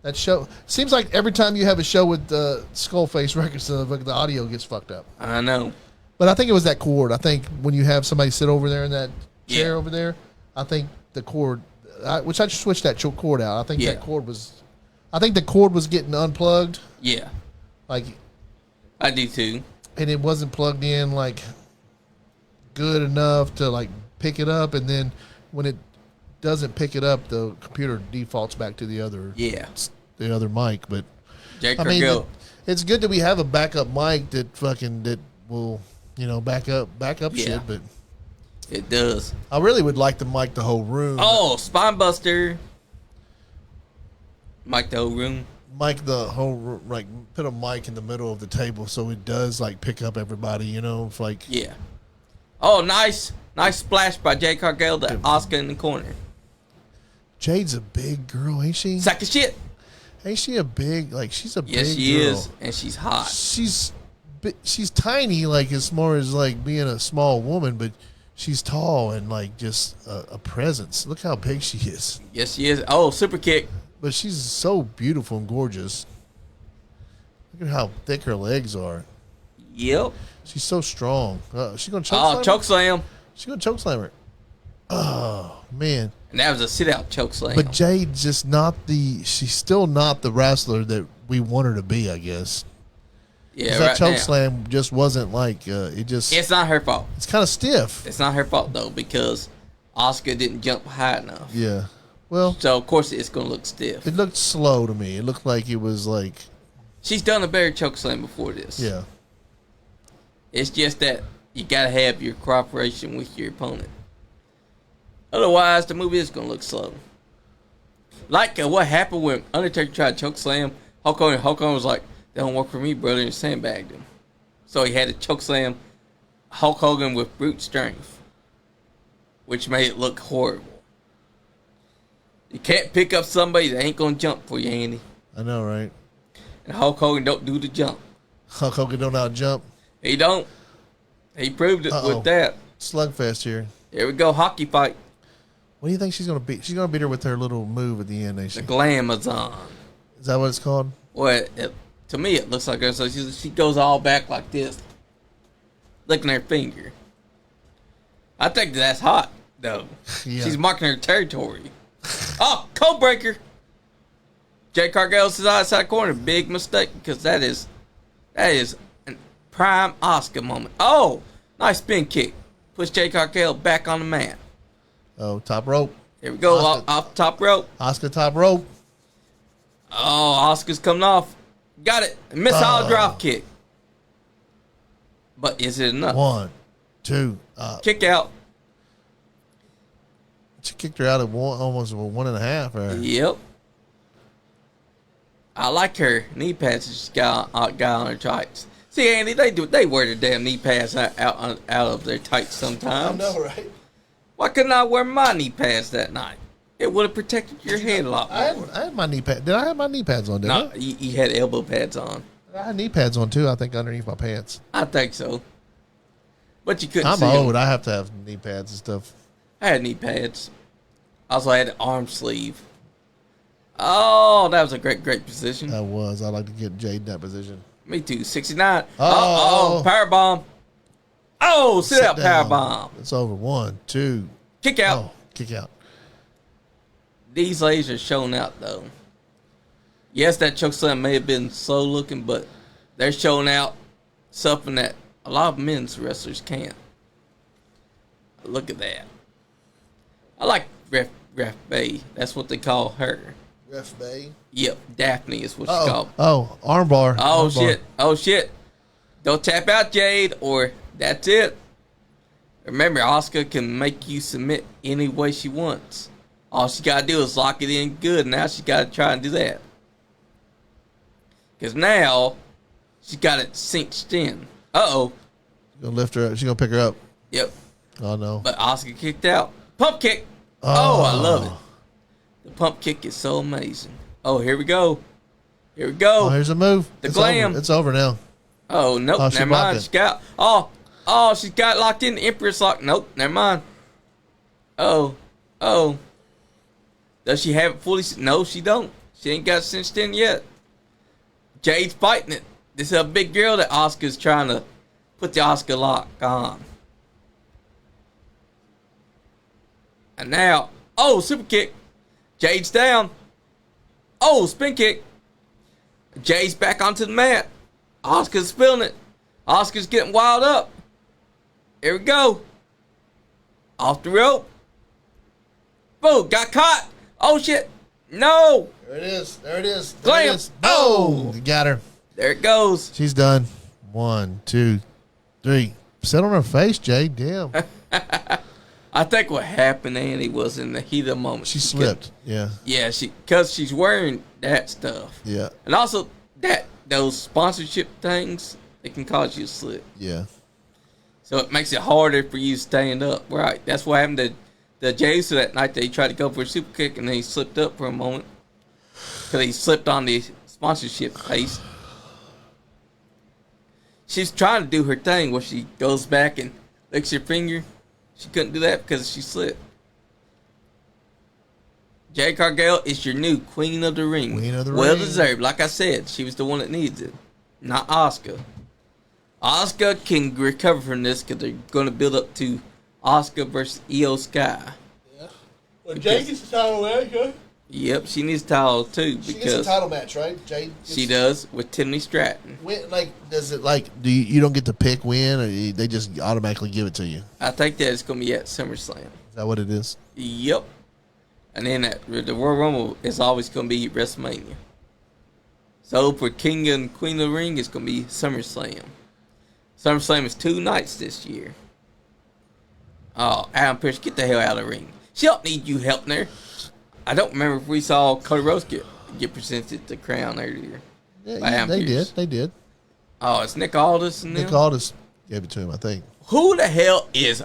Speaker 3: That show seems like every time you have a show with Skullface Records, the audio gets fucked up.
Speaker 1: I know.
Speaker 3: But I think it was that cord. I think when you have somebody sit over there in that chair
Speaker 1: Yeah.
Speaker 3: over there, I think the cord, which I just switched that cord out. I think
Speaker 1: Yeah.
Speaker 3: that cord was, I think the cord was getting unplugged.
Speaker 1: Yeah,
Speaker 3: Like,
Speaker 1: I do too.
Speaker 3: and it wasn't plugged in like good enough to like pick it up, and then when it doesn't pick it up, the computer defaults back to the other mic. But
Speaker 1: Jake
Speaker 3: I mean,
Speaker 1: Cargill.
Speaker 3: it's good that we have a backup mic that will back up
Speaker 1: Yeah.
Speaker 3: shit. But
Speaker 1: It does.
Speaker 3: I really would like to mic the whole room.
Speaker 1: Oh, Spine Buster. Mike the whole room.
Speaker 3: Mic the whole room, like put a mic in the middle of the table so it does like pick up everybody. It's like
Speaker 1: Yeah. Oh, nice splash by Jade Cargill to Asuka in the corner.
Speaker 3: Jade's a big girl, ain't she?
Speaker 1: Sack of shit.
Speaker 3: Ain't she a big she's a
Speaker 1: Yes,
Speaker 3: big
Speaker 1: she
Speaker 3: girl.
Speaker 1: is, and she's hot.
Speaker 3: She's tiny, like as far as like being a small woman, but she's tall and like just a presence. Look how big she is.
Speaker 1: Yes, she is. Oh, super kick.
Speaker 3: But she's so beautiful and gorgeous. Look at how thick her legs are.
Speaker 1: Yep.
Speaker 3: She's so strong. She's gonna choke.
Speaker 1: Oh, choke slam.
Speaker 3: She's gonna choke slam her. Oh man.
Speaker 1: And that was a sit out choke slam.
Speaker 3: But Jade's just she's still not the wrestler that we want her to be, I guess.
Speaker 1: Yeah,
Speaker 3: That
Speaker 1: right
Speaker 3: choke
Speaker 1: now.
Speaker 3: slam just wasn't like
Speaker 1: It's not her fault.
Speaker 3: it's kind of stiff.
Speaker 1: It's not her fault though, because Asuka didn't jump high enough.
Speaker 3: Yeah. Well,
Speaker 1: So of course it's gonna look stiff.
Speaker 3: it looked slow to me. It looked like it was like,
Speaker 1: She's done a better choke slam before this.
Speaker 3: yeah.
Speaker 1: It's just that you gotta have your cooperation with your opponent. Otherwise, the movie is gonna look slow. Like what happened when Undertaker tried to choke slam Hulk Hogan. Hulk Hogan was like, "That don't work for me, brother," and sandbagged him. So he had to choke slam Hulk Hogan with brute strength, which made it look horrible. You can't pick up somebody that ain't gonna jump for you, Andy.
Speaker 3: I know, right?
Speaker 1: And Hulk Hogan don't do the jump.
Speaker 3: Hulk Hogan don't out jump.
Speaker 1: He don't. He proved it with that.
Speaker 3: Slugfest here.
Speaker 1: Here we go, hockey fight.
Speaker 3: What do you think she's gonna beat? She's gonna beat her with her little move at the end, ain't she?
Speaker 1: The Glamazon.
Speaker 3: Is that what it's called?
Speaker 1: Well, to me, it looks like her. So she goes all back like this, licking her finger. I think that's hot, though.
Speaker 3: Yeah.
Speaker 1: She's marking her territory. Oh, code breaker. Jay Cargill's outside corner. Big mistake, because that is a prime Asuka moment. Oh, nice spin kick. Push Jay Cargill back on the mat.
Speaker 3: Oh, top rope.
Speaker 1: Here we go,
Speaker 3: Asuka.
Speaker 1: off top rope.
Speaker 3: Asuka top rope.
Speaker 1: Oh, Asuka's coming off. Got it. Missile drop kick. But is it enough?
Speaker 3: 1, 2.
Speaker 1: Kick out.
Speaker 3: She kicked her out at almost a 1.5. Or,
Speaker 1: Yep. I like her knee pads she's got on her tights. See, Andy, they wear their damn knee pads out of their tights sometimes.
Speaker 3: right?
Speaker 1: Why couldn't I wear my knee pads that night? It would have protected your head a lot more.
Speaker 3: I had my knee pads. Did I have my knee pads on?
Speaker 1: No, you had elbow pads on.
Speaker 3: I had knee pads on too. I think underneath my pants.
Speaker 1: I think so. But you couldn't
Speaker 3: I'm
Speaker 1: see
Speaker 3: old.
Speaker 1: them.
Speaker 3: I have to have knee pads and stuff.
Speaker 1: I had knee pads. I also had an arm sleeve. Oh, that was a great position.
Speaker 3: I like to get Jade in that position.
Speaker 1: Me too. 69.
Speaker 3: Oh.
Speaker 1: Power bomb. Oh, sit out power
Speaker 3: down.
Speaker 1: bomb.
Speaker 3: It's over. 1, 2.
Speaker 1: Kick out.
Speaker 3: Oh, kick out.
Speaker 1: These ladies are showing out though. Yes, that chokeslam may have been slow looking, but they're showing out something that a lot of men's wrestlers can't. Look at that. I like Ref Bay. That's what they call her.
Speaker 3: Ref Bay.
Speaker 1: Yep, Daphne is what she's called.
Speaker 3: Oh, armbar.
Speaker 1: Oh,
Speaker 3: Armbar.
Speaker 1: shit. Oh, shit. Don't tap out, Jade, or that's it. Remember, Asuka can make you submit any way she wants. All she got to do is lock it in good. Now she got to try and do that. Because now she got it cinched in. Uh-oh.
Speaker 3: She's going to lift her up. She's going to pick her up.
Speaker 1: Yep.
Speaker 3: Oh, no.
Speaker 1: But Asuka kicked out. Pump kick. Oh, I love it. The pump kick is so amazing. Oh, here we go. Here we go.
Speaker 3: Oh, here's a move.
Speaker 1: The
Speaker 3: It's
Speaker 1: glam.
Speaker 3: Over. It's over now.
Speaker 1: Oh, nope,
Speaker 3: Oh, she
Speaker 1: never
Speaker 3: blocked
Speaker 1: mind.
Speaker 3: it.
Speaker 1: She got, oh, she's got locked in. The Empress lock. Nope, never mind. Oh. Does she have it fully? No, she don't. She ain't got cinched in yet. Jade's fighting it. This is a big girl that Asuka's trying to put the Asuka lock on. And now, oh, super kick. Jade's down. Oh, spin kick. Jade's back onto the mat. Asuka's spilling it. Asuka's getting wild up. Here we go. Off the rope. Boom, got caught. Oh, shit. No.
Speaker 3: There it is. There it is. There
Speaker 1: Glam.
Speaker 3: it is. Oh,
Speaker 1: Oh.
Speaker 3: you got her.
Speaker 1: There it goes.
Speaker 3: She's done. 1, 2, 3. Sit on her face, Jade. Damn.
Speaker 1: I think what happened, Andy, was in the heat of the moment.
Speaker 3: She slipped. Yeah.
Speaker 1: Yeah, because she's wearing that stuff.
Speaker 3: Yeah.
Speaker 1: And also those sponsorship things, it can cause you to slip.
Speaker 3: Yeah.
Speaker 1: So it makes it harder for you to stand up. Right. That's what happened to the Jays that night. They tried to go for a super kick and then he slipped up for a moment. Because he slipped on the sponsorship pace. She's trying to do her thing where she goes back and licks her finger. She couldn't do that because she slipped. Jade Cargill is your new Queen of the Ring.
Speaker 3: Queen of the
Speaker 1: well
Speaker 3: Ring.
Speaker 1: deserved. Like I said, she was the one that needs it. Not Asuka. Asuka can recover from this because they're going to build up to Asuka versus Io Sky.
Speaker 3: Yeah. Well, Jade gets the title match, huh?
Speaker 1: Yep, she needs a title too
Speaker 3: She gets
Speaker 1: because
Speaker 3: a title match, right? Jade.
Speaker 1: she does with Tiffany Stratton.
Speaker 3: Does it do you don't get to pick when, or they just automatically give it to you?
Speaker 1: I think that it's going to be at SummerSlam.
Speaker 3: Is that what it is?
Speaker 1: Yep. And then the Royal Rumble is always going to be WrestleMania. So for King and Queen of the Ring, it's going to be SummerSlam. SummerSlam is 2 nights this year. Oh, Adam Pearce, get the hell out of the ring. She don't need you helping her. I don't remember if we saw Cody Rhodes get presented the crown earlier.
Speaker 3: Yeah, they did. They did.
Speaker 1: Oh, it's Nick Aldis and
Speaker 3: Nick
Speaker 1: them?
Speaker 3: Aldis gave it to him, I think.
Speaker 1: Who the hell is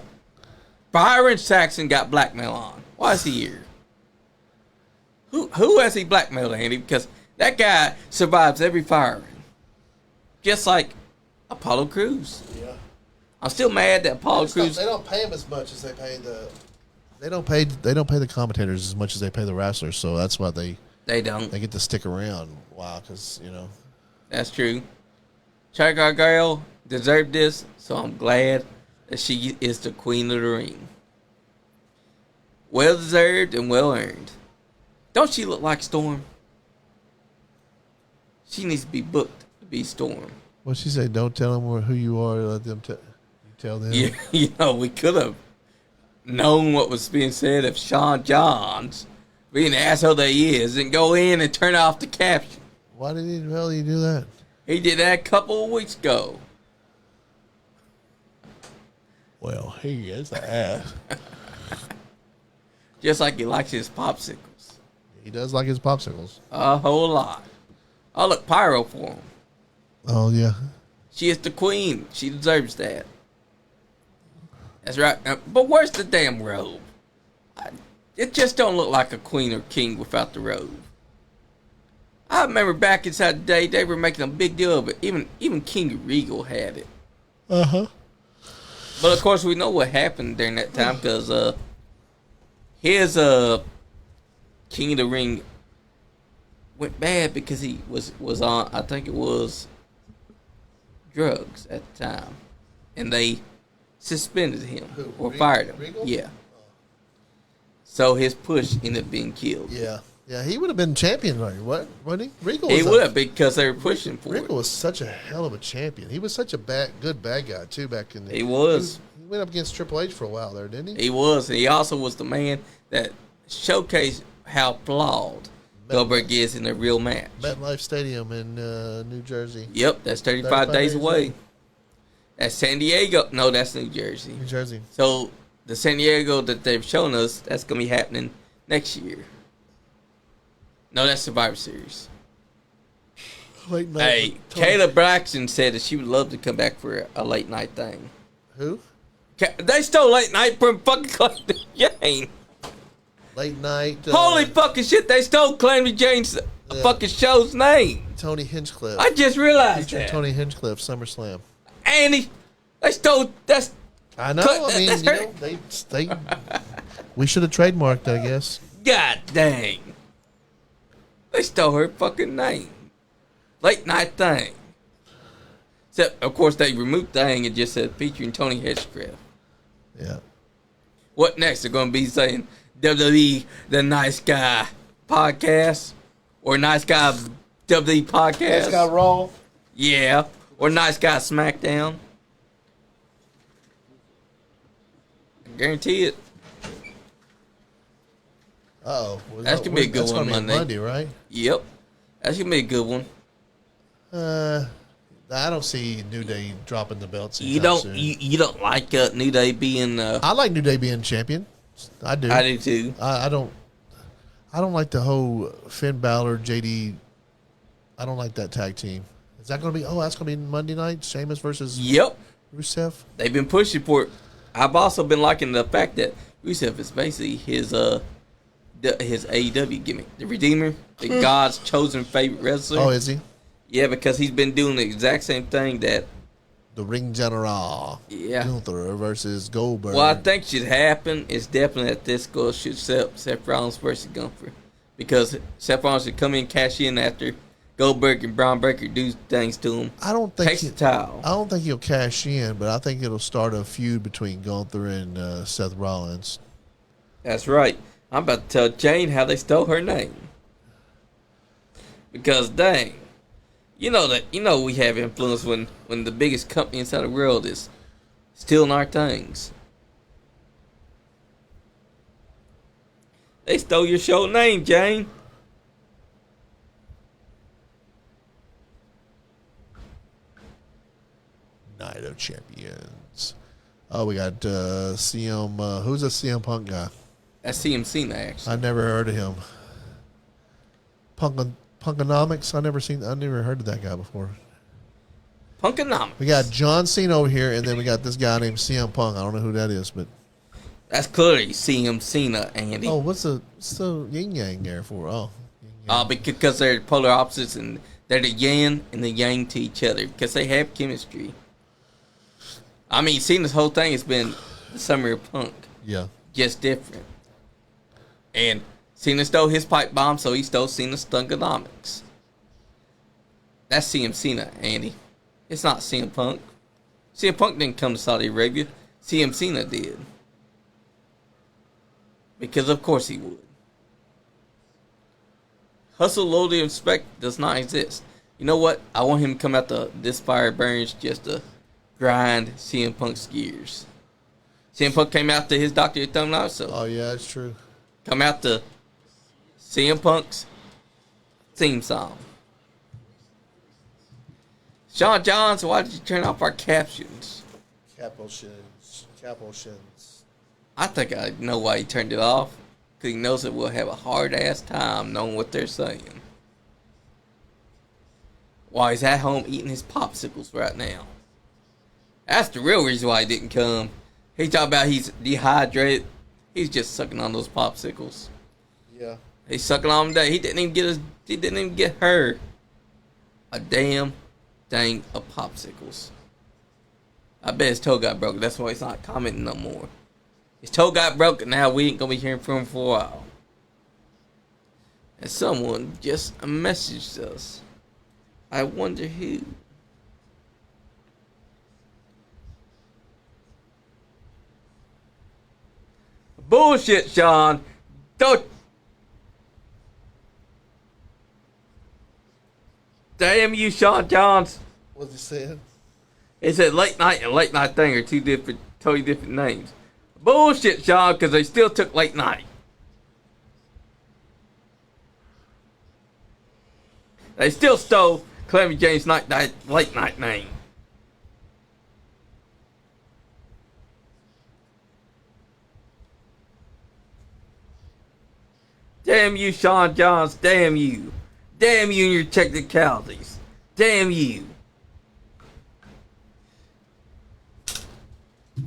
Speaker 1: Byron Saxon got blackmail on? Why is he here? Who has he blackmailed, Andy? Because that guy survives every firing. Just like Apollo Crews.
Speaker 3: Yeah.
Speaker 1: I'm still mad that Apollo Crews.
Speaker 3: They don't pay him as much as they pay the. They don't pay the commentators as much as they pay the wrestlers, so that's why they
Speaker 1: don't.
Speaker 3: get to stick around. Wow, because
Speaker 1: That's true. Jade Cargill deserved this, so I'm glad that she is the Queen of the Ring. Well deserved and well earned. Don't she look like Storm? She needs to be booked to be Storm.
Speaker 3: What she say? Don't tell them who you are. Let them tell them.
Speaker 1: Yeah, we could have known what was being said if Sean Johns, being the asshole that he is, didn't go in and turn off the caption.
Speaker 3: Why did he do that?
Speaker 1: He did that a couple of weeks ago.
Speaker 3: Well, he is an ass.
Speaker 1: Just like he likes his popsicles.
Speaker 3: He does like his popsicles.
Speaker 1: A whole lot. Oh, look, Pyro for him.
Speaker 3: Oh yeah.
Speaker 1: She is the queen. She deserves that. That's right. But where's the damn robe? It just don't look like a queen or king without the robe. I remember back inside the day, they were making a big deal of it. Even King Regal had it.
Speaker 3: Uh-huh.
Speaker 1: But of course, we know what happened during that time because his King of the Ring went bad because he was on, I think it was drugs at the time, and they suspended him or fired him.
Speaker 3: Regal?
Speaker 1: Yeah. So his push ended up being killed.
Speaker 3: Yeah. Yeah, he would have been champion, right? What? Wasn't he? Regal
Speaker 1: He
Speaker 3: was
Speaker 1: would have because they were pushing for
Speaker 3: Regal
Speaker 1: it.
Speaker 3: was such a hell of a champion. He was such a good bad guy too back in the.
Speaker 1: He was.
Speaker 3: He went up against Triple H for a while there, didn't he?
Speaker 1: He was. And he also was the man that showcased how flawed Goldberg is in a real match.
Speaker 3: MetLife Stadium in New Jersey.
Speaker 1: Yep, that's 35 days away. That's San Diego. No, that's New Jersey.
Speaker 3: New Jersey.
Speaker 1: So the San Diego that they've shown us, that's going to be happening next year. No, that's Survivor Series.
Speaker 3: Late night.
Speaker 1: Hey, Kayla Braxton said that she would love to come back for a late night thing.
Speaker 3: Who?
Speaker 1: They stole late night from fucking Calamity Jane.
Speaker 3: Late night.
Speaker 1: Holy fucking shit, they stole Calamity Jane's fucking show's name.
Speaker 3: Tony Hinchcliffe.
Speaker 1: I just realized
Speaker 3: Featuring
Speaker 1: that.
Speaker 3: Tony Hinchcliffe, SummerSlam.
Speaker 1: Andy, they stole, that's...
Speaker 3: I know.
Speaker 1: Cut-
Speaker 3: I mean,
Speaker 1: that's
Speaker 3: you
Speaker 1: her-
Speaker 3: know, we should have trademarked, I guess.
Speaker 1: God dang. They stole her fucking name. Late night thing. Except, of course, they removed thing and just said featuring Tony Hitchcraft.
Speaker 3: Yeah.
Speaker 1: What next? They're going to be saying WWE, the Nice Guy podcast? Or Nice Guy WWE podcast?
Speaker 3: Nice Guy Raw.
Speaker 1: Yeah. Or Nice Guy SmackDown. I guarantee it.
Speaker 3: Uh-oh.
Speaker 1: That's going to be a good
Speaker 3: That's
Speaker 1: one
Speaker 3: gonna be
Speaker 1: Monday.
Speaker 3: Monday, right?
Speaker 1: Yep. That's going to be a good one.
Speaker 3: I don't see New Day dropping the belts.
Speaker 1: You don't like New Day being...
Speaker 3: I like New Day being champion. I do.
Speaker 1: I do too.
Speaker 3: I don't like the whole Finn Balor, JD. I don't like that tag team. Is that going to be... Oh, that's going to be Monday night? Sheamus versus
Speaker 1: Yep.
Speaker 3: Rusev?
Speaker 1: They've been pushing for it. I've also been liking the fact that Rusev is basically his AEW gimmick. The Redeemer, the God's chosen favorite wrestler.
Speaker 3: Oh, is he?
Speaker 1: Yeah, because he's been doing the exact same thing that...
Speaker 3: The Ring General.
Speaker 1: Yeah.
Speaker 3: Gunther versus Goldberg.
Speaker 1: What I think should happen is definitely that this goal should Seth Rollins versus Gunther. Because Seth Rollins should come in, cash in after Goldberg and Braun Breaker do things to him.
Speaker 3: I don't think
Speaker 1: Takes the towel.
Speaker 3: I don't think he'll cash in, but I think it'll start a feud between Gunther and Seth Rollins.
Speaker 1: That's right. I'm about to tell Jane how they stole her name. Because dang, you know we have influence when the biggest company inside the world is stealing our things. They stole your show name, Jane.
Speaker 3: Night of Champions. Oh, we got CM. Who's a CM Punk guy?
Speaker 1: That's Cena actually.
Speaker 3: I never heard of him. Punkonomics. I never heard of that guy before.
Speaker 1: Punkonomics.
Speaker 3: We got John Cena over here, and then we got this guy named CM Punk. I don't know who that is, but
Speaker 1: That's clearly Cena, Andy.
Speaker 3: oh, what's the yin yang there for? Oh, yin-yang.
Speaker 1: Because they're polar opposites and they're the yin and the yang to each other because they have chemistry. I mean, Cena's whole thing has been the summer of Punk,
Speaker 3: Yeah.
Speaker 1: just different. And Cena stole his pipe bomb, so he stole Cena's Stunkonomics. That's Cena, Andy. It's not CM Punk. CM Punk didn't come to Saudi Arabia. Cena did. Because of course he would. Hustle, loyalty, and respect does not exist. You know what? I want him to come out to this fire burns just to grind CM Punk's gears. CM Punk came out to his Dr. Thumb also.
Speaker 3: Oh yeah, that's true.
Speaker 1: Come out to CM Punk's theme song. Sean Johns, why did you turn off our captions?
Speaker 3: Caposhins.
Speaker 1: I think I know why he turned it off. Because he knows that we'll have a hard-ass time knowing what they're saying. While he's at home eating his popsicles right now. That's the real reason why he didn't come. He talking about he's dehydrated. He's just sucking on those popsicles.
Speaker 3: Yeah.
Speaker 1: He's sucking on them today. He didn't even get her a damn thing of popsicles. I bet his toe got broken. That's why he's not commenting no more. His toe got broken. Now we ain't gonna be hearing from him for a while. And someone just messaged us. I wonder who. Bullshit, Sean. Don't. Damn you, Sean Johns.
Speaker 3: What's he saying?
Speaker 1: It said late night and late night thing are totally different names. Bullshit, Sean, because they still took late night. They still stole Calamity Jane's late night name. Damn you, Sean Johns. Damn you. Damn you and your technicalities. Damn you.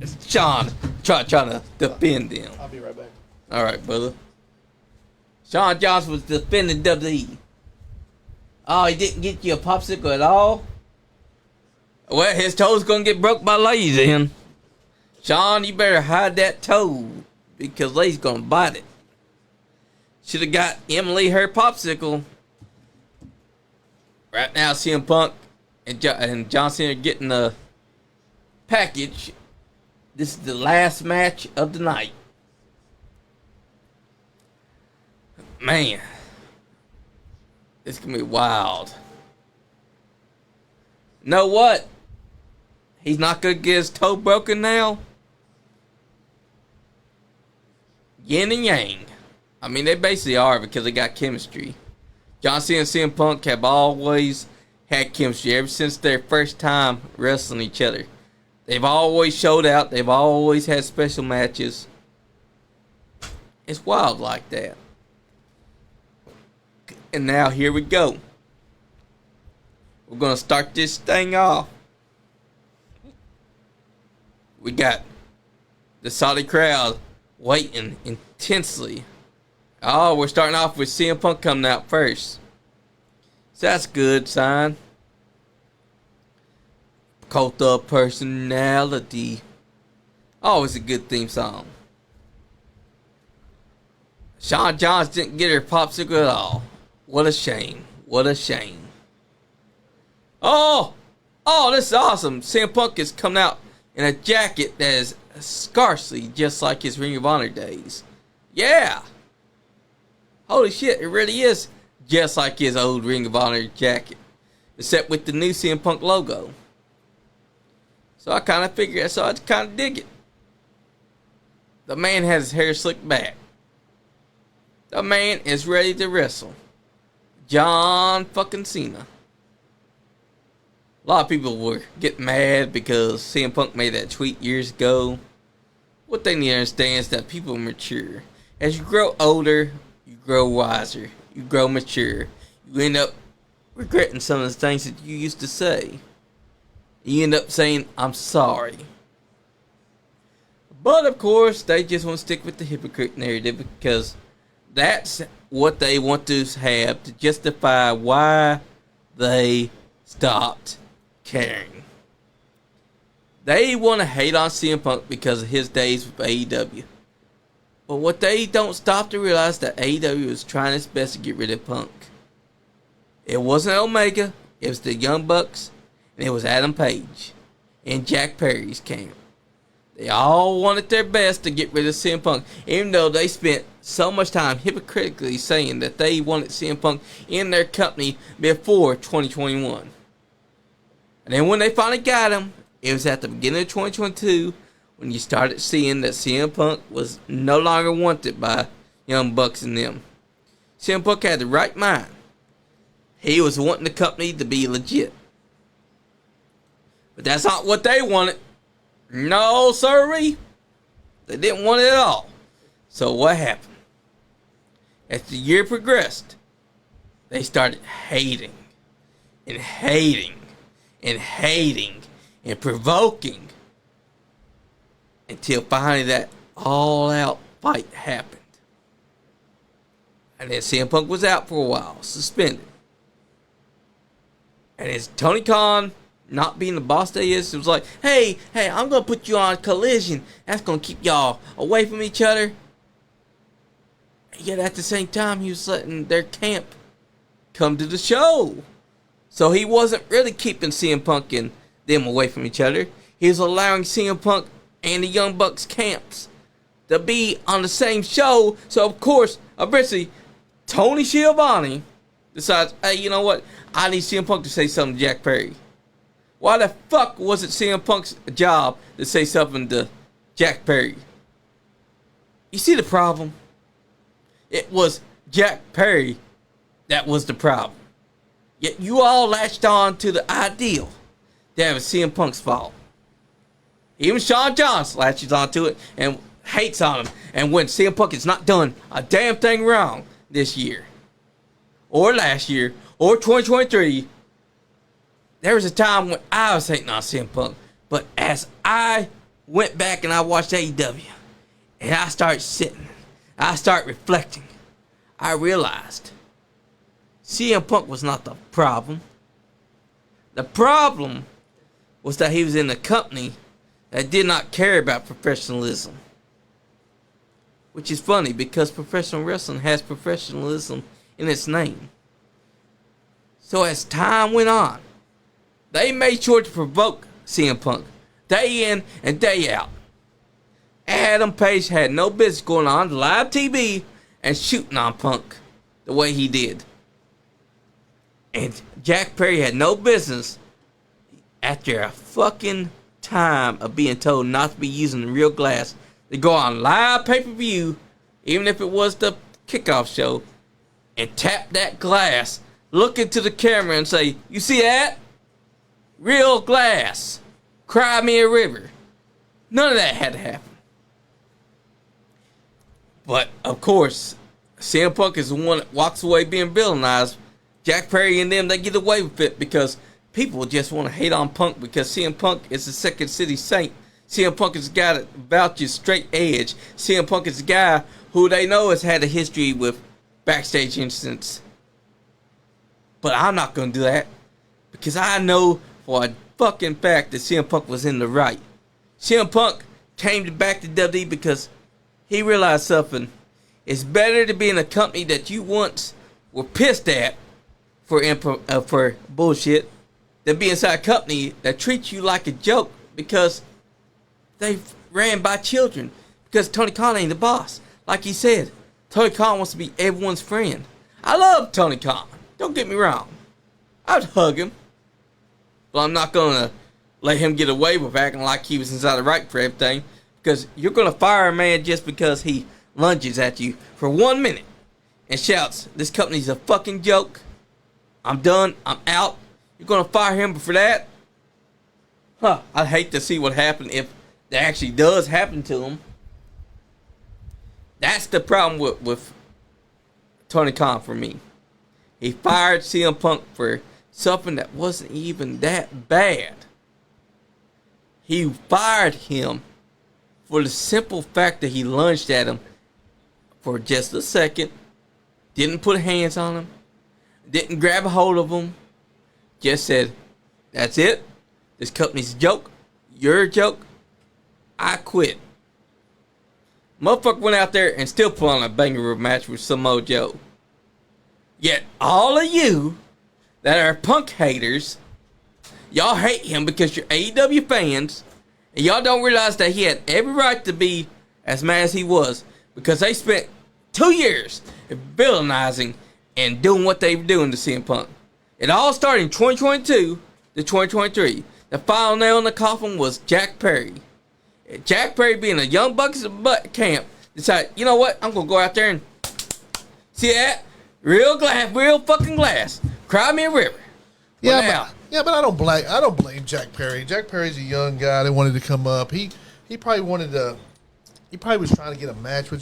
Speaker 1: It's Sean trying to defend him.
Speaker 3: I'll be right back.
Speaker 1: All right, brother. Sean Johnson was defending WWE. Oh, he didn't get you a popsicle at all? Well, his toe's gonna get broke by Lay's then. Sean, you better hide that toe because Lay's gonna bite it. Should have got Emily her popsicle. Right now, CM Punk and John Cena are getting the package. This is the last match of the night. Man, it's gonna be wild. Know what? He's not gonna get his toe broken now. Yin and yang. I mean, they basically are because they got chemistry. John Cena and CM Punk have always had chemistry ever since their first time wrestling each other. They've always showed out. They've always had special matches. It's wild like that. And now here we go. We're going to start this thing off. We got the Saudi crowd waiting intensely. Oh, we're starting off with CM Punk coming out first. So that's a good sign. Cult of Personality. Always a good theme song. Shawn Johns didn't get her popsicle at all. What a shame. What a shame. Oh, this is awesome. CM Punk is coming out in a jacket that is scarcely just like his Ring of Honor days. Yeah. Holy shit, it really is just like his old Ring of Honor jacket. Except with the new CM Punk logo. So I kind of figured, so I kind of dig it. The man has his hair slicked back. The man is ready to wrestle. John fucking Cena. A lot of people were getting mad because CM Punk made that tweet years ago. What they need to understand is that people mature. As you grow older, you grow wiser. You grow mature. You end up regretting some of the things that you used to say. You end up saying, I'm sorry. But of course, they just want to stick with the hypocrite narrative because that's what they want to have to justify why they stopped caring. They want to hate on CM Punk because of his days with AEW. But what they don't stop to realize that AEW is trying its best to get rid of Punk. It wasn't Omega, it was the Young Bucks, and it was Adam Page and Jack Perry's camp. They all wanted their best to get rid of CM Punk, even though they spent so much time hypocritically saying that they wanted CM Punk in their company before 2021. And then when they finally got him, it was at the beginning of 2022 when you started seeing that CM Punk was no longer wanted by Young Bucks and them. CM Punk had the right mind. He was wanting the company to be legit. But that's not what they wanted. No, sirree. They didn't want it at all. So what happened? As the year progressed, they started hating and hating and hating and provoking until finally that all-out fight happened. And then CM Punk was out for a while, suspended. And as Tony Khan, not being the boss that he is, it was like, hey, I'm going to put you on Collision. That's going to keep y'all away from each other. Yet at the same time, he was letting their camp come to the show. So he wasn't really keeping CM Punk and them away from each other. He was allowing CM Punk and the Young Bucks camps to be on the same show. So, of course, eventually, Tony Schiavone decides, hey, you know what? I need CM Punk to say something to Jack Perry. Why the fuck was it CM Punk's job to say something to Jack Perry? You see the problem? It was Jack Perry that was the problem. Yet you all latched on to the ideal that it was CM Punk's fault. Even Shawn Johns latches onto it and hates on him. And when CM Punk has not done a damn thing wrong this year, or last year, or 2023, there was a time when I was hating on CM Punk. But as I went back and I watched AEW, and I started sitting, I started reflecting, I realized CM Punk was not the problem. The problem was that he was in a company that did not care about professionalism. Which is funny because professional wrestling has professionalism in its name. So as time went on, they made sure to provoke CM Punk day in and day out. Adam Page had no business going on live TV and shooting on Punk the way he did. And Jack Perry had no business, after a fucking time of being told not to be using real glass, to go on live pay-per-view, even if it was the kickoff show, and tap that glass, look into the camera and say, "You see that? Real glass. Cry me a river." None of that had to happen. But, of course, CM Punk is the one that walks away being villainized. Jack Perry and them, they get away with it because people just want to hate on Punk because CM Punk is the Second City Saint. CM Punk is the guy that vouches straight edge. CM Punk is the guy who they know has had a history with backstage incidents. But I'm not going to do that because I know for a fucking fact that CM Punk was in the right. CM Punk came back to WWE because he realized something. It's better to be in a company that you once were pissed at for bullshit than be inside a company that treats you like a joke because they ran by children. Because Tony Khan ain't the boss. Like he said, Tony Khan wants to be everyone's friend. I love Tony Khan. Don't get me wrong. I'd hug him. But I'm not going to let him get away with acting like he was inside the right for everything. Because you're going to fire a man just because he lunges at you for 1 minute and shouts, "This company's a fucking joke. I'm done. I'm out." You're going to fire him for that? I'd hate to see what happened if that actually does happen to him. That's the problem with Tony Khan for me. He fired CM Punk for something that wasn't even that bad. He fired him for the simple fact that he lunged at him for just a second, didn't put hands on him, didn't grab a hold of him, just said, "That's it. This company's a joke. You're a joke. I quit." Motherfucker went out there and still put on a banger match with Samoa Joe. Yet all of you that are Punk haters, y'all hate him because you're AEW fans, and y'all don't realize that he had every right to be as mad as he was because they spent 2 years villainizing and doing what they were doing to CM Punk. It all started in 2022 to 2023. The final nail in the coffin was Jack Perry. Jack Perry, being a young Bucks butt camp, decided, you know what? I'm going to go out there and see that? Real glass, real fucking glass. Cry me a river.
Speaker 3: Yeah, but I don't blame Jack Perry. Jack Perry's a young guy that wanted to come up. He probably wanted to. He probably was trying to get a match with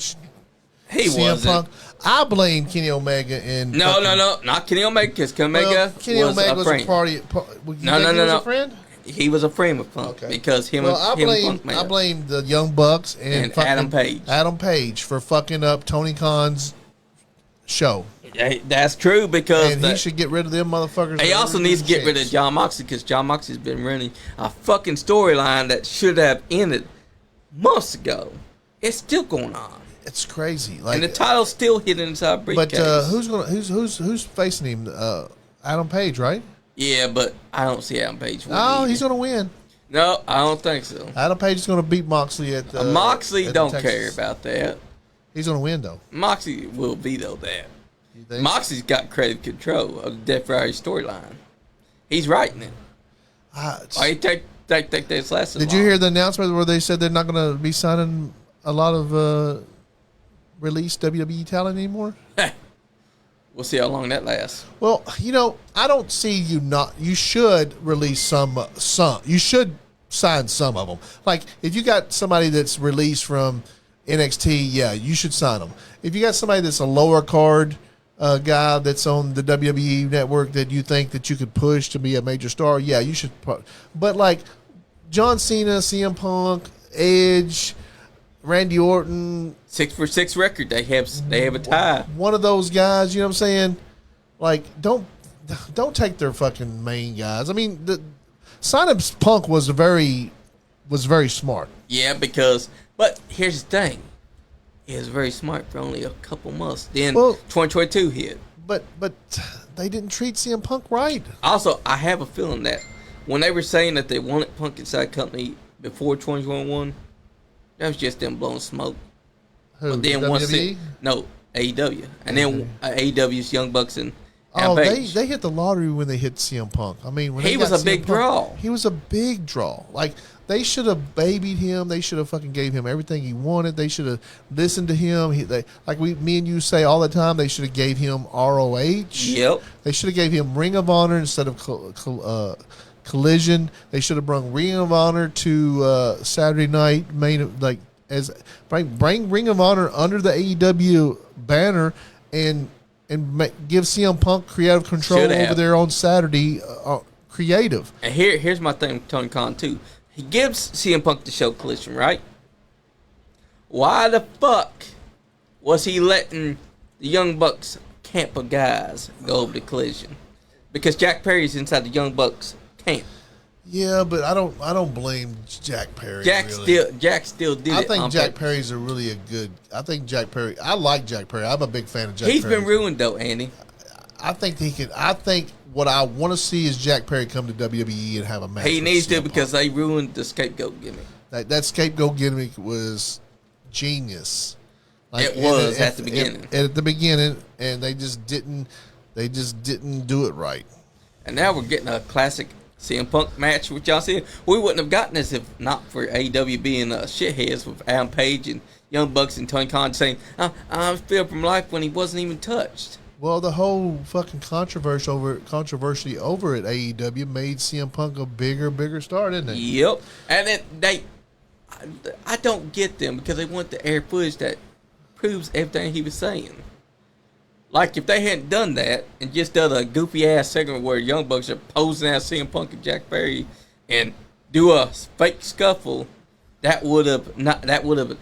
Speaker 3: CM Punk. I blame Kenny Omega and
Speaker 1: no, not Kenny Omega because Kenny Omega was
Speaker 3: a party. No. A friend?
Speaker 1: He was a friend with Punk because him and Punk.
Speaker 3: I blame the Young Bucks and
Speaker 1: Adam Page.
Speaker 3: Adam Page for fucking up Tony Khan's show.
Speaker 1: That's true because
Speaker 3: he should get rid of them motherfuckers.
Speaker 1: He also needs to get rid of John Moxley because John Moxley's been running a fucking storyline that should have ended months ago. It's still going on.
Speaker 3: It's crazy.
Speaker 1: And the title's still hidden inside a briefcase.
Speaker 3: But who's facing him? Adam Page, right?
Speaker 1: Yeah, but I don't see Adam Page winning.
Speaker 3: Oh, he's gonna win.
Speaker 1: No, I don't think so.
Speaker 3: Adam Page is gonna beat Moxley at
Speaker 1: Moxley don't care about that.
Speaker 3: He's gonna win though.
Speaker 1: Moxley will veto that.
Speaker 3: You think?
Speaker 1: Moxley's got creative control of the Death Rider storyline. He's writing it. Why take this lesson?
Speaker 3: Did you hear the announcement where they said they're not going to be signing a lot of released WWE talent anymore?
Speaker 1: We'll see how long that lasts.
Speaker 3: Well, I don't see you not. You should release some. You should sign some of them. Like if you got somebody that's released from NXT, yeah, you should sign them. If you got somebody that's a lower card guy that's on the WWE network that you think that you could push to be a major star, yeah, you should. But like John Cena, CM Punk, Edge, Randy Orton,
Speaker 1: 6-for-6 record. They have a tie.
Speaker 3: One of those guys, you know what I'm saying? Like don't take their fucking main guys. I mean, signing Punk was very smart.
Speaker 1: Yeah, but here's the thing. It was very smart for only a couple months. Then 2022 hit.
Speaker 3: But they didn't treat CM Punk right.
Speaker 1: Also, I have a feeling that when they were saying that they wanted Punk inside company before 2021, that was just them blowing smoke.
Speaker 3: Who?
Speaker 1: But then
Speaker 3: WWE?
Speaker 1: No, AEW. And then AEW's Young Bucks and
Speaker 3: Oh,
Speaker 1: Page.
Speaker 3: they hit the lottery when they hit CM Punk. I mean, when
Speaker 1: He
Speaker 3: they
Speaker 1: was
Speaker 3: got
Speaker 1: a big
Speaker 3: CM Punk,
Speaker 1: draw.
Speaker 3: He was a big draw. Like, they should have babied him. They should have fucking gave him everything he wanted. They should have listened to him. Me and you say all the time, they should have gave him ROH.
Speaker 1: Yep.
Speaker 3: They should have gave him Ring of Honor instead of Collision. They should have brought Ring of Honor to Saturday night bring Ring of Honor under the AEW banner and give CM Punk creative control over there on Saturday. Creative.
Speaker 1: And here's my thing with Tony Khan, too. He gives CM Punk the show Collision, right? Why the fuck was he letting the Young Bucks camp of guys go over to Collision? Because Jack Perry's inside the Young Bucks camp.
Speaker 3: Yeah, but I don't blame Jack Perry.
Speaker 1: Jack still did it.
Speaker 3: I think Jack Perry's I think Jack Perry. I like Jack Perry. I'm a big fan of Jack Perry.
Speaker 1: He's been ruined though, Andy.
Speaker 3: I think what I want to see is Jack Perry come to WWE and have a match.
Speaker 1: He needs to
Speaker 3: CM
Speaker 1: because
Speaker 3: Punk.
Speaker 1: they ruined the scapegoat gimmick.
Speaker 3: That scapegoat gimmick was genius.
Speaker 1: It was at the beginning.
Speaker 3: At the beginning, and they just didn't do it right.
Speaker 1: And now we're getting a classic CM Punk match with John Cena. We wouldn't have gotten this if not for AEW being shitheads with Adam Page and Young Bucks and Tony Khan saying, I feel from life when he wasn't even touched.
Speaker 3: Well, the whole fucking controversy over at AEW made CM Punk a bigger star, didn't it?
Speaker 1: Yep. And I don't get them because they want the air footage that proves everything he was saying. Like, if they hadn't done that and just done a goofy-ass segment where Young Bucks are posing as CM Punk and Jack Perry and do a fake scuffle, that would have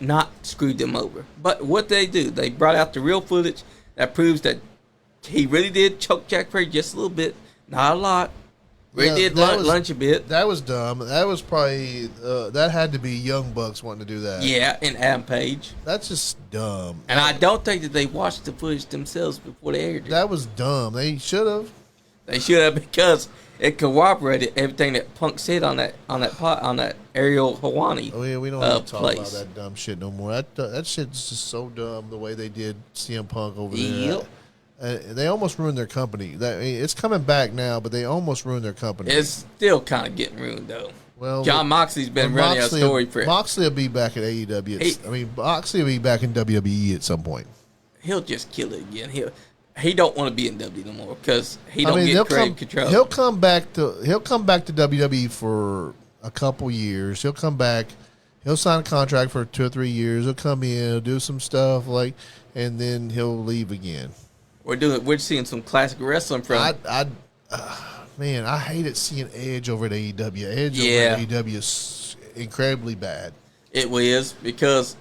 Speaker 1: not screwed them over. But what they do, they brought out the real footage that proves that he really did choke Jack Perry just a little bit, not a lot. Really did lunch a bit.
Speaker 3: That was dumb. That was probably that had to be Young Bucks wanting to do that.
Speaker 1: Yeah, and Adam Page.
Speaker 3: That's just dumb.
Speaker 1: And I don't think that they watched the footage themselves before they aired it.
Speaker 3: That was dumb. They should have.
Speaker 1: They should have, because it corroborated everything that Punk said on that Ariel Hawani.
Speaker 3: Oh yeah, we don't have to talk about
Speaker 1: place.
Speaker 3: that dumb shit no more. That shit's just so dumb the way they did CM Punk over there.
Speaker 1: Yep.
Speaker 3: They almost ruined their company. It's coming back now, but they almost ruined their company.
Speaker 1: It's still kind of getting ruined, though.
Speaker 3: Well,
Speaker 1: John Moxley's been running a story for it.
Speaker 3: Moxley will be back at AEW. Moxley will be back in WWE at some point.
Speaker 1: He'll just kill it again. He don't want to be in WWE no more because he don't get creative control.
Speaker 3: He'll come back to WWE for a couple years. He'll come back. He'll sign a contract for 2 or 3 years. He'll come in, he'll do some stuff and then he'll leave again.
Speaker 1: We're seeing some classic wrestling from.
Speaker 3: Man, I hated seeing Edge over at AEW. Edge over at AEW is incredibly bad.
Speaker 1: It was because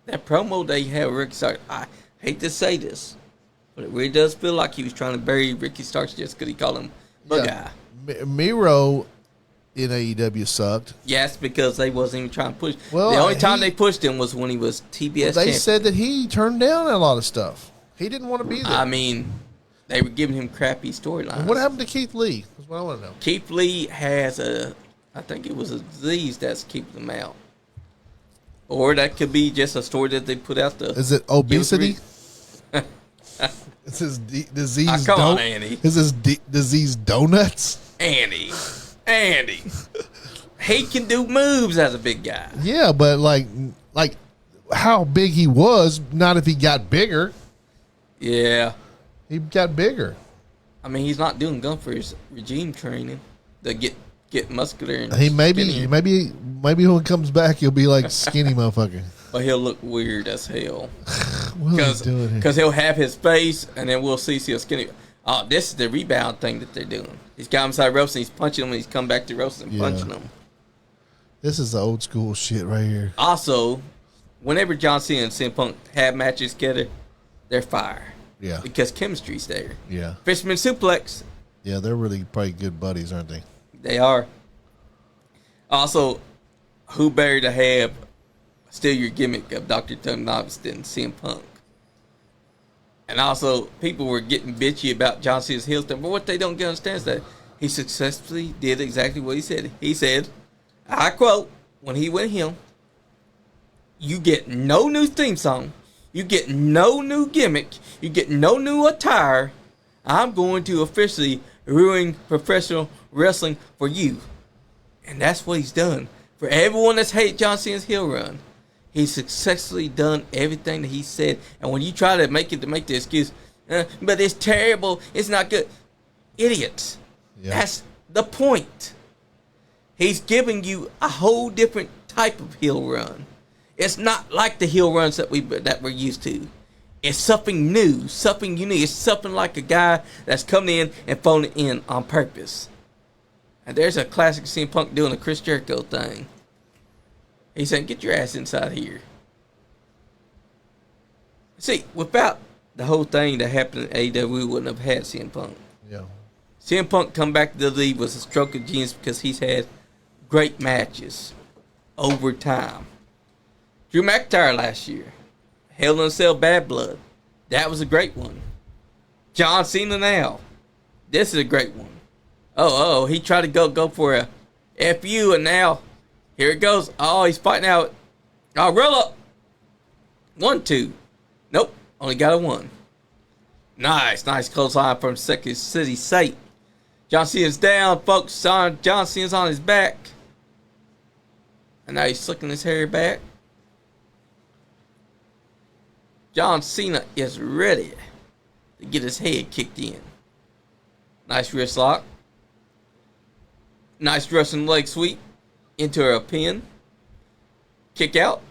Speaker 1: that promo they had with Ricky Starks. I hate to say this, but it really does feel like he was trying to bury Ricky Starks just because he called him Bug Guy.
Speaker 3: Miro in AEW sucked.
Speaker 1: Yes, because they wasn't even trying to push.
Speaker 3: Well,
Speaker 1: the only time they pushed him was when he was TBS.
Speaker 3: They said that he turned down a lot of stuff. He didn't want to be there.
Speaker 1: I mean, they were giving him crappy storylines.
Speaker 3: What happened to Keith Lee? That's what I want to know.
Speaker 1: Keith Lee has I think it was a disease that's keeping him out. Or that could be just a story that they put out there.
Speaker 3: Is it obesity? Is this disease?
Speaker 1: Come on, Andy.
Speaker 3: Is this disease donuts?
Speaker 1: Andy. He can do moves as a big guy.
Speaker 3: Yeah, but like how big he was, not if he got bigger.
Speaker 1: Yeah.
Speaker 3: He got bigger.
Speaker 1: I mean, he's not doing Gunther's regime training to get muscular and
Speaker 3: maybe
Speaker 1: skinnier.
Speaker 3: when he comes back he'll be like skinny motherfucker.
Speaker 1: But he'll look weird as hell.
Speaker 3: What is he doing here?
Speaker 1: Because he'll have his face, and then we'll see he'll skinny. Oh, this is the rebound thing that they're doing. He's got him inside ropes, and he's punching him, and he's come back to ropes and punching him.
Speaker 3: This is the old school shit right here.
Speaker 1: Also, whenever John Cena and CM Punk have matches together, they're fire.
Speaker 3: Yeah.
Speaker 1: Because chemistry's there.
Speaker 3: Yeah.
Speaker 1: Fisherman suplex.
Speaker 3: Yeah, they're really probably good buddies, aren't they?
Speaker 1: They are. Also, who better to have steal your gimmick of Dr. Tony Knobs than CM Punk? And also, people were getting bitchy about John Cena's heel turn. But what they don't understand is that he successfully did exactly what he said. He said, I quote, when he went heel, you get no new theme song. You get no new gimmick. You get no new attire. I'm going to officially ruin professional wrestling for you. And that's what he's done. For everyone that's hated John Cena's heel run, he's successfully done everything that he said. And when you try to make the excuse, but it's terrible, it's not good. Idiots. Yeah. That's the point. He's giving you a whole different type of heel run. It's not like the heel runs that we're used to. It's something new, something unique. It's something like a guy that's coming in and phoning in on purpose. And there's a classic CM Punk doing a Chris Jericho thing. He's saying, get your ass inside here. See, without the whole thing that happened in AEW, we wouldn't have had CM Punk.
Speaker 3: Yeah.
Speaker 1: CM Punk come back to the league was a stroke of genius because he's had great matches over time. Drew McIntyre last year. Hell in a Cell Bad Blood. That was a great one. John Cena now. This is a great one. He tried to go for a FU and now here it goes. Oh, he's fighting out. Oh, roll up. 1, 2. Nope. Only got a 1. Nice close line from Second City Saint. John Cena's down, folks. John Cena's on his back. And now he's slicking his hair back. John Cena is ready to get his head kicked in. Nice wrist lock. Nice Russian leg sweep into a pin. Kick out.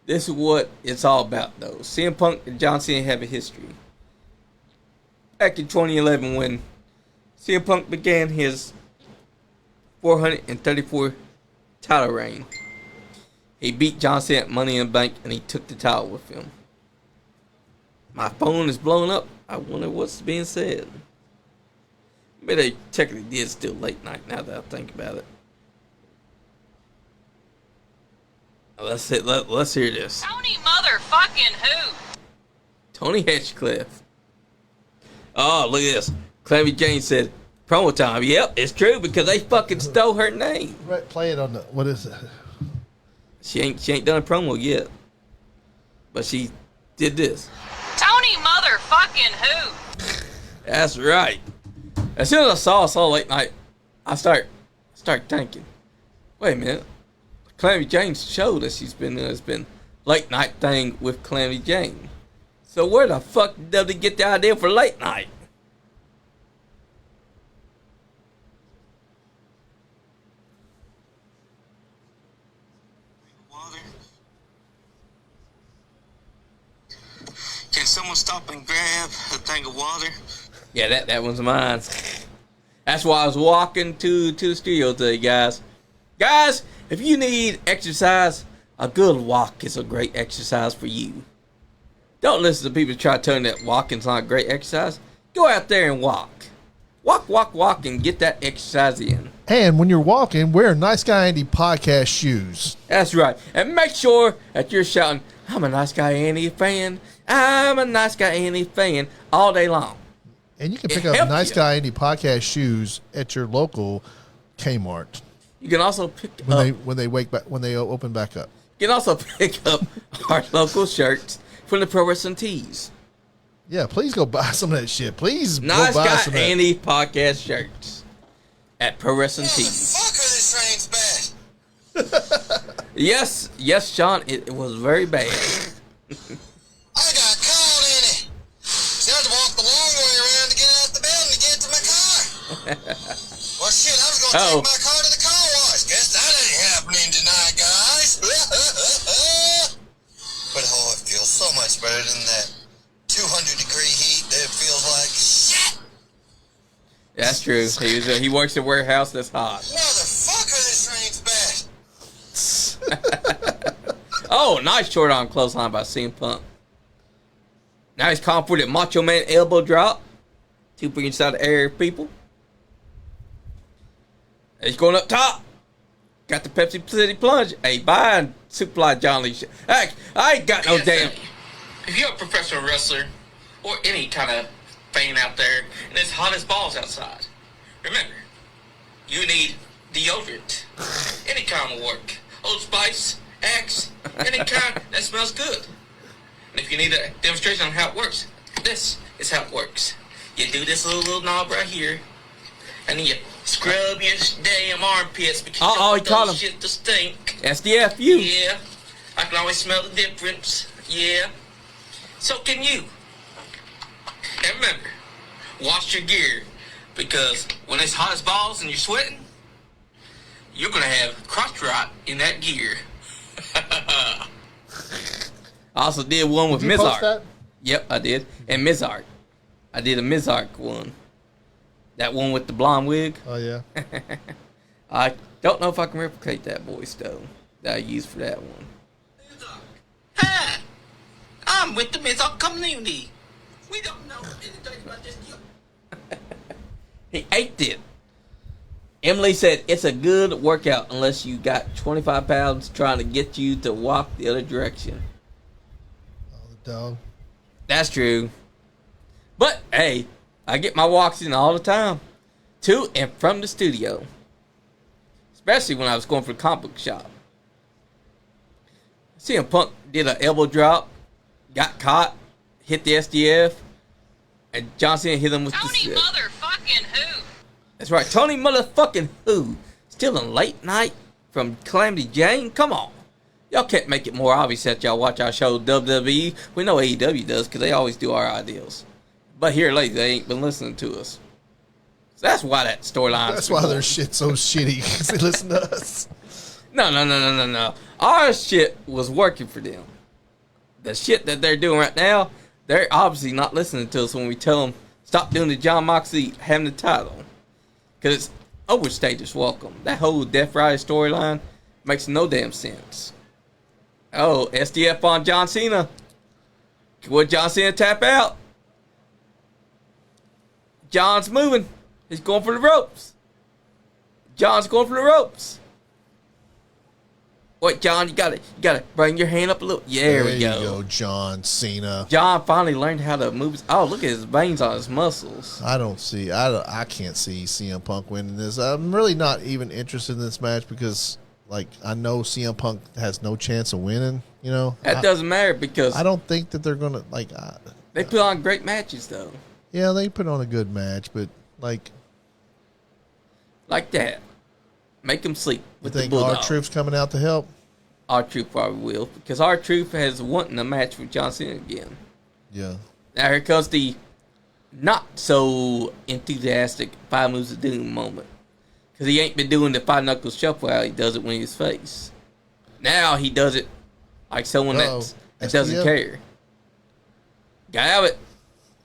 Speaker 1: This is what it's all about, though. CM Punk and John Cena have a history. Back in 2011, when CM Punk began his 434 title reign, he beat John Cena at Money in the Bank, and he took the title with him. My phone is blowing up. I wonder what's being said. Maybe they technically did still late night now that I think about it. Let's hear this.
Speaker 6: Tony motherfucking who?
Speaker 1: Tony Hinchcliffe. Oh, look at this. Clammy Jane said, promo time. Yep, it's true because they fucking stole her name.
Speaker 3: Right, play it on the, what is it?
Speaker 1: She ain't done a promo yet. But she did this.
Speaker 6: Tony motherfucking who?
Speaker 1: That's right. As soon as I saw late night, I start thinking, wait a minute. Calamity Jane's show that she's been in has been late night thing with Calamity Jane. So where the fuck did they get the idea for late night?
Speaker 7: Water. Can someone stop and grab a thing of water?
Speaker 1: Yeah, that one's mine. That's why I was walking to the studio today, guys. Guys, if you need exercise, a good walk is a great exercise for you. Don't listen to people try to tell you that walking's not a great exercise. Go out there and walk. Walk, and get that exercise in.
Speaker 3: And when you're walking, wear Nice Guy Andy podcast shoes.
Speaker 1: That's right. And make sure that you're shouting, I'm a Nice Guy Andy fan. I'm a Nice Guy Andy fan all day long.
Speaker 3: And you can pick up Nice Guy Andy podcast shoes at your local Kmart.
Speaker 1: You can also pick
Speaker 3: when they open back up.
Speaker 1: You can also pick up our local shirts from the Pro Wrestling Tees.
Speaker 3: Yeah, please go buy some of that shit. Please
Speaker 1: Nice
Speaker 3: go buy
Speaker 1: Guy
Speaker 3: some of that.
Speaker 1: Andy podcast shirts at Pro Wrestling Tees.
Speaker 7: This train's bad.
Speaker 1: Yes, Sean, it was very bad.
Speaker 7: I got caught in it. So I had to walk the long way around to get out the building to get to my car. Well, shit, I was going to take my car to the car wash. Guess that ain't happening tonight, guys. But it feels so much better than that 200-degree heat that feels like shit.
Speaker 1: That's true. He works at a warehouse that's hot.
Speaker 7: Motherfucker, this rain's bad.
Speaker 1: Oh, nice short arm clothesline by CM Punk. Now he's calling for the Macho Man elbow drop. 2 for inside the air, people. He's going up top. Got the Pepsi City plunge. Hey, buying Superfly John Lee. Hey, I ain't got no damn. if you're a professional wrestler or any kind of fan out there and it's hot as balls outside, remember, you need deodorant. Any kind will work. Old Spice, Axe, any kind that smells good. And if you need a demonstration on how it works, this is how it works. You do this little knob right here, and then you scrub your damn armpits because you don't want those shit to stink. SDFU. Yeah. I can always smell the difference. Yeah. So can you. And remember, wash your gear, because when it's hot as balls and you're sweating, you're going to have crotch rot in that gear. I also did one with Mizark. Yep, I did. And Mizark. I did a Mizark one. That one with the blonde wig.
Speaker 3: Oh, yeah.
Speaker 1: I don't know if I can replicate that voice, though, that I used for that one. Hi, I'm with the Mizark community. We don't know anything about this deal. He ate it. Emily said it's a good workout unless you got 25 pounds trying to get you to walk the other direction.
Speaker 3: Oh, the dog. That's
Speaker 1: true. But, hey, I get my walks in all the time. To and from the studio. Especially when I was going for the comic book shop. CM Punk did an elbow drop, got caught, hit the SDF, and John Cena hit him with
Speaker 6: Tony
Speaker 1: the...
Speaker 6: motherfucking who?
Speaker 1: That's right, Tony motherfucking who? Still in late night from Calamity Jane? Come on. Y'all can't make it more obvious that y'all watch our show WWE. We know AEW does because they always do our ideals. But here lately, they ain't been listening to us. So that's why that storyline.
Speaker 3: That's why their shit's so shitty, because they listen to us.
Speaker 1: No. Our shit was working for them. The shit that they're doing right now, they're obviously not listening to us when we tell them stop doing the John Moxley having the title. Because it's overstayed its welcome. That whole Death Rider storyline makes no damn sense. Oh, SDF on John Cena. Would John Cena tap out? John's moving. He's going for the ropes. John's going for the ropes. Wait, John, you gotta bring your hand up a little. Yeah, there we go.
Speaker 3: There you go, John Cena.
Speaker 1: John finally learned how to move his... Oh, look at his veins on his muscles.
Speaker 3: I can't see CM Punk winning this. I'm really not even interested in this match because, like, I know CM Punk has no chance of winning, you know?
Speaker 1: That doesn't matter because...
Speaker 3: I don't think that they're going to, like...
Speaker 1: they put on great matches, though.
Speaker 3: Yeah, they put on a good match, but, like...
Speaker 1: Like that. Make them sleep with the
Speaker 3: Bulldog. R-Truth's coming out to help?
Speaker 1: R-Truth probably will, because R-Truth has wanting a match with John Cena again.
Speaker 3: Yeah.
Speaker 1: Now here comes the not so enthusiastic 5 Moves of Doom moment. Because he ain't been doing the 5 Knuckles Shuffle how he does it when he's face. Now he does it like someone that doesn't care. Got out of it.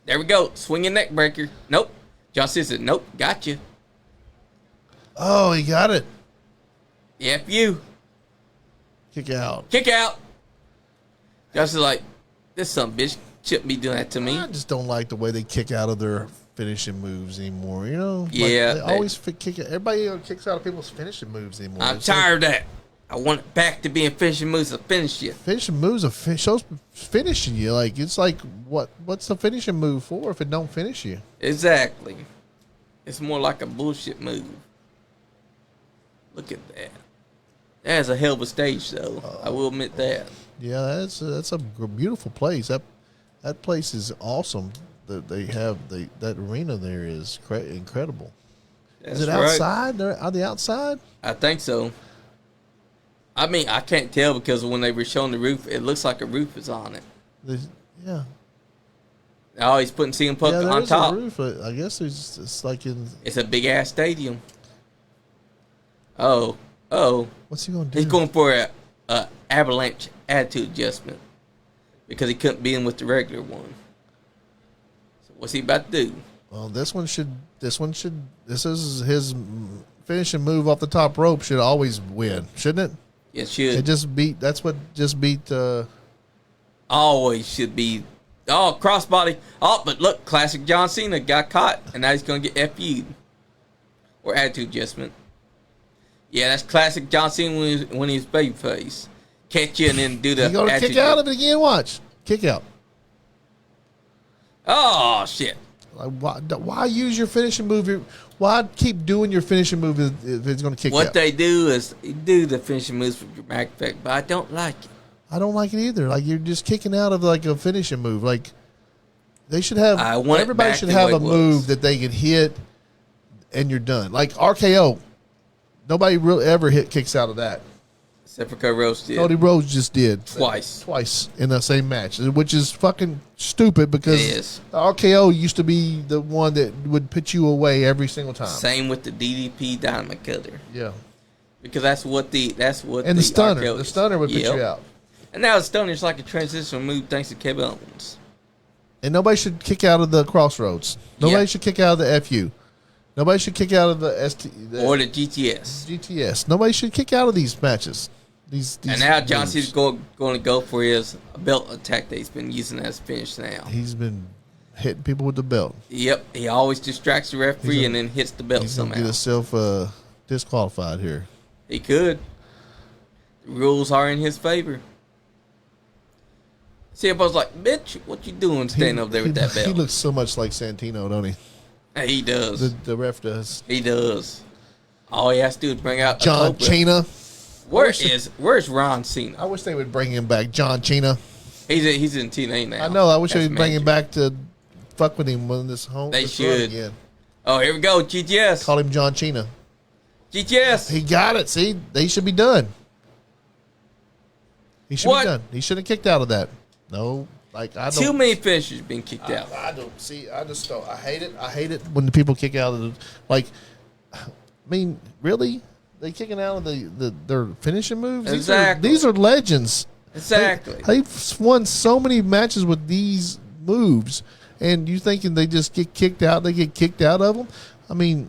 Speaker 1: There we go. Swinging neck breaker. Nope. John Cena said, nope, got you.
Speaker 3: Oh, he got it.
Speaker 1: F you.
Speaker 3: Kick out.
Speaker 1: Kick out. Josh is like, this son bitch shouldn't be doing that to me.
Speaker 3: I just don't like the way they kick out of their finishing moves anymore, you know?
Speaker 1: Yeah.
Speaker 3: Like, they always kick it. Everybody kicks out of people's finishing moves anymore.
Speaker 1: I'm tired of that. I want it back to being finishing moves to finish you.
Speaker 3: Finishing moves shows finishing you. Like, it's like, what's the finishing move for if it don't finish you?
Speaker 1: Exactly. It's more like a bullshit move. Look at that. That is a hell of a stage, though. I will admit that.
Speaker 3: Yeah, that's a beautiful place. That place is awesome. That they have that arena there is incredible.
Speaker 1: That's
Speaker 3: is it outside? Are they outside?
Speaker 1: I think so. I mean, I can't tell because when they were showing the roof, it looks like a roof is on it.
Speaker 3: Yeah.
Speaker 1: Oh, he's putting CM Punk on top.
Speaker 3: A roof. I guess it's like in.
Speaker 1: It's a big ass stadium. Oh.
Speaker 3: What's he gonna do?
Speaker 1: He's going for a avalanche attitude adjustment because he couldn't be in with the regular one. So what's he about to do?
Speaker 3: Well, this is his finishing move off the top rope should always win, shouldn't it?
Speaker 1: It should.
Speaker 3: That's what just beat.
Speaker 1: Always should be. Oh, crossbody. Oh, but look, classic John Cena got caught, and now he's going to get FU'd. Or attitude adjustment. Yeah, that's classic John Cena when he's babyface. Catch you and then do the
Speaker 3: You're going to kick out of it again? Watch. Kick out.
Speaker 1: Oh, shit.
Speaker 3: Like, why use your finishing move? Why keep doing your finishing move if it's going to kick out?
Speaker 1: What they do is do the finishing moves for dramatic effect, but I don't like it.
Speaker 3: I don't like it either. Like, you're just kicking out of like a finishing move. Like, they should have. Everybody should have a move that they can hit, and you're done. Like RKO, nobody really ever kicks out of that.
Speaker 1: Except for Cody Rhodes did.
Speaker 3: Cody Rhodes just did
Speaker 1: Twice
Speaker 3: in the same match, which is fucking stupid because
Speaker 1: It is.
Speaker 3: the RKO used to be the one that would put you away every single time.
Speaker 1: Same with the DDP Dynamite Cutter.
Speaker 3: Yeah,
Speaker 1: Because that's what
Speaker 3: and the stunner.
Speaker 1: RKO
Speaker 3: The
Speaker 1: is.
Speaker 3: stunner would put
Speaker 1: Yep.
Speaker 3: you out.
Speaker 1: And now the stunner is like a transitional move thanks to Kevin Owens.
Speaker 3: And nobody should kick out of the Crossroads. Nobody
Speaker 1: Yeah.
Speaker 3: should kick out of the FU. Nobody should kick out of the
Speaker 1: Or the GTS.
Speaker 3: GTS. Nobody should kick out of these matches. These
Speaker 1: And now John
Speaker 3: moves.
Speaker 1: Cena's going to go for his belt attack that he's been using as finish now.
Speaker 3: He's been hitting people with the belt.
Speaker 1: Yep, he always distracts the referee and then hits the belt
Speaker 3: He's going to get
Speaker 1: somehow.
Speaker 3: himself disqualified here.
Speaker 1: He could. The rules are in his favor. See, I was like, bitch, what you doing standing up there with that belt?
Speaker 3: He looks so much like Santino, don't he?
Speaker 1: He does.
Speaker 3: The ref does.
Speaker 1: He does. All he has to do is bring out
Speaker 3: John
Speaker 1: a Cobra.
Speaker 3: Cena.
Speaker 1: Where's Ron Cena?
Speaker 3: I wish they would bring him back. John Cena.
Speaker 1: He's in TNA now.
Speaker 3: I know. I wish they
Speaker 1: That's
Speaker 3: would bring him
Speaker 1: major.
Speaker 3: back to fuck with him when this home.
Speaker 1: They
Speaker 3: this run
Speaker 1: should.
Speaker 3: again.
Speaker 1: Oh, here we go. GTS.
Speaker 3: Call him John Cena.
Speaker 1: GTS.
Speaker 3: He got it. See, they should be done. He should
Speaker 1: What?
Speaker 3: be done. He shouldn't have kicked out of that. No, like I don't.
Speaker 1: Too many finishers being kicked out.
Speaker 3: I don't see. I just don't. I hate it. I hate it when the people kick out of the like. I mean, really, they kicking out of their finishing moves.
Speaker 1: Exactly.
Speaker 3: These are legends.
Speaker 1: Exactly.
Speaker 3: They've won so many matches with these moves, and you thinking they just get kicked out? They get kicked out of them. I mean,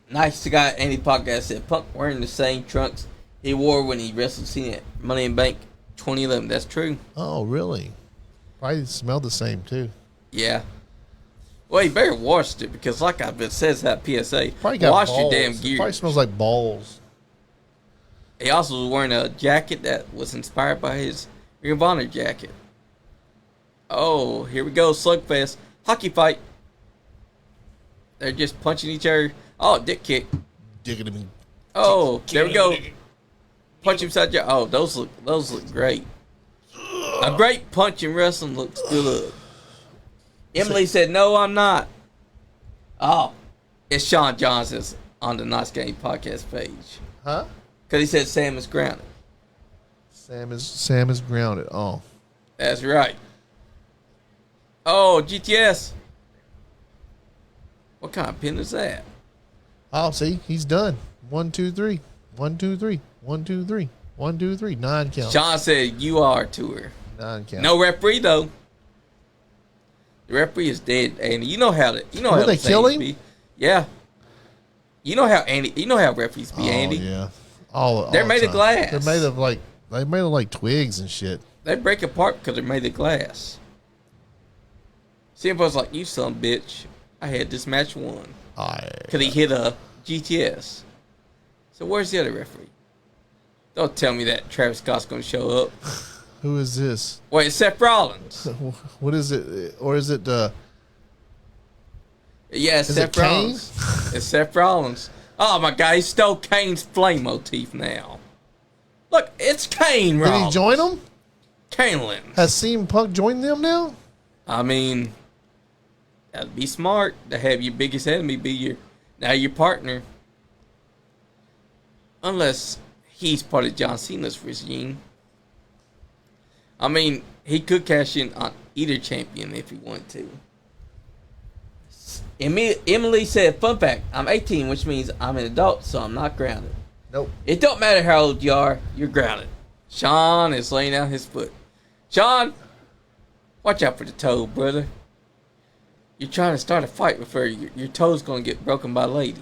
Speaker 1: Nice guy Andy podcast said Punk wearing the same trunks he wore when he wrestled Cena at Money in Bank 2011. That's true.
Speaker 3: oh really? Probably smell the same too.
Speaker 1: Yeah. Well, you better wash it because, like I've been says that PSA,
Speaker 3: Probably got
Speaker 1: wash
Speaker 3: balls.
Speaker 1: your damn
Speaker 3: It
Speaker 1: gear.
Speaker 3: probably smells like balls.
Speaker 1: He also was wearing a jacket that was inspired by his Ring of Honor jacket. Oh, here we go, slugfest hockey fight. They're just punching each other. Oh, dick kick.
Speaker 3: Digging him.
Speaker 1: Oh, there we go. Punch him side. Oh, those look great. A great punch in wrestling looks good. Emily said, "No, I'm not." Oh, it's Sean Johnson's on the Nice Game podcast page
Speaker 3: Huh?
Speaker 1: because he said Sam is grounded.
Speaker 3: Sam is grounded. Oh,
Speaker 1: That's right. Oh, GTS. What kind of pin is that?
Speaker 3: oh, see, he's done. 1, 2, 3. 1, 2, 3. 1, 2, 3. 1, 2, 3. 9 count.
Speaker 1: Sean said, "You are to her."
Speaker 3: 9 count.
Speaker 1: No referee though. The referee is dead, Andy. You know how
Speaker 3: Will
Speaker 1: how
Speaker 3: they
Speaker 1: the
Speaker 3: kill
Speaker 1: things
Speaker 3: him?
Speaker 1: Be. Yeah. You know how Andy. You know how referees be,
Speaker 3: Oh,
Speaker 1: Andy.
Speaker 3: yeah. All
Speaker 1: They're
Speaker 3: the
Speaker 1: made of
Speaker 3: time.
Speaker 1: glass.
Speaker 3: They're made of like twigs and shit.
Speaker 1: They break apart because they're made of glass. CM was like, "You son of a bitch! I had this match won because he hit a GTS." So where's the other referee? Don't tell me that Travis Scott's going to show up.
Speaker 3: Who is this?
Speaker 1: Wait, it's Seth Rollins.
Speaker 3: What is it? Or is it?
Speaker 1: Yeah, it's
Speaker 3: Is
Speaker 1: Seth
Speaker 3: it Kane?
Speaker 1: Rollins. It's Seth Rollins. Oh my God, he stole Kane's flame motif now. Look, it's Kane
Speaker 3: Did
Speaker 1: Rollins.
Speaker 3: he join them?
Speaker 1: Kaneland.
Speaker 3: Has CM Punk joined them now?
Speaker 1: I mean, that'd be smart to have your biggest enemy be your partner. Unless he's part of John Cena's regime. I mean, he could cash in on either champion if he wanted to. Emily said, "Fun fact, I'm 18, which means I'm an adult, so I'm not grounded."
Speaker 3: Nope.
Speaker 1: It don't matter how old you are, you're grounded. Sean is laying out his foot. Sean, watch out for the toe, brother. You're trying to start a fight with her. Your toe's going to get broken by Lady.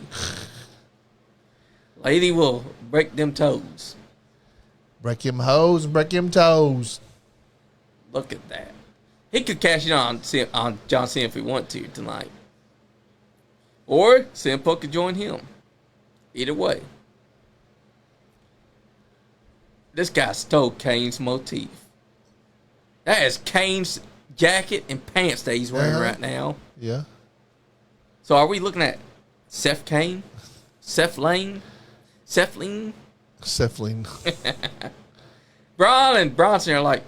Speaker 1: Lady will break them toes.
Speaker 3: Break him hoes and break him toes.
Speaker 1: Look at that. He could cash in on John Cena if he wanted to tonight. Or CM Punk could join him. Either way. This guy stole Kane's motif. That is Kane's jacket and pants that he's wearing right now.
Speaker 3: Yeah.
Speaker 1: So are we looking at Seth Kane? Seth Lane?
Speaker 3: Cephalene.
Speaker 1: Braun and Bronson are like,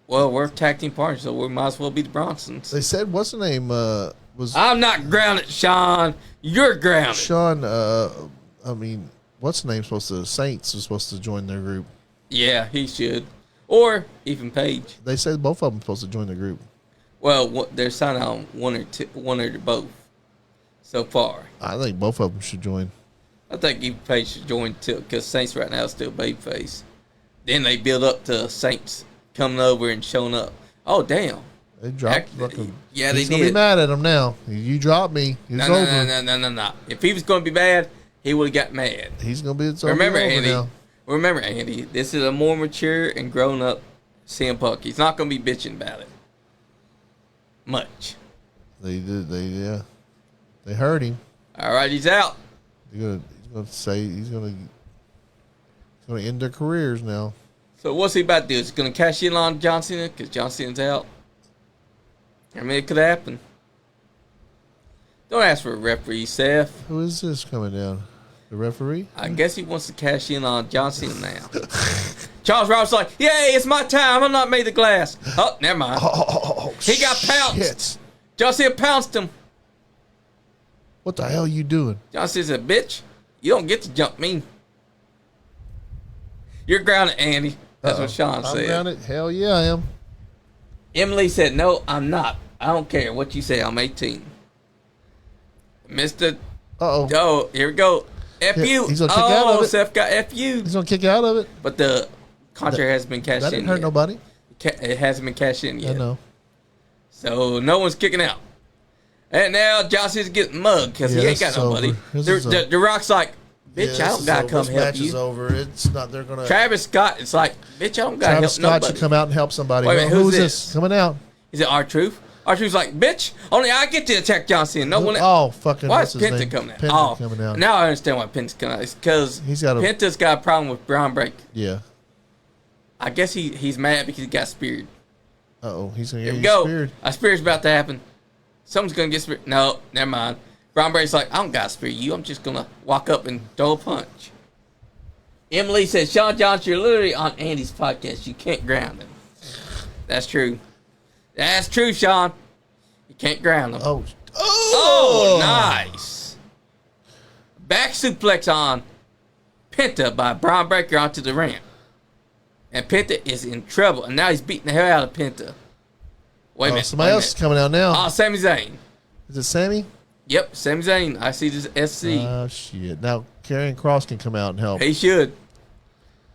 Speaker 1: well, we're tag team partners, so we might as well be the Bronsons.
Speaker 3: They said, what's the name? Was
Speaker 1: I'm not grounded, Sean. You're grounded.
Speaker 3: Sean, what's the name supposed to? Saints was supposed to join their group.
Speaker 1: Yeah, he should. Or even Paige.
Speaker 3: They said both of them supposed to join the group.
Speaker 1: Well, they're signing on one or both so far.
Speaker 3: I think both of them should join.
Speaker 1: I think even Paige should join too, because Saints right now is still babyface. Then they build up to Saints coming over and showing up. Oh, damn.
Speaker 3: They dropped.
Speaker 1: Yeah, they
Speaker 3: He's gonna
Speaker 1: did.
Speaker 3: be mad at him now. You dropped me. It's over.
Speaker 1: No. If he was going to be bad, he would have got mad.
Speaker 3: He's gonna be. It's
Speaker 1: Remember,
Speaker 3: over
Speaker 1: Andy.
Speaker 3: now.
Speaker 1: Remember, Andy. This is a more mature and grown up CM Punk. He's not going to be bitching about it much.
Speaker 3: They did. They hurt him.
Speaker 1: All right, he's out.
Speaker 3: He's gonna end their careers now.
Speaker 1: So what's he about to do? Is he going to cash in on John Cena because John Cena's out? I mean, it could happen. Don't ask for a referee, Seth.
Speaker 3: Who is this coming down? The referee?
Speaker 1: I guess he wants to cash in on John Cena now. Charles Roberts like, yay, it's my time. I'm not made of glass. Oh, never mind. He got pounced.
Speaker 3: Shit.
Speaker 1: John Cena pounced him.
Speaker 3: What the hell you doing?
Speaker 1: John Cena said, bitch, you don't get to jump me. You're grounded, Andy. That's what Sean said.
Speaker 3: I'm grounded? Hell yeah, I am.
Speaker 1: Emily said, no, I'm not. I don't care what you say. I'm 18. Mr. Oh, here we go. F you.
Speaker 3: He's gonna kick out of it.
Speaker 1: Seth got F you.
Speaker 3: He's going to kick out of it.
Speaker 1: But the contract hasn't been cashed in
Speaker 3: That didn't hurt
Speaker 1: yet.
Speaker 3: nobody.
Speaker 1: It hasn't been cashed in yet.
Speaker 3: I know.
Speaker 1: So no one's kicking out. And now Josh is getting mugged because he ain't got nobody. The Rock's like, bitch, I don't got to come help
Speaker 3: match
Speaker 1: you.
Speaker 3: is over. It's not. They're going to.
Speaker 1: Travis Scott is like, bitch, I don't got to help
Speaker 3: Travis Scott
Speaker 1: nobody.
Speaker 3: should come out and help somebody.
Speaker 1: Wait a minute,
Speaker 3: who's
Speaker 1: who's
Speaker 3: this coming out?
Speaker 1: Is it R-Truth? R-Truth's like, bitch, only I get to attack John Cena. No one else.
Speaker 3: Oh, fucking.
Speaker 1: Why
Speaker 3: what's
Speaker 1: is
Speaker 3: his
Speaker 1: Penta
Speaker 3: name?
Speaker 1: coming out?
Speaker 3: Penta coming out.
Speaker 1: Now I understand why Penta's coming out. It's because Penta's got a problem with Braun Breaker.
Speaker 3: Yeah.
Speaker 1: I guess he's mad because he got speared.
Speaker 3: He's going to
Speaker 1: Here
Speaker 3: get
Speaker 1: we go.
Speaker 3: speared.
Speaker 1: A spear's about to happen. Someone's going to get speared. No, never mind. Braun Breaker's like, I don't got to spear you. I'm just going to walk up and throw a punch. Emily says, Sean Johnson, you're literally on Andy's podcast. You can't ground him. That's true. That's true, Sean. You can't ground him. Oh, nice. Back suplex on Penta by Braun Breaker onto the ramp. And Penta is in trouble. And now he's beating the hell out of Penta. Wait a minute.
Speaker 3: Somebody else is coming out now.
Speaker 1: Oh, Sami Zayn.
Speaker 3: Is it Sami?
Speaker 1: Yep, Sami Zayn. I see this SC.
Speaker 3: Oh, shit. Now, Karrion Kross can come out and help.
Speaker 1: He should.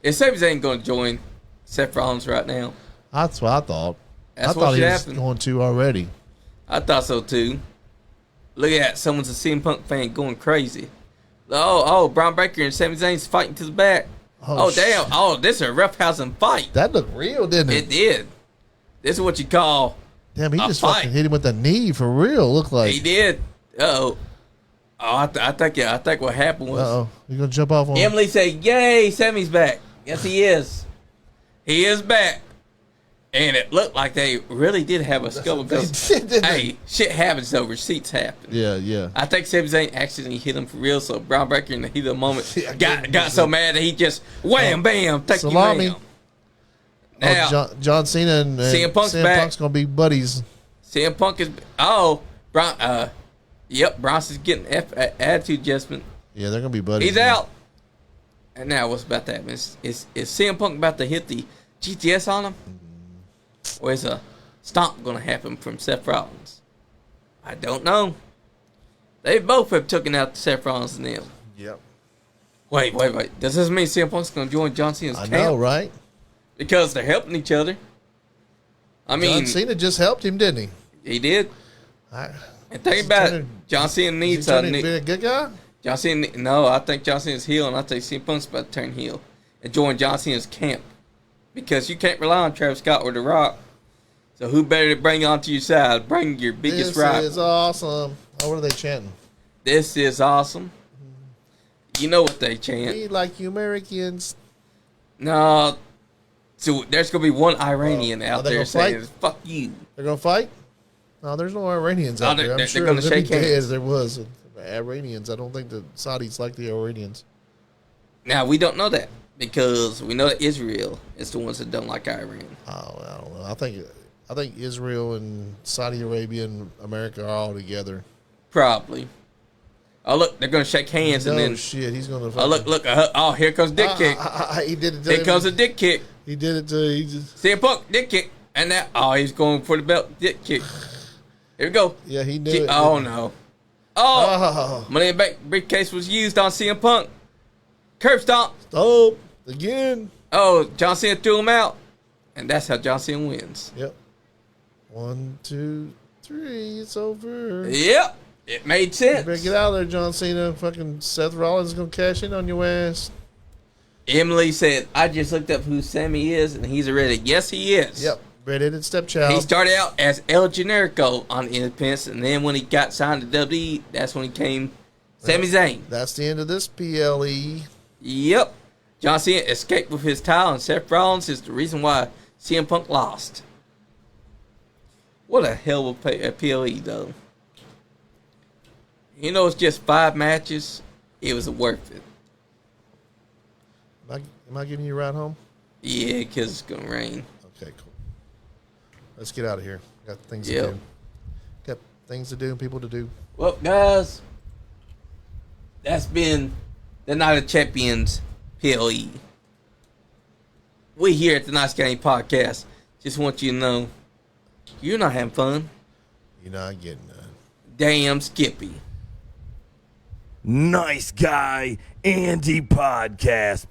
Speaker 1: Is Sami Zayn going to join Seth Rollins right now?
Speaker 3: That's what I thought.
Speaker 1: That's
Speaker 3: I
Speaker 1: what
Speaker 3: thought he
Speaker 1: should
Speaker 3: was
Speaker 1: happen.
Speaker 3: going to already.
Speaker 1: I thought so too. Look at that. Someone's a CM Punk fan going crazy. Oh, Braun Breaker and Sami Zayn's fighting to the back. Oh, damn.
Speaker 3: Shit.
Speaker 1: Oh, this is a roughhousing fight.
Speaker 3: That looked real, didn't it?
Speaker 1: It did. This is what you call
Speaker 3: Damn, he
Speaker 1: a
Speaker 3: just
Speaker 1: fight.
Speaker 3: fucking hit him with the knee for real. Looked like.
Speaker 1: He did. Uh-oh. I think what happened was
Speaker 3: You gonna jump off on him?
Speaker 1: Emily said, yay, Sammy's back. Yes, he is. He is back. And it looked like they really did have a scuffle because, hey, shit happens though. Receipts happen.
Speaker 3: Yeah.
Speaker 1: I think Sami Zayn accidentally hit him for real, so Braun Breaker in the heat of the moment got so mad that he just wham, bam, take you
Speaker 3: salami.
Speaker 1: down. Now,
Speaker 3: John Cena and
Speaker 1: CM Punk's back.
Speaker 3: Punk's gonna be buddies.
Speaker 1: CM Punk is Bronson's getting attitude adjustment.
Speaker 3: Yeah, they're gonna be buddies.
Speaker 1: He's out. And now what's about to happen? Is CM Punk about to hit the GTS on him? Or is a stomp going to happen from Seth Rollins? I don't know. They both have taken out Seth Rollins and them.
Speaker 3: Yep.
Speaker 1: Wait. Does this mean CM Punk's going to join John Cena's camp?
Speaker 3: I know, right?
Speaker 1: Because they're helping each other. I mean,
Speaker 3: John Cena just helped him, didn't he?
Speaker 1: He did. And think about it. John Cena needs
Speaker 3: to be a good guy.
Speaker 1: John Cena, no, I think John Cena's heel, and I think CM Punk's about to turn heel and join John Cena's camp. Because you can't rely on Travis Scott or The Rock. So who better to bring onto your side? Bring your biggest rival.
Speaker 3: This is awesome. Oh, what are they chanting?
Speaker 1: This is awesome. You know what they chant.
Speaker 3: We like you Americans.
Speaker 1: No. So there's going to be one Iranian out there saying, fuck you.
Speaker 3: They're gonna fight. No, there's no Iranians out there. I'm
Speaker 1: they're
Speaker 3: sure
Speaker 1: gonna
Speaker 3: there'd be
Speaker 1: shake hands.
Speaker 3: dead as there was Iranians. I don't think the Saudis like the Iranians.
Speaker 1: Now we don't know that because we know that Israel is the ones that don't like Iran.
Speaker 3: Oh, I don't know. I think Israel and Saudi Arabia and America are all together.
Speaker 1: Probably. Oh look, they're gonna shake hands
Speaker 3: No
Speaker 1: and then.
Speaker 3: shit, he's gonna.
Speaker 1: Oh look! Oh, here comes dick kick.
Speaker 3: He did it. To
Speaker 1: Here
Speaker 3: him.
Speaker 1: comes a dick kick.
Speaker 3: He did it to. He just.
Speaker 1: CM Punk dick kick, and now he's going for the belt dick kick. Here we go.
Speaker 3: Yeah, he knew
Speaker 1: Kick.
Speaker 3: it.
Speaker 1: Oh no! Oh,
Speaker 3: Oh,
Speaker 1: money in the bank briefcase was used on CM Punk. Curb stomp.
Speaker 3: stop again.
Speaker 1: Oh, John Cena threw him out, and that's how John Cena wins.
Speaker 3: Yep. 1, 2, 3. It's over.
Speaker 1: Yep, it made
Speaker 3: You
Speaker 1: sense.
Speaker 3: better get out of there, John Cena. Fucking Seth Rollins is gonna cash in on your ass.
Speaker 1: Emily said, "I just looked up who Sammy is, and he's already." Yes, he is.
Speaker 3: Yep. Redheaded stepchild.
Speaker 1: He started out as El Generico on Independence, and then when he got signed to WWE, that's when he came Sami Zayn.
Speaker 3: That's the end of this PLE.
Speaker 1: Yep. John Cena escaped with his title, and Seth Rollins is the reason why CM Punk lost. What a hell of a PLE, though. You know, it's just 5 matches. It was worth it.
Speaker 3: Am I giving you a ride home?
Speaker 1: Yeah, because it's going to rain.
Speaker 3: Okay, cool. Let's get out of here. Got things
Speaker 1: Yep.
Speaker 3: to do. Got things to do and people to do.
Speaker 1: Well, guys, that's been the Night of Champions PLE. We here at the Nice Guy Podcast just want you to know you're not having fun.
Speaker 3: You're not getting none.
Speaker 1: Damn Skippy.
Speaker 4: Nice Guy Andy Podcast.